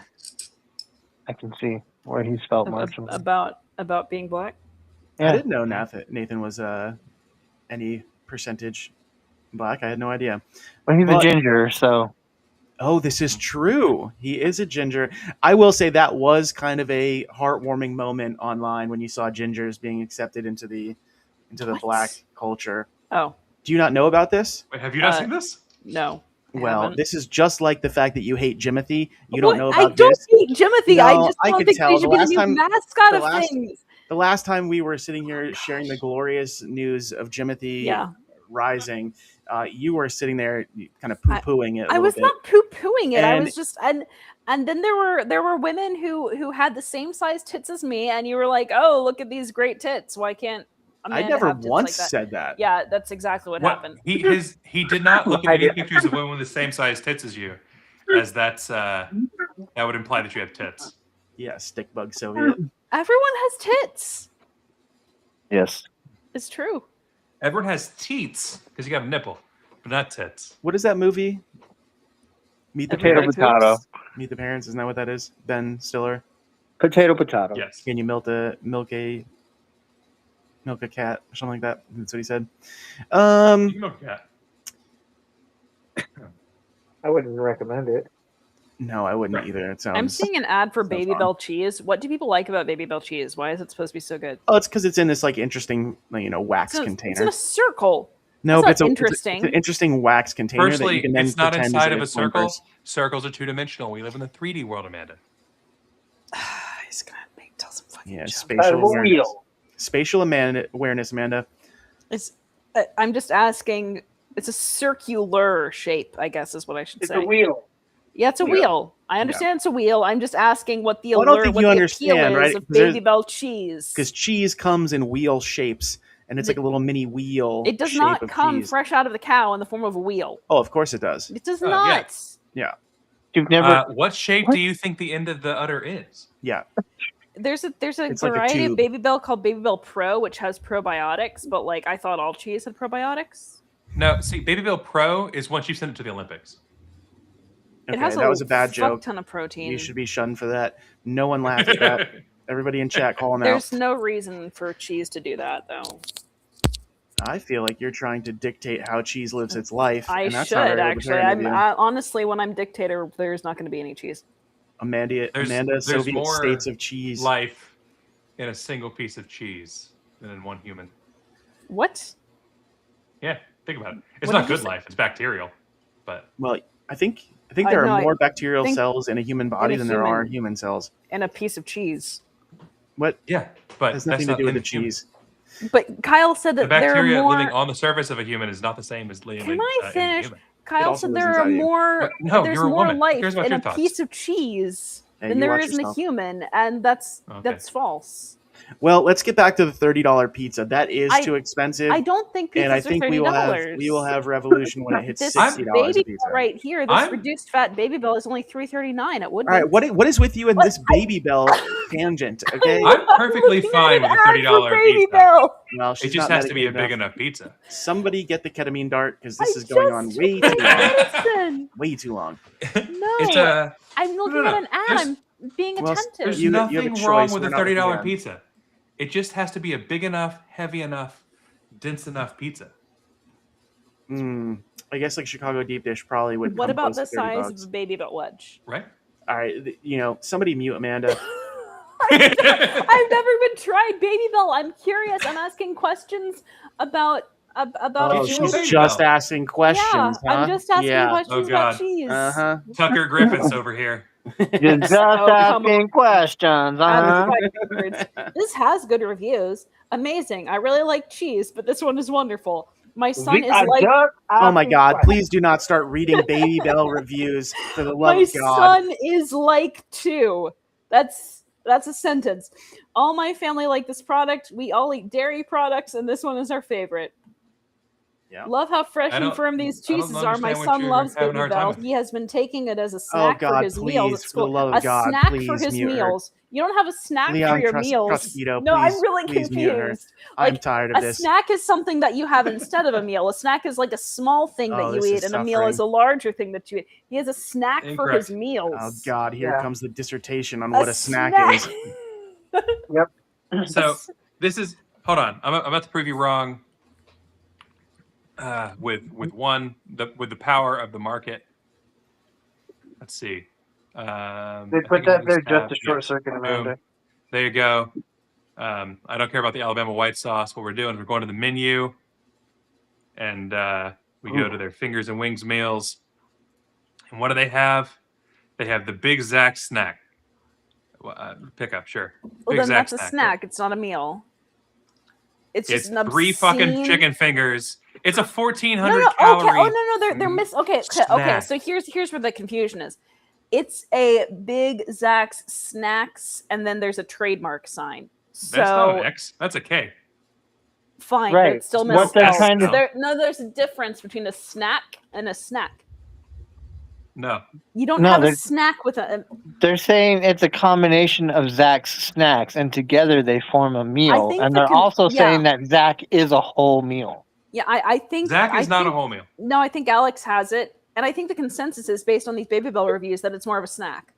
I can see where he's felt much about being black. Yeah. I didn't know Nathan was any percentage black. I had no idea. Well, he's a ginger, so. Oh, this is true. He is a ginger. I will say that was kind of a heartwarming moment online when you saw gingers being accepted into the black culture. Oh. Do you not know about this? Wait, have you not seen this? No. Well, this is just like the fact that you hate Jimothy. You don't know about I don't this. hate Jimothy. No, I just I don't could think tell. they The should be the last new time- mascot the of last- things. The last time we were sitting here sharing the glorious news of Jimothy rising, you were sitting there kind of poo-pooing it. I was not poo-pooing it. I was just and then there were women who had the same size tits as me, and you were like, "Oh, look at these great tits. Why can't Amanda I never have tits once like that?" said that. Yeah, that's exactly what happened. He did not look at any pictures of women with the same size tits as you, as that would imply that you have tits. Yeah, stick bug Soviet. Everyone has tits. Yes. It's true. Everyone has teats because you got a nipple, but not tits. What is that movie? Meet the Potato, Parents. potato. Meet the Parents. Isn't that what that is? Ben Stiller. Potato, potato. Yes. Can you milk a cat or something like that? That's what he said. You can milk a cat. I wouldn't recommend it. No, I wouldn't either. It sounds. I'm seeing an ad for sounds Baby fun. Bell cheese. What do people like about Baby Bell cheese? Why is it supposed to be so good? Oh, it's because it's in this like interesting, wax container. It's in a circle. No, That's but not it's interesting. an interesting wax container. that Firstly, you can then it's not pretend inside is of a its circle. bumpers. Circles are two-dimensional. We live in the 3D world, Amanda. He's gonna tell some fucking Yeah, joke. spatial awareness. Spatial awareness, Amanda. It's. I'm just asking. It's a circular shape, I guess, is what I should say. It's a wheel. Yeah, it's a wheel. I understand it's a wheel. I'm just asking what the Well, I don't allure, think what you the understand, appeal right? is of 'Cause there's- Baby Bell cheese. Because cheese comes in wheel shapes, and it's like a little mini wheel. It does shape not of come cheese. fresh out of the cow in the form of a wheel. Oh, of course it does. It does Oh, not. Yeah, You've never. What shape What? do you think the end of the udder is? yeah. There's a It's like a variety of tube. Baby Bell called Baby Bell Pro, which has probiotics, but like I thought all cheese had probiotics. No, see, Baby Bell Pro is once you send it to the Olympics. It Okay, has that was a bad fuck joke. ton of protein. You should be shunned for that. No one laughed at that. Everybody in chat, call him There's out. no reason for cheese to do that, though. I feel like you're trying to dictate how cheese lives its life. I and that's should not very actually. libertarian of you. Honestly, when I'm dictator, there's not going to be any cheese. Amanda, There's Soviet more states of cheese. Life in a single piece of cheese than in one human. What? Yeah, think about it. It's What not did you good say? life. It's bacterial, but Well, I think there no, are I more bacterial think cells in a human body a than there are human- human cells. And a piece of cheese. What? yeah, but It has that's nothing to not do with in the human. cheese. But Kyle said The that there are bacteria more. living on the surface of a human is not the same as living. Can I in a finish? human. Kyle also said lives there are inside you. more. No, there's you're a more woman. Who life cares about in your a thoughts? piece of cheese Hey, than you there watch is in a yourself. human, and that's Okay. false. Well, let's get back to the $30 pizza. That is too expensive. I don't think pizzas and I are think $30. we will have revolution when it hits This $60 a baby pizza. bell right here, this I'm- reduced fat Baby Bell is only $3.39 at Woodman's. All right, what is with you and this Baby Bell tangent? Okay, I'm perfectly fine with a $30 Baby pizza. Bell. well, It she's just not has to be a medicated big enough. enough pizza. Somebody get the ketamine dart because this I is going on just way took too long. medicine. Way too long. No, It's I'm looking no, at an ad. there's- I'm being Well, attentive. There's You have a nothing choice. wrong with We're a not looking $30 at it. pizza. It just has to be a big enough, heavy enough, dense enough pizza. I guess like Chicago deep dish probably would. What come about close the to 30 size bucks. of a Baby Bell wedge? Right? All right, somebody mute Amanda. I've never been tried Baby Bell. I'm curious. I'm asking questions about Oh, Did you she's Baby just Bell? asking questions, Yeah, huh? I'm just asking yeah. questions Oh, about God. cheese. Uh-huh. Tucker Griffiths over here. You're just come asking questions, That's huh? my favorite. This has good reviews. Amazing. I really like cheese, but this one is wonderful. My son is like Oh my God! Please do not start reading Baby Bell reviews for the love my of God. son is like 2. That's a sentence. All my family like this product. We all eat dairy products, and this one is our favorite. Yeah. Love how fresh I and don't- firm these I don't cheeses are. My understand what son you're loves having a Baby hard time Bell. with. He has been taking it as a snack God, for his meals at please, for school. the love of a God, snack for please his mute her. meals. You don't have a snack Leon, for your trust meals. Ito, No, I'm please- really please mute her. confused. I'm Like, tired of a this. snack is something that you have instead of a meal. A snack is like a small thing Oh, that you this eat, is and a meal is a suffering. larger thing that you eat. He has a snack for his Incorrect. meals. Oh God! Here Yeah. comes the dissertation on what a snack is. So this is. Hold on. I'm about to prove you wrong. With the power of the market. Let's see. They I put think I that there just have- just to short circuit Boom. Amanda. There you go. I don't care about the Alabama white sauce. What we're doing is we're going to the menu, and we go to their Fingers and Wings meals. And what do they have? They have the Big Zach snack. Pickup, sure. Well, Big then Zach that's a snack. It's not a meal. It's just an 3 fucking obscene- chicken fingers. It's a 1,400 no, calorie. Okay. Oh no, they're miss. Okay, snack. So here's where the confusion is. It's a Big Zach's snacks, and then there's a trademark sign. So That's not an X. That's a K. Fine, Right. but it's still What they're trying to- there's a difference between a snack and a snack. No. You don't have a snack with a. They're saying it's a combination of Zach's snacks, and together they form a meal. And they're also saying that Zach is a whole meal. Yeah, I think Zach is not a whole meal. No, I think Alex has it, and I think the consensus is based on these Baby Bell reviews that it's more of a snack.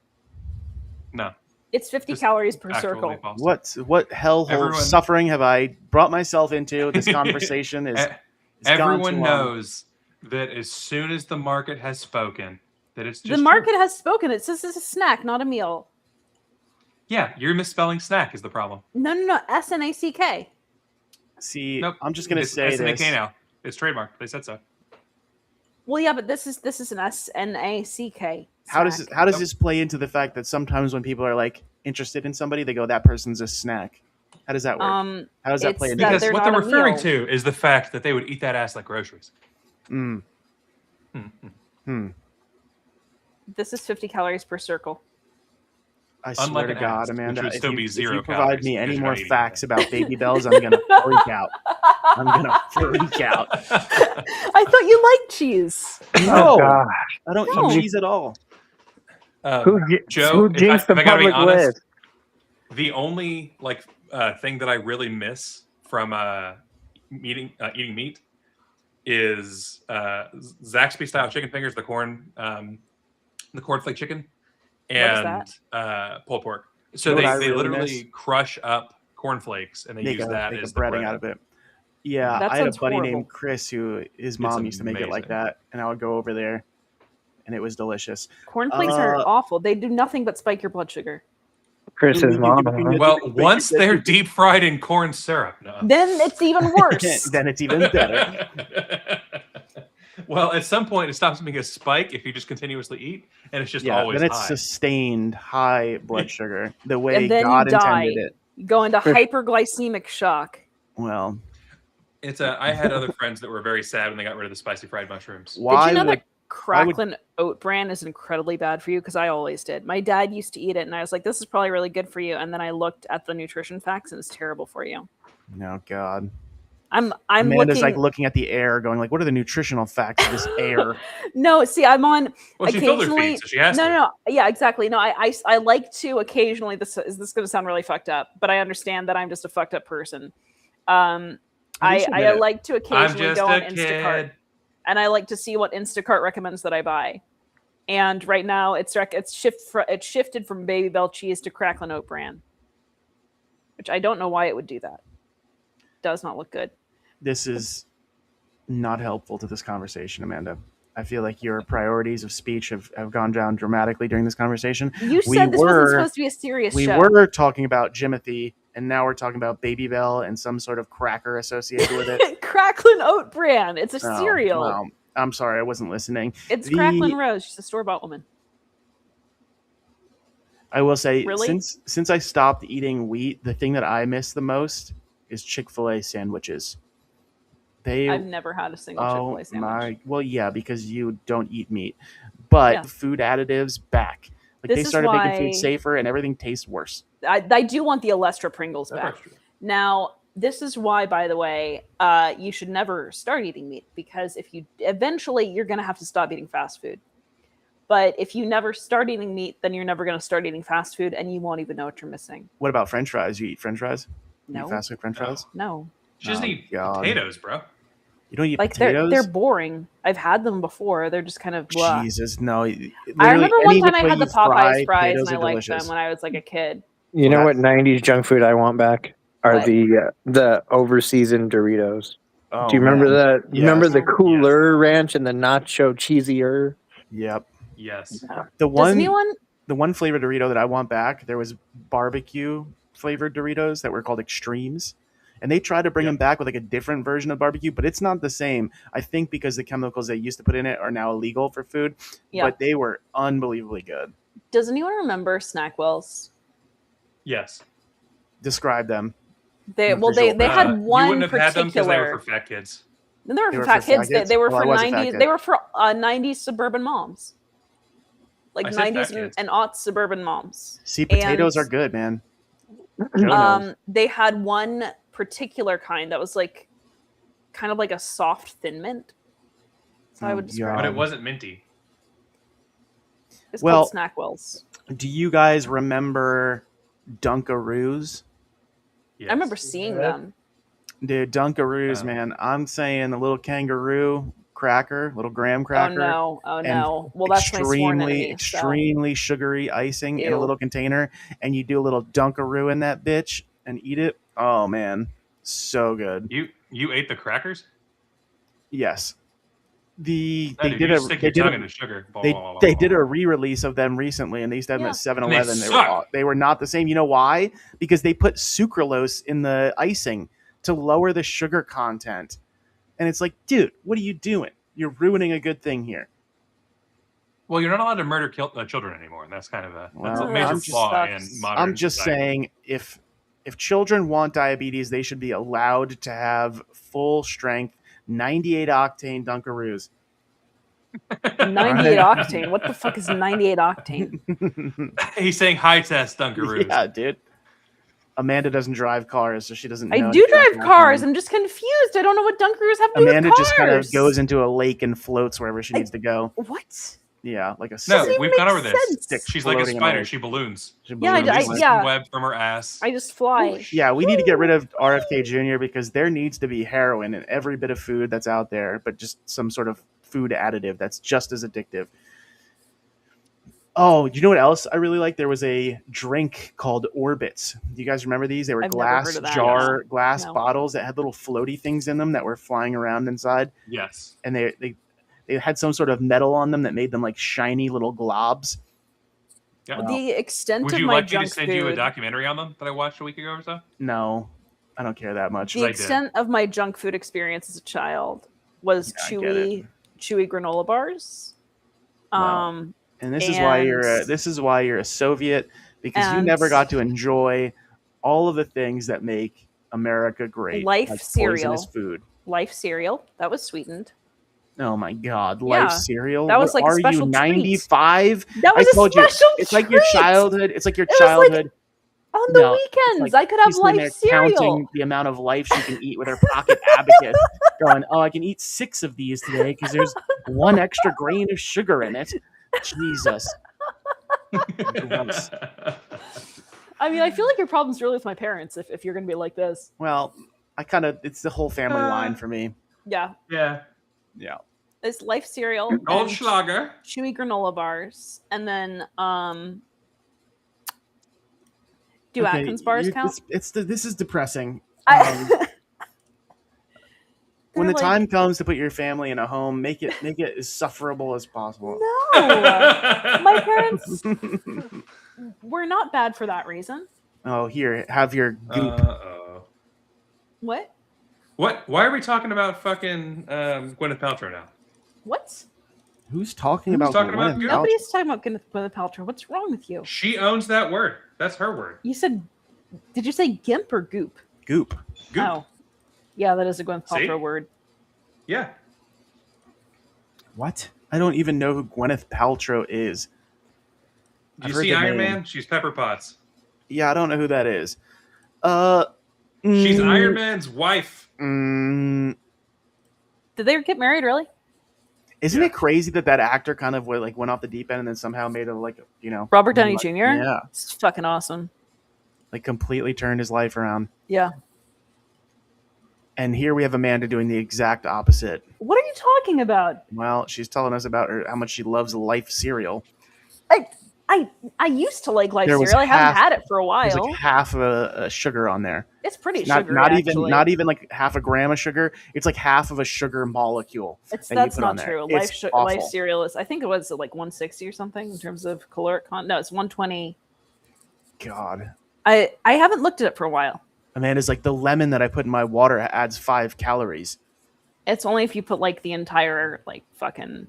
No. It's 50 calories per circle. What hellhole suffering have I brought myself into? This conversation is everyone knows that as soon as the market has spoken, that it's just the market has spoken. It says it's a snack, not a meal. Yeah, you're misspelling snack is the problem. No. SNACK. See, nope. I'm just gonna say SNAK this. now. It's trademarked. They said so. Well, yeah, but this is an SNACK. How does this play into the fact that sometimes when people are like interested in somebody, they go, "That person's a snack." How does that work? How does that play into because this? what they're referring to is the fact that they would eat that ass like groceries. This is 50 calories per circle. I swear to God, Amanda, if you provide calories, me any more facts about Baby Bells, I'm gonna freak out. I'm gonna freak out. I thought you liked cheese. No, I don't eat cheese at all. Joe, who jinxed the public list? The only thing that I really miss from eating meat is Zaxby style chicken fingers, the cornflake chicken, and pulled pork. So they literally crush up cornflakes and they use that as the breading out of it. Yeah, I had a buddy named Chris who his mom used to make it like that, and I would go over there, and it was delicious. Cornflakes are awful. They do nothing but spike your blood sugar. Chris's mom. Well, once they're deep fried in corn syrup, then it's even worse. Then it's even better. Well, at some point, it stops being a spike if you just continuously eat, and it's just always then it's high. Sustained high blood sugar, the way and then God you die. intended it. You go into hyperglycemic shock. Well, I had other friends that were very sad when they got rid of the spicy fried mushrooms. Did you know that Cracklin oat bran is incredibly bad for you? Because I always did. My dad used to eat it, and I was like, "This is probably really good for you." And then I looked at the nutrition facts, and it's terrible for you. No, God. I'm Amanda's looking at the air, going like, "What are the nutritional facts of this air?" No, see, I'm on. Well, she filter feeds, so she has to. No, yeah, exactly. No, I like to occasionally. This is going to sound really fucked up, but I understand that I'm just a fucked up person. I like to occasionally go on Instacart, and I like to see what Instacart recommends that I buy. And right now, it's shifted from Baby Bell cheese to Cracklin oat bran, which I don't know why it would do that. Does not look good. This is not helpful to this conversation, Amanda. I feel like your priorities of speech have gone down dramatically during this conversation. You said this wasn't supposed to be a serious show. We were talking about Jimothy, and now we're talking about Baby Bell and some sort of cracker associated with it. Cracklin oat bran. It's a cereal. Well, I'm sorry, I wasn't listening. It's Cracklin Rose. She's a store-bought woman. I will say, since I stopped eating wheat, the thing that I miss the most is Chick-fil-A sandwiches. I've never had a single Chick-fil-A sandwich. Well, yeah, because you don't eat meat. But food additives back. They started making food safer and everything tastes worse. I do want the Alestra Pringles back. Now, this is why, by the way, you should never start eating meat, because eventually you're going to have to stop eating fast food. But if you never start eating meat, then you're never going to start eating fast food, and you won't even know what you're missing. What about French fries? You eat French fries? No. You eat fast food French fries? No. She doesn't eat potatoes, bro. You don't eat potatoes? They're boring. I've had them before. They're just kind of blah. Jesus, no. I remember one time I had the Popeyes fries, and I liked them when I was like a kid. You know what 90s junk food I want back? Are the over-seasoned Doritos. Oh, do you remember that? Yes. Remember the Cooler Ranch and the Nacho Cheesier? Yep. Yes. The one flavored Dorito that I want back, there was barbecue flavored Doritos that were called Extremes. And they try to bring them back with like a different version of barbecue, but it's not the same. I think because the chemicals they used to put in it are now illegal for food, but they were unbelievably good. Does anyone remember Snackwells? Yes. Describe them. They had one you wouldn't have particular. Had them because they were for fat kids. They were for fat kids. They were for 90s. They were for 90s suburban moms. Like 90s and aughts suburban moms. See, potatoes are good, man. They had one particular kind that was like kind of like a soft thin mint. So I would describe but it wasn't minty. It's called Snackwells. Do you guys remember Dunkaroos? Yes. I remember seeing them. Dude, Dunkaroos, man. I'm saying a little kangaroo cracker, little graham cracker. Oh no. Well, that's my sworn enemy, extremely sugary icing in a little container, and you do a little Dunkaroo in that bitch and eat it. Oh man, so good. You ate the crackers? Yes. They did a re-release of them recently, and they used to have them at 7-Eleven. They were not the same. You know why? Because they put sucralose in the icing to lower the sugar content. And it's like, dude, what are you doing? You're ruining a good thing here. Well, you're not allowed to murder children anymore, and that's kind of a major flaw in modern I'm just saying, if children want diabetes, they should be allowed to have full strength 98 octane Dunkaroos. 98 octane? What the fuck is 98 octane? He's saying high test Dunkaroos. Yeah, dude. Amanda doesn't drive cars, so she doesn't know. I do drive cars. I'm just confused. I don't know what Dunkaroos have to do with cars. Amanda just kind of goes into a lake and floats wherever she needs to go. What? Yeah, like a no. We've gone over this. She's like a spider. She balloons. Yeah, web from her ass. I just fly. Yeah, we need to get rid of RFK Jr. because there needs to be heroin in every bit of food that's out there, but just some sort of food additive that's just as addictive. Oh, you know what else I really like? There was a drink called Orbits. Do you guys remember these? They were glass bottles that had little floaty things in them that were flying around inside. Yes. And they had some sort of metal on them that made them like shiny little globs. Yeah. The extent of my junk food. Would you like me to send you a documentary on them that I watched a week ago or so? No, I don't care that much. The extent of my junk food experience as a child was chewy granola bars. Wow. And this is why you're a Soviet, because you never got to enjoy all of the things that make America great. Life cereal. Food. Life cereal that was sweetened. Oh my God! Life cereal. That was like a special treat. 95? That was a special treat. It's like your childhood. It's like your childhood. Like on the weekends, I could have life cereal. Counting the amount of life she can eat with her pocket abacus, going, "Oh, I can eat 6 of these today because there's 1 extra grain of sugar in it." Jesus. I mean, I feel like your problem's really with my parents if you're going to be like this. Well, it's the whole family line for me. Yeah. Yeah. Yeah. It's Life cereal. Goldschlager. Chewy granola bars. And then, do Atkins bars count? This is depressing. They're when the time comes to put your family in a home, make it as sufferable as possible. No, my parents were not bad for that reason. Oh, here, have your goop. What? What? Why are we talking about fucking Gwyneth Paltrow now? What? Who's talking about Gwyneth Paltrow? Nobody's talking about Gwyneth Paltrow. What's wrong with you? She owns that word. That's her word. You said, did you say gimp or goop? Goop. Oh. Yeah, that is a Gwyneth Paltrow word. Yeah. What? I don't even know who Gwyneth Paltrow is. Do you see Iron Man? She's Pepper Potts. Yeah, I don't know who that is. She's Iron Man's wife. Did they get married, really? Isn't it crazy that actor kind of went off the deep end and then somehow made a Robert Downey Jr.? Yeah. It's fucking awesome. Like completely turned his life around. Yeah. And here we have Amanda doing the exact opposite. What are you talking about? Well, she's telling us about how much she loves Life cereal. I used to like Life cereal. I haven't had it for a while. There's like half a sugar on there. It's pretty sugary. Not even like half a gram of sugar. It's like half of a sugar molecule. That's not true. Life cereal is. I think it was like 160 or something in terms of caloric content. No, it's 120. God. I haven't looked at it for a while. Amanda's like, the lemon that I put in my water adds 5 calories. It's only if you put like the entire like fucking,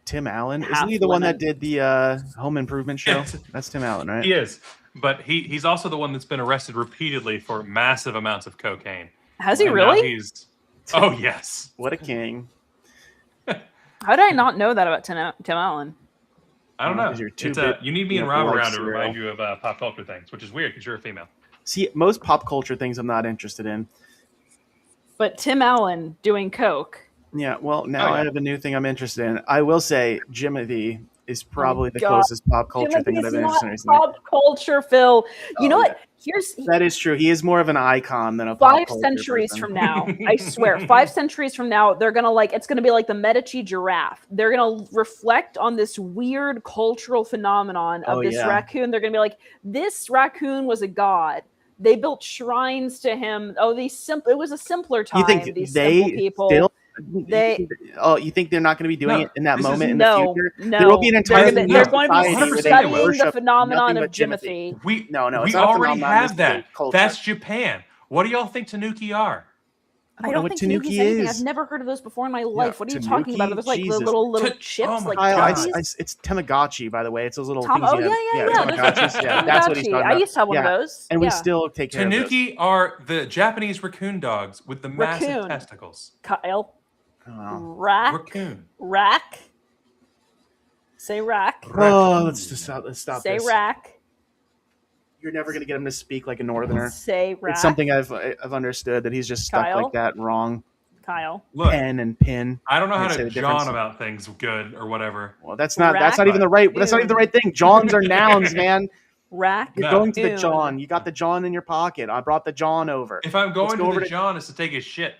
Tim Allen, isn't he the one that did the Home Improvement show? Yes. That's Tim Allen, right? He is, but he's also the one that's been arrested repeatedly for massive amounts of cocaine. Has he really? Oh yes. What a king! How did I not know that about Tim Allen? I don't know. You're you need me and Rob around to remind you of pop culture things, which is weird because you're a female. See, most pop culture things I'm not interested in. But Tim Allen doing coke. Yeah, well, now I have a new thing I'm interested in. I will say Jimothy is probably the closest pop culture thing that I've been interested in recently. Pop culture, Phil. You know what? That is true. He is more of an icon than a pop culture 5 centuries person. from now, I swear, 5 centuries from now, they're gonna it's gonna be like the Medici giraffe. They're gonna reflect on this weird cultural phenomenon of this raccoon. They're gonna be like, this raccoon was a god. They built shrines to him. It was a simpler time. You think these they simple people. still? You think they're not going to be doing it in that moment in the future? No, there will be an entire they're going to be studying the phenomenon of Jimothy. We already have that. That's Japan. What do y'all think Tanuki are? I don't think Tanuki is anything. I've never heard of those before in my life. What are you talking about? It was like the little chips. Oh my God. It's Tamagotchi, by the way. It's those little things. Tamagotchis. That's what he's talking about. I used to have one of those. And we still take care of those. Tanuki are the Japanese raccoon dogs with the massive testicles. Kyle. Oh. Raccoon. Rack. Say rack. Oh, let's stop Say this. rack. You're never going to get him to speak like a northerner. Say rack. It's something I've understood, that he's just stuck like that wrong. Kyle. Look, pen and pin. I don't know how to John about things good or whatever. Well, that's not even the right thing. Johns are nouns, man. Rack. You're going to the John. You got the John in your pocket. I brought the John over. If I'm going to the John, it's to take his shit.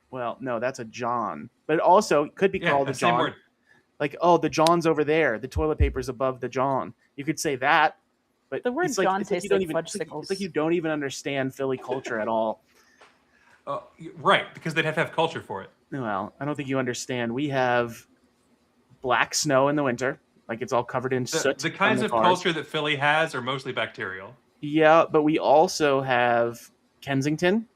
Well, no, that's a John. But it also could be called the John. Like, the John's over there. The toilet paper's above the John. You could say that. But the word John tastes like fudgesicles. It's like you don't even understand Philly culture at all. Right, because they'd have to have culture for it. Well, I don't think you understand. We have black snow in the winter. Like, it's all covered in soot. The kinds of culture that Philly has are mostly bacterial. Yeah, but we also have Kensington.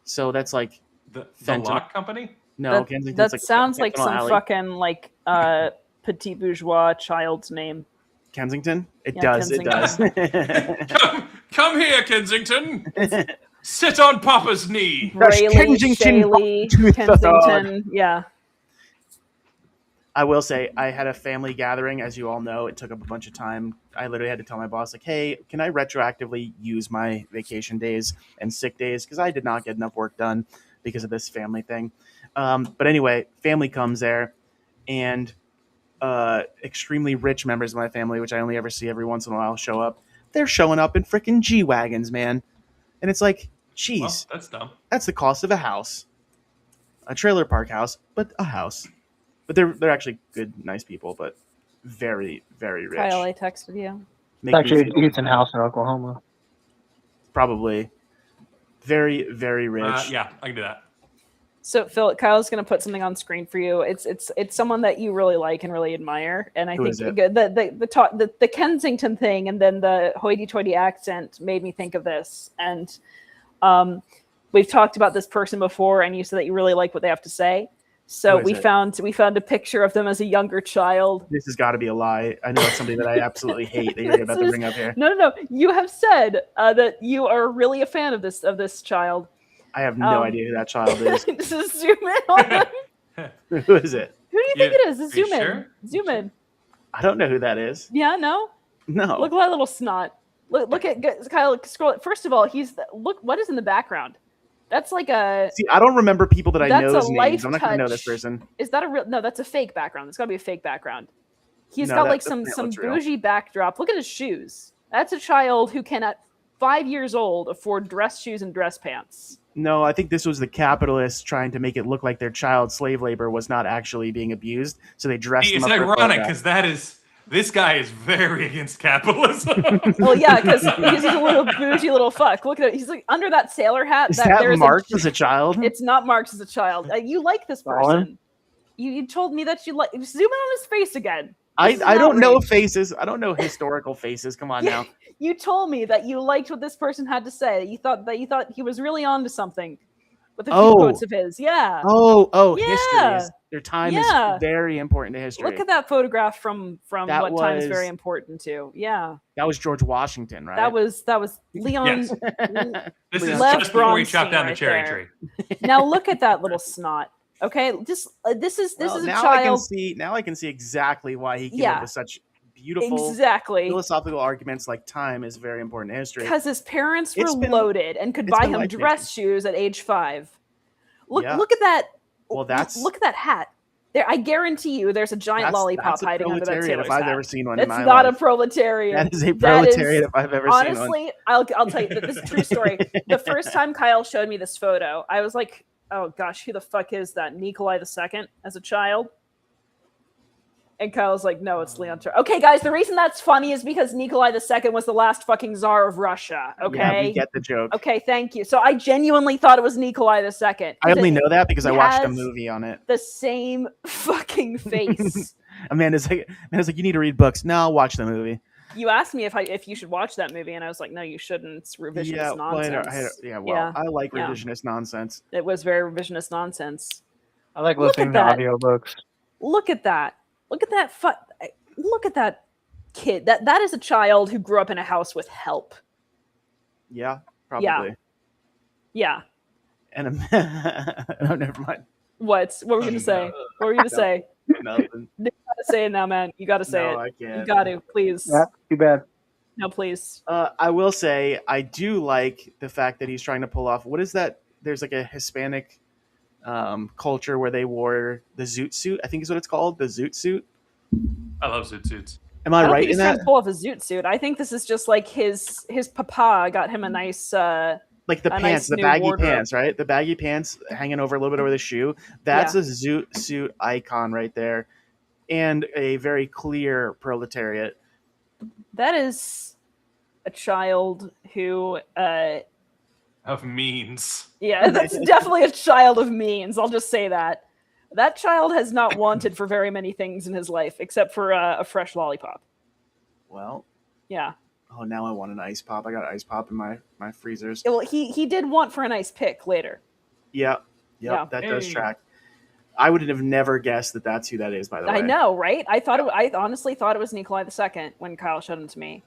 So that's like... The lock company? No, Kensington's that sounds like some fucking petit bourgeois child's name. Kensington? It does. Come here, Kensington. Sit on Papa's knee. Kensington. Yeah. I will say, I had a family gathering, as you all know. It took up a bunch of time. I literally had to tell my boss, like, hey, can I retroactively use my vacation days and sick days? Because I did not get enough work done because of this family thing. But anyway, family comes there, and extremely rich members of my family, which I only ever see every once in a while, show up. They're showing up in freaking G-Wagons, man. And it's like, geez. Well, that's dumb. That's the cost of a house. A trailer park house, but a house. But they're actually good, nice people, but very, very rich. Kyle, I texted you. It's actually a decent house in Oklahoma. Probably. Very, very rich. Yeah, I can do that. So Phil, Kyle's going to put something on screen for you. It's someone that you really like and really admire, and I think the Kensington thing and then the hoity-toity accent made me think of this. And we've talked about this person before, and you said that you really like what they have to say. So we found a picture of them as a younger child. This has got to be a lie. I know it's something that I absolutely hate that you're about to bring up here. No. You have said that you are really a fan of this child. I have no idea who that child is. Just zoom in on him. Who is it? Who do you think it is? Zoom in. Sure? Zoom in. I don't know who that is. Yeah, no? No. Look at that little snot. Look at Kyle. Scroll. First of all, look. What is in the background? That's like a. See, I don't remember people that I know's names. I'm not going to know touch. this person. Is that a real? No, that's a fake background. It's got to be a fake background. He's got like some bougie backdrop. Look at his shoes. That's a child who can, at 5 years old, afford dress shoes and dress pants. No, I think this was the capitalists trying to make it look like their child slave labor was not actually being abused. So they dressed him up. It's ironic because this guy is very against capitalism. Well, yeah, because he's a little bougie little fuck. Look at it. He's like under that sailor hat. Is that Marx as a child? It's not Marx as a child. You like this person. You told me that you like. Zoom in on his face again. I don't know faces. I don't know historical faces. Come on now. You told me that you liked what this person had to say. You thought he was really onto something with a few quotes of his. Yeah. History. Their time is very important to history. Look at that photograph from what time is very important to. Yeah. That was George Washington, right? That was Leon. This is just before he chopped down the cherry tree. Now look at that little snot. Okay, this is a child. Now I can see exactly why he came up with such beautiful philosophical arguments like time is very important in history. Because his parents were loaded and could buy him dress shoes at age 5. Look at that. Well, look at that hat. There, I guarantee you, there's a giant lollipop hiding under that Taylor's if I've hat. ever seen one. It's not a proletarian. That is a proletariat if I've ever seen one. Honestly, I'll tell you that this is a true story. The first time Kyle showed me this photo, I was like, "Oh gosh, who the fuck is that? Nikolai II?" As a child. And Kyle's like, no, it's Leon. Okay, guys, the reason that's funny is because Nikolai II was the last fucking czar of Russia. Okay, yeah, we get the joke. Okay, thank you. So I genuinely thought it was Nikolai II. I only know that because I watched a movie on it. The same fucking face. Amanda's like, you need to read books. No, I'll watch the movie. You asked me if you should watch that movie, and I was like, no, you shouldn't. It's revisionist nonsense. I like revisionist nonsense. It was very revisionist nonsense. I like listening to audiobooks. Look at that. Look at that kid. That is a child who grew up in a house with help. Yeah, probably. Yeah. And no, never mind. What were we gonna say? What were you gonna say? Nothing. You gotta say it now, man. You gotta say it. I can't. You got to, please. Yeah, too bad. No, please. I will say I do like the fact that he's trying to pull off. What is that? There's like a Hispanic culture where they wore the zoot suit. I think is what it's called, the zoot suit. I love zoot suits. Am I right in that? Pull off a zoot suit. I think this is just like his papa got him a nice like the pants, nice the baggy wardrobe. Pants, right? The baggy pants hanging over a little bit over the shoe. That's a zoot suit icon right there, and a very clear proletariat. That is a child who of means. Yeah, that's definitely a child of means. I'll just say that. That child has not wanted for very many things in his life, except for a fresh lollipop. Well. Yeah. Oh, now I want an ice pop. I got ice pop in my freezers. Well, he did want for an ice pick later. Yeah. That does track. I would have never guessed that that's who that is, by the way. I know, right? I honestly thought it was Nikolai II when Kyle showed him to me.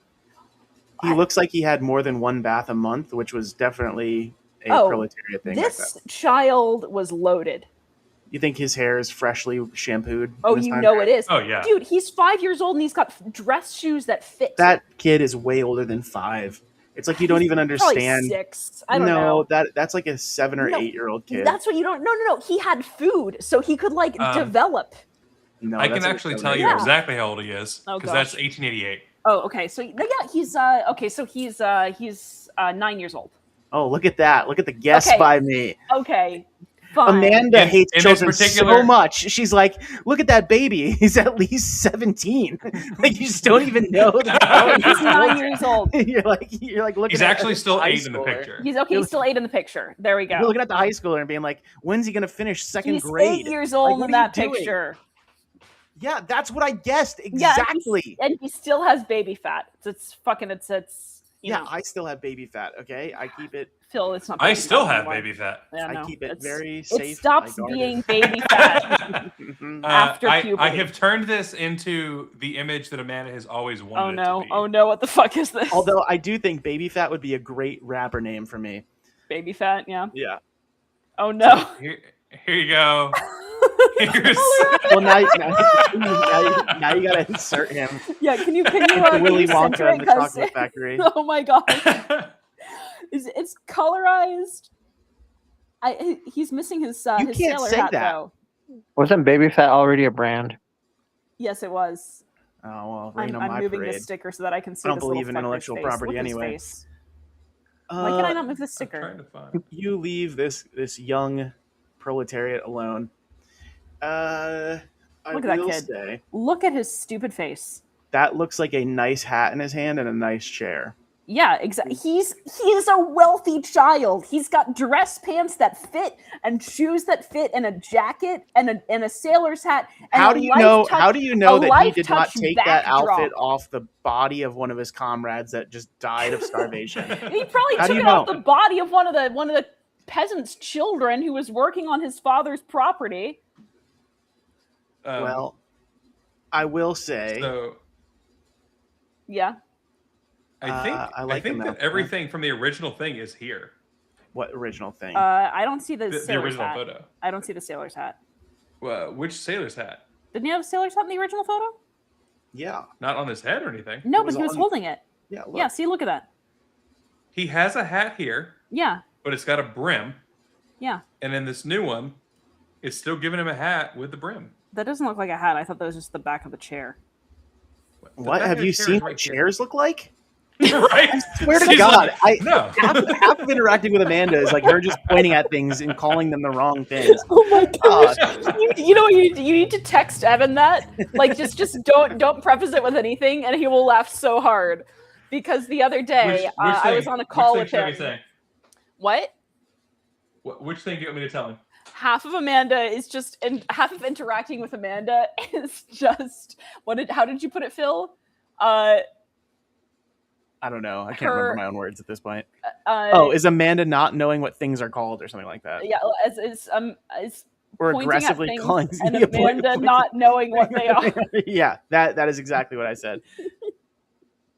He looks like he had more than one bath a month, which was definitely a proletariat thing. This child was loaded. You think his hair is freshly shampooed? Oh, you know it is. Oh, yeah. Dude, he's 5 years old and he's got dress shoes that fit. That kid is way older than 5. It's like you don't even understand. Probably 6. I don't know. That's like a 7 or 8 year old kid. That's what you don't. No. He had food, so he could develop. No, I can actually tell you exactly how old he is because that's 1888. Oh, okay. So he's okay. So he's 9 years old. Oh, look at that! Look at the guess by me. Okay. Fine. Amanda hates children so much. She's like, look at that baby. He's at least 17. Like you just don't even know that. He's 9 years old. You're like looking. He's actually still 8 in the picture. He's still 8 in the picture. There we go. You're looking at the high schooler and being like, when's he gonna finish second grade? He's 8 years old in that picture. Yeah, that's what I guessed exactly. Yeah, and he still has baby fat. It's I still have baby fat. Okay, I keep it. Phil, it's not. I still have baby fat. Yeah, I keep it very safe. It stops being baby fat after puberty. I have turned this into the image that Amanda has always wanted. Oh no! It to be. Oh no! What the fuck is this? Although I do think baby fat would be a great rapper name for me. Baby fat, yeah. Yeah. Oh no! So here you go. Well, now you gotta insert him. Yeah, can you Willy Wonka in the Chocolate Factory? Oh my god, it's colorized. He's missing his his sailor hat though. Wasn't baby fat already a brand? Yes, it was. Oh well, I'm moving this sticker so that I can see. I don't believe in intellectual property anyway. Why can I not move this sticker? You leave this young proletariat alone. Look at that kid. Look at his stupid face. That looks like a nice hat in his hand and a nice chair. Yeah, exactly. He's a wealthy child. He's got dress pants that fit and shoes that fit and a jacket and a sailor's hat. And how do you know that he did not take that outfit off the body of one of his comrades that just died of starvation? He probably took it off the body of one of the peasants' children who was working on his father's property. Well, I will say. So, yeah. I think that everything from the original thing is here. What original thing? I don't see the original hat. photo. I don't see the sailor's hat. Which sailor's hat? Didn't he have a sailor's hat in the original photo? Yeah. Not on his head or anything. No, but he was holding it. Yeah. Look. Yeah. See, look at that. He has a hat here. Yeah. But it's got a brim. Yeah. And then this new one, it's still giving him a hat with the brim. That doesn't look like a hat. I thought that was just the back of the chair. What have you seen? What chairs look like? Right? I swear to God, half of interacting with Amanda is like her just pointing at things and calling them the wrong things. Oh my gosh! You know, you need to text Evan that. Like, just don't preface it with anything, and he will laugh so hard. Because the other day, I was on a call with him. What? Which thing do you want me to tell him? Half of Amanda is just, and half of interacting with Amanda is just. How did you put it, Phil? I don't know. I can't remember my own words at this point. Is Amanda not knowing what things are called or something like that? Yeah, is or aggressively calling and Amanda not knowing what they are. Yeah, that is exactly what I said.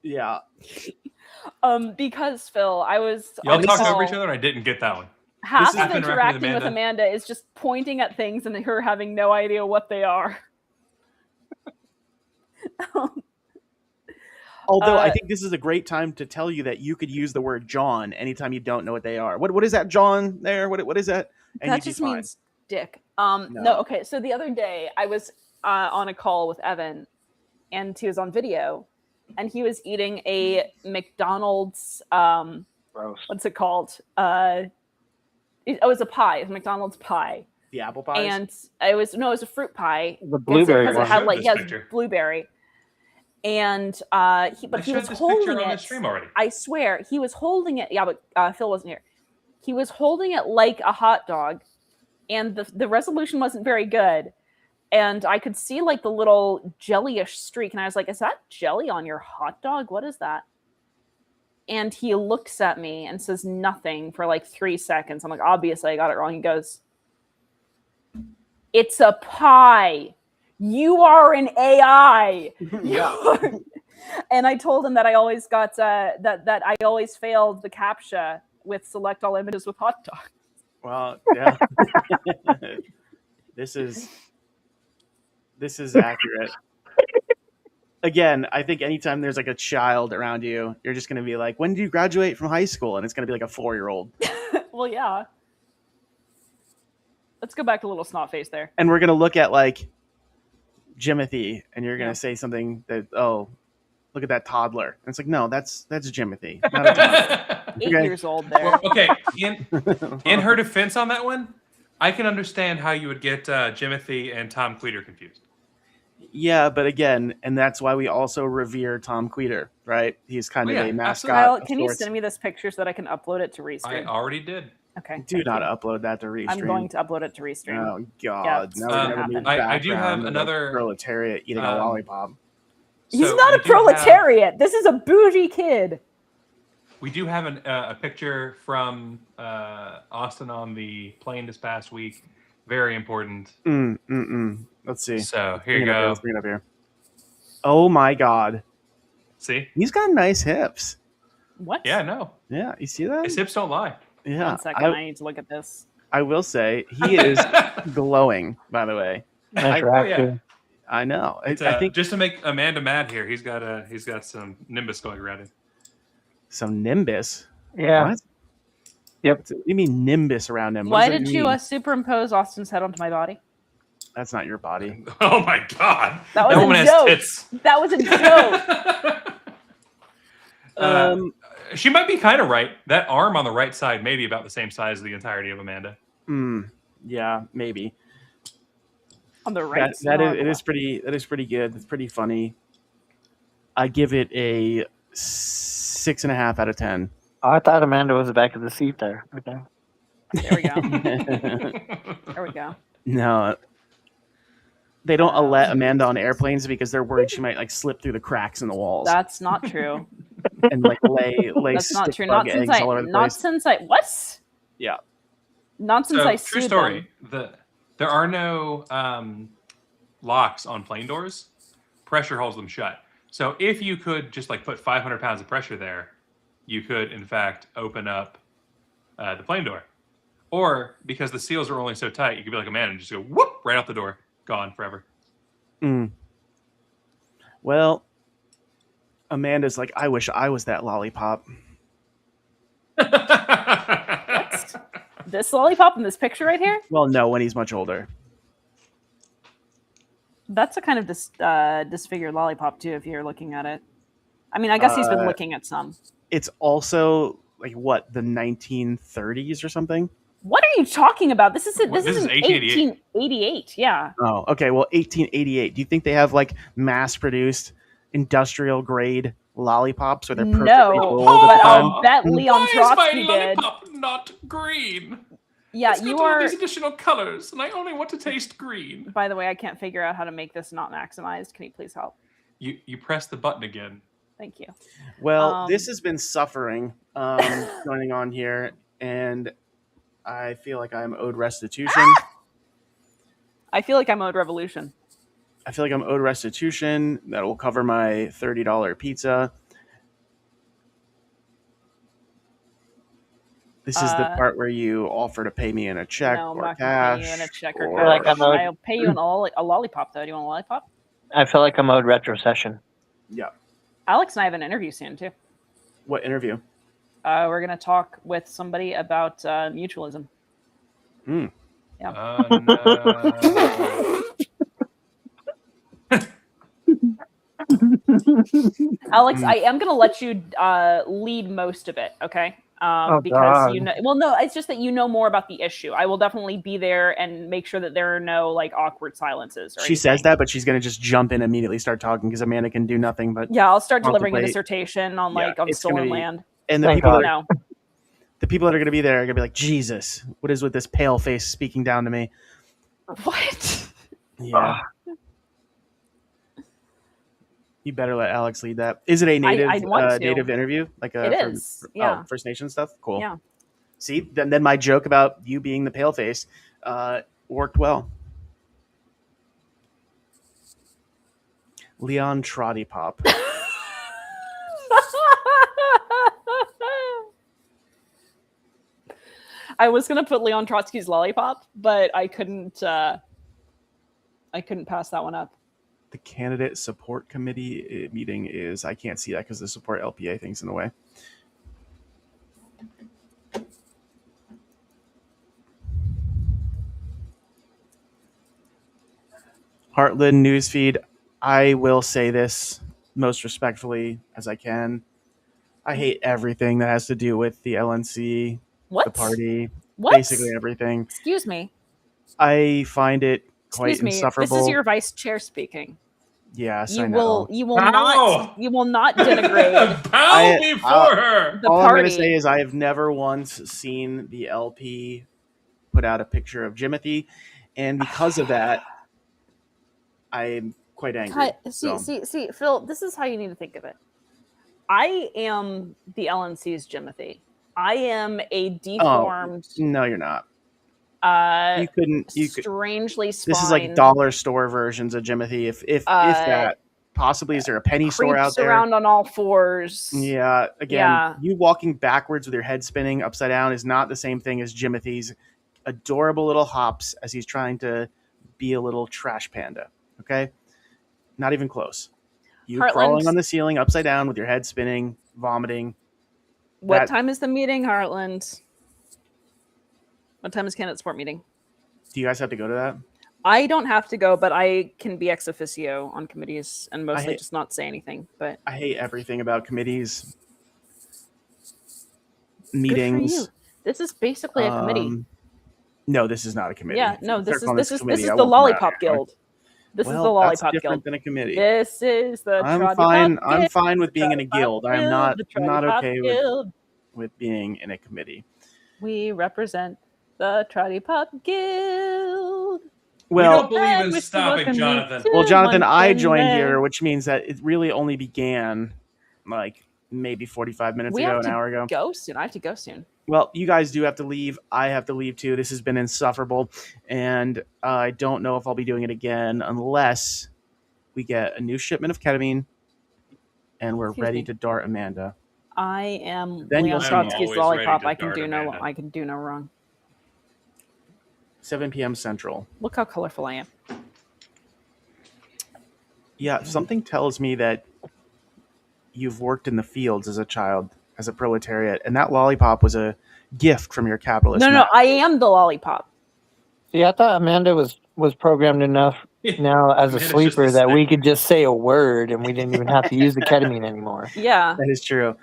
Yeah. Because Phil, I was. Y'all talked over each other, and I didn't get that one. Half of interacting with Amanda is just pointing at things and her having no idea what they are. Although I think this is a great time to tell you that you could use the word John anytime you don't know what they are. What is that, John? There. What is that? And that just means dick. No. Okay. So the other day I was on a call with Evan, and he was on video, and he was eating a McDonald's. Gross. What's it called? It was a pie. It was a McDonald's pie. The apple pie. And it was a fruit pie. The blueberry because it had blueberry. And he was holding it. I swear he was holding it. Yeah, but Phil wasn't here. He was holding it like a hot dog, and the resolution wasn't very good. And I could see like the little jellyish streak, and I was like, "Is that jelly on your hot dog? What is that?" And he looks at me and says nothing for like 3 seconds. I'm like, obviously I got it wrong. He goes, "It's a pie. You are an AI." Yeah. And I told him that I always got that I always failed the CAPTCHA with select all images with hot dogs. Well, yeah. This is accurate. Again, I think anytime there's like a child around you, you're just going to be like, "When did you graduate from high school?" And it's going to be like a 4-year-old. Well, yeah. Let's go back to little snot face there. And we're going to look at like Jimothy, and you're going to say something that, "Oh, look at that toddler." And it's like, no, that's Jimothy, not a toddler. 8 years old there. Well, okay, in her defense on that one, I can understand how you would get Jimothy and Tom Queter confused. Yeah, but again, and that's why we also revere Tom Queter, right? He's kind of a mascot. Kyle, can you send me this picture so that I can upload it to Restream? I already did. Okay. Do not upload that to Restream. I'm going to upload it to Restream. Oh God! Yeah, I do have another proletariat eating a lollipop. He's not a proletariat. This is a bougie kid. We do have a picture from Austin on the plane this past week. Very important. Let's see. So here you go. Let's bring it up here. Oh my God! See, he's got nice hips. What? Yeah, no. Yeah, you see that? His hips don't lie. Yeah. 1 second, I need to look at this. I will say he is glowing. By the way, I know. I think just to make Amanda mad here, he's got some nimbus going around him. Some nimbus. Yeah. What? Yep. What do you mean nimbus around him? Why did you superimpose Austin's head onto my body? That's not your body. Oh my God! That was a joke. That was a joke. She might be kind of right. That arm on the right side may be about the same size as the entirety of Amanda. Yeah, maybe. On the right side. That is pretty good. It's pretty funny. I give it a 6. 6.5 out of 10. Oh, I thought Amanda was back of the seat there. Okay. There we go. There we go. No. They don't let Amanda on airplanes because they're worried she might like slip through the cracks in the walls. That's not true. And like lay That's not true. Not since I what? Yeah. Not since I sued true story. There are no locks on plane doors. Pressure holds them shut. So if you could just like put 500 pounds of pressure there, you could in fact open up the plane door. Or because the seals are only so tight, you could be like a man and just go whoop right out the door, gone forever. Well, Amanda's like, I wish I was that lollipop. What? This lollipop in this picture right here? Well, no, when he's much older. That's a kind of disfigured lollipop too, if you're looking at it. I mean, I guess he's been looking at some. It's also like what, the 1930s or something? What are you talking about? This is 1888. 1888. Yeah. Oh, okay. Well, 1888. Do you think they have like mass-produced industrial grade lollipops where they're perfectly gold at but the time? I'll bet Leon Trotsky Why is did. my lollipop not green? Yeah, It's got you all are. these additional colors, and I only want to taste green. By the way, I can't figure out how to make this not maximized. Can you please help? You press the button again. Thank you. Well, this has been suffering going on here, and I feel like I'm owed restitution. I feel like I'm owed revolution. I feel like I'm owed restitution that will cover my $30 pizza. This is the part where you offer to pay me in a check No, I'm or not cash. gonna pay you in a check or or- cash. I'll pay you in a lollipop, though. Do you want a lollipop? I feel like I'm owed retrocession. Yeah. Alex and I have an interview soon, too. What interview? We're going to talk with somebody about mutualism. Hmm. Yeah. Alex, I am going to let you lead most of it, okay? Because God. you know, well, no, it's just that you know more about the issue. I will definitely be there and make sure that there are no like awkward silences. Or She anything. says that, but she's going to just jump in and immediately start talking because Amanda can do nothing but. Yeah, I'll start delivering a contemplate. dissertation on Yeah, like on it's gonna stolen be- land. And the Thank people, God. No. the people that are going to be there are going to be like, Jesus, what is with this pale face speaking down to me? What? Yeah. You better let Alex lead that. Is it a native I want to. native interview? Like It is. Yeah. First Nation stuff? Cool. Yeah. See, then my joke about you being the pale face worked well. Leon Trotty Pop. I was gonna put Leon Trotsky's lollipop, but I couldn't pass that one up. The candidate support committee meeting is, I can't see that because the support LPA thing's in the way. Heartland newsfeed. I will say this most respectfully as I can. I hate everything that has to do with the LNC, What? the party, What? basically everything. Excuse me. I find it quite Excuse me. insufferable. This is your vice chair speaking. Yes, You I know. will not denigrate Bow before her. the All I'm going to party. say is I have never once seen the LP put out a picture of Jimothy, and because of that, I'm quite angry. See, Phil, this is how you need to think of it. I am the LNC's Jimothy. I am a deformed, No, you're not. You couldn't. strangely spined. This is like dollar store versions of Jimothy. If that, possibly, is there a penny store out creeps there? around on all fours. Yeah. Again, Yeah. you walking backwards with your head spinning upside down is not the same thing as Jimothy's adorable little hops as he's trying to be a little trash panda. Okay, not even close. You Heartland. crawling on the ceiling upside down with your head spinning, vomiting. What time is the meeting, Heartland? What time is candidate support meeting? Do you guys have to go to that? I don't have to go, but I can be ex officio on committees and mostly hate- just not say anything. But I hate everything about committees, good for meetings. you. This is basically a committee. No, this is not a committee. Yeah, no, If they're this calling is a committee, I the won't come out Lollipop here. Guild. This is the Lollipop that's different Guild. than a committee. This is the I'm fine with being in a guild. I'm not okay with being in a committee. We represent the Trotty Pop Guild. Well, we don't believe in stopping, Jonathan. Well, Jonathan, I joined here, which means that it really only began like maybe 45 minutes ago, an hour ago. Go soon. I have to go soon. Well, you guys do have to leave. I have to leave too. This has been insufferable, and I don't know if I'll be doing it again unless we get a new shipment of ketamine and we're ready to dart Amanda. I am Leon Trotsky's Lollipop. I can do no wrong. 7 p.m. Central. Look how colorful I am. Yeah, something tells me that you've worked in the fields as a child, as a proletariat, and that lollipop was a gift from your capitalist. No, I am the lollipop. See, I thought Amanda was programmed enough now as a sleeper that we could just say a word and we didn't even have to use the ketamine anymore. Yeah. That is true.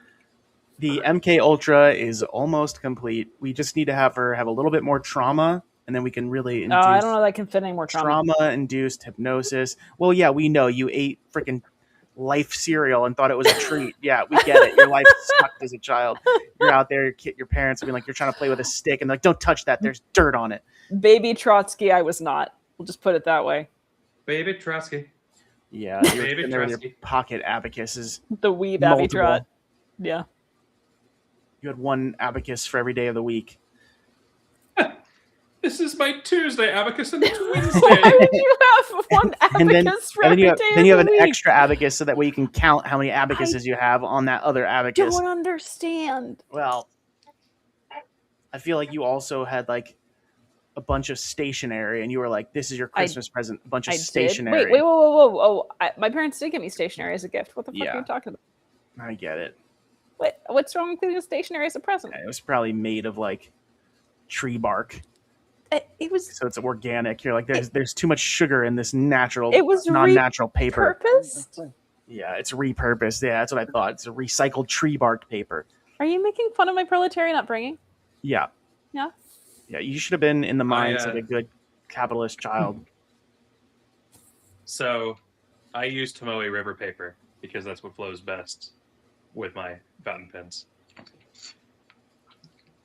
The MK Ultra is almost complete. We just need to have her have a little bit more trauma, and then we can really induce I don't know that I can fit any more trauma. Trauma-induced hypnosis. Well, yeah, we know. You ate freaking Life cereal and thought it was a treat. Yeah, we get it. Your life sucked as a child. You're out there, your parents will be like, you're trying to play with a stick, and they're like, don't touch that. There's dirt on it. Baby Trotsky, I was not. We'll just put it that way. Baby Trotsky. Yeah, you're there with your pocket abacuses. The weeb Abby Trot. Yeah. You had one abacus for every day of the week. This is my Tuesday abacus and Wednesday. Why would you have one abacus for every day of the week? Then you have an extra abacus so that way you can count how many abacuses you have on that other abacus. I don't understand. Well, I feel like you also had like a bunch of stationery, and you were like, "This is your Christmas present." A bunch of stationery. Wait, whoa! My parents did give me stationery as a gift. What the fuck are you talking about? I get it. What's wrong with giving stationery as a present? It was probably made of like tree bark. It was so it's organic. You're like, there's too much sugar in this natural, was non-natural paper. Repurposed? Yeah, it's repurposed. Yeah, that's what I thought. It's a recycled tree bark paper. Are you making fun of my proletarian upbringing? Yeah. Yeah. Yeah, you should have been in the minds of a good capitalist child. So, I use Tomoe River paper because that's what flows best with my fountain pens.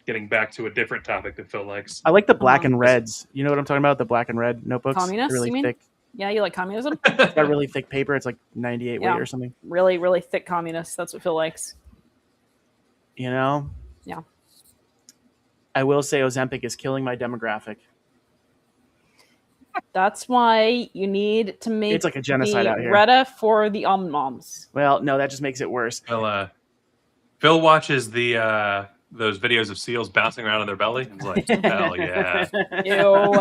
Getting back to a different topic that Phil likes. I like the black and reds. You know what I'm talking about? The black and red notebooks. Communist, really you mean? Thick. Yeah, you like communism? It's got really thick paper. It's like 98 weight or something. Really, really thick communists. That's what Phil likes. You know? Yeah. I will say Ozempic is killing my demographic. That's why you need to make it's like a genocide out here. Retta for the moms. Well, no, that just makes it worse. Well, Phil watches the those videos of seals bouncing around on their belly. He's like, hell yeah. Ew.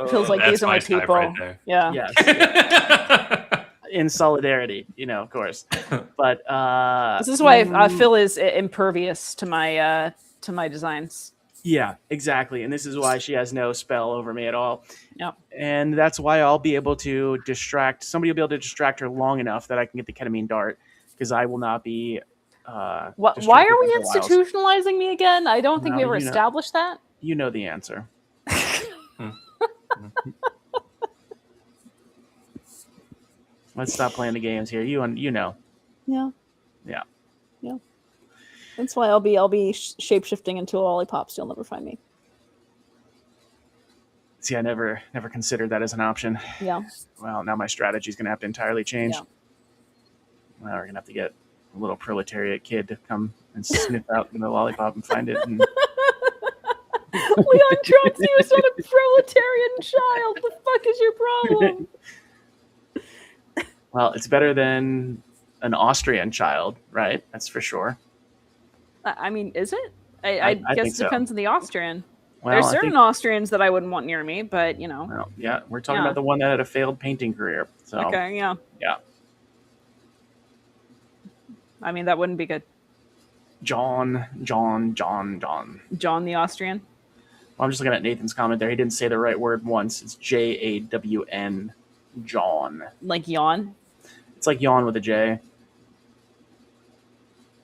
Feels like these are my people. Right there. Yeah. Yes. In solidarity, of course. But this is why Phil is impervious to my designs. Yeah, exactly. And this is why she has no spell over me at all. Yep. And that's why I'll be able to somebody will be able to distract her long enough that I can get the ketamine dart, because I will not be why are we institutionalizing me again? I don't think we ever established that. You know the answer. Let's stop playing the games here. You know. Yeah. Yeah. Yeah. That's why I'll be shape-shifting into a lollipop, so you'll never find me. See, I never considered that as an option. Yeah. Well, now my strategy is going to have to entirely change. Yeah. Well, we're going to have to get a little proletariat kid to come and sniff out the lollipop and find it. And... Leon Trotsky was not a proletarian child. The fuck is your problem? Well, it's better than an Austrian child, right? That's for sure. I mean, is it? I guess it depends on the Austrian. Well, there's certain Austrians that I wouldn't want near me, but Well, yeah, we're talking about the one that had a failed painting career. So. Okay, yeah. Yeah. I mean, that wouldn't be good. John the Austrian? Well, I'm just looking at Nathan's comment there. He didn't say the right word once. It's Jawn. John. Like yawn? It's like yawn with a J.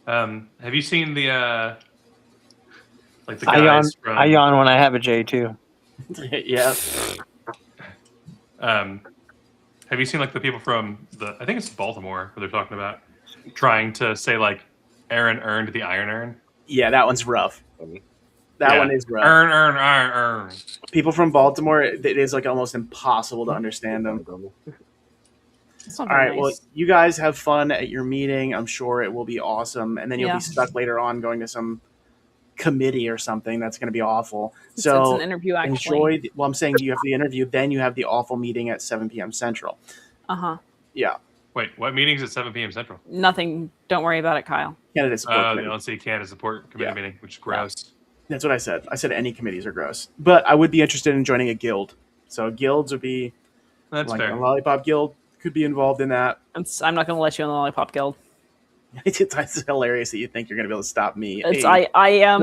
Have you seen the guys I yawn when I have a J too. Yeah. Have you seen like the people from I think it's Baltimore where they're talking about trying to say like Aaron earned the Iron Urn? Yeah, that one's rough. That one is rough. Earn. People from Baltimore, it is like almost impossible to understand them. All right, nice. Well, you guys have fun at your meeting. I'm sure it will be awesome, and then you'll be stuck later on going to some committee or something that's going to be awful. So it's an interview. Actually, well, I'm saying you have the interview, then you have the awful meeting at 7 p.m. Central. Yeah. Wait, what meeting's at 7 p.m. Central? Nothing. Don't worry about it, Kyle. Candidate support committee. Let's see, candidate support committee meeting, which is gross. That's what I said. I said any committees are gross, but I would be interested in joining a guild. So guilds would be that's fair. A lollipop guild could be involved in that. I'm not going to let you in the lollipop guild. It's hilarious that you think you're going to be able to stop me. I am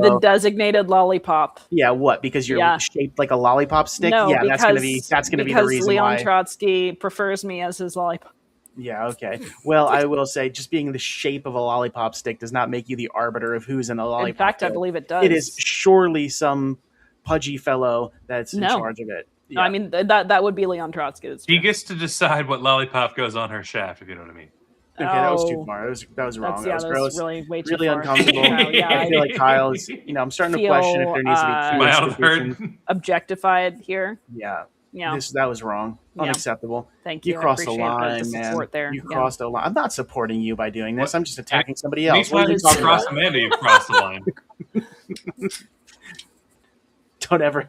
the designated lollipop. Yeah, what? Because you're shaped like a lollipop stick? No, yeah, that's going to be the reason Leon why. Trotsky prefers me as his lollipop. Yeah, okay. Well, I will say just being the shape of a lollipop stick does not make you the arbiter of who's in a lollipop. In fact, guild. I believe it does. It is surely some pudgy fellow that's in charge of it. Yeah. No, I mean, that would be Leon Trotsky. He gets to decide what lollipop goes on her shaft, if you know what I mean. Okay, that was too far. That was wrong. That was gross. Really, way too really far. Uncomfortable. I feel like Kyle's. I'm starting to question if there needs to be objectified here. Yeah. That was wrong. Unacceptable. Thank you. You crossed the line, man. There. You crossed a line. I'm not supporting you by doing this. I'm just attacking somebody else. What are you talking about? Amanda, you crossed the line.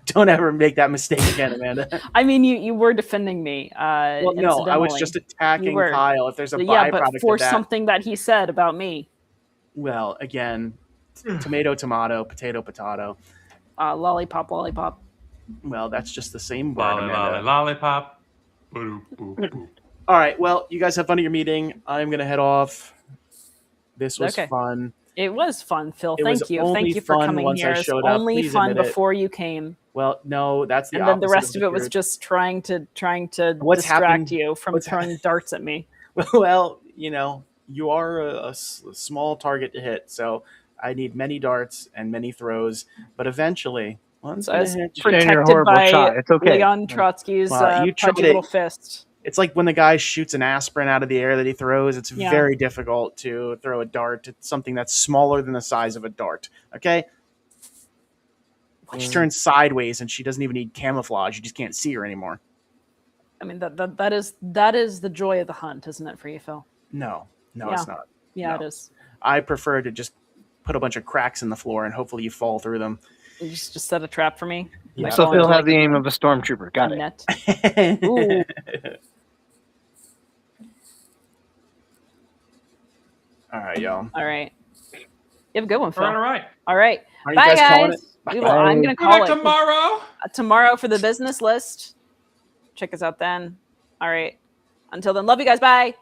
Don't ever make that mistake again, Amanda. I mean, you were defending me. Well, no, I was just attacking Kyle. If there's a byproduct but for of that, something that he said about me. Well, again, tomato, potato. Lollipop. Well, that's just the same word, Amanda. Lollipop. All right. Well, you guys have fun at your meeting. I'm gonna head off. This was fun. It was fun, Phil. Thank you. Thank you for coming here. It was only fun before you came. Well, no, that's the opposite. And then the rest of it was just trying to distract you from throwing darts at me. Well, you are a small target to hit, so I need many darts and many throws. But eventually, once I was protected by Leon Trotsky's pudgy little fist. It's like when the guy shoots an aspirin out of the air that he throws. It's very difficult to throw a dart at something that's smaller than the size of a dart. Okay? She turns sideways and she doesn't even need camouflage. You just can't see her anymore. I mean, that is the joy of the hunt, isn't it, for you, Phil? No, it's not. Yeah, it is. I prefer to just put a bunch of cracks in the floor and hopefully you fall through them. You just set a trap for me. Yeah. So Phil has the aim of a stormtrooper. Got it. Ooh. All right, y'all. All right. You have a good one, Phil. All right. Bye, guys. I'm going to call it tomorrow. Tomorrow for the business list. Check us out then. All right. Until then, love you guys. Bye.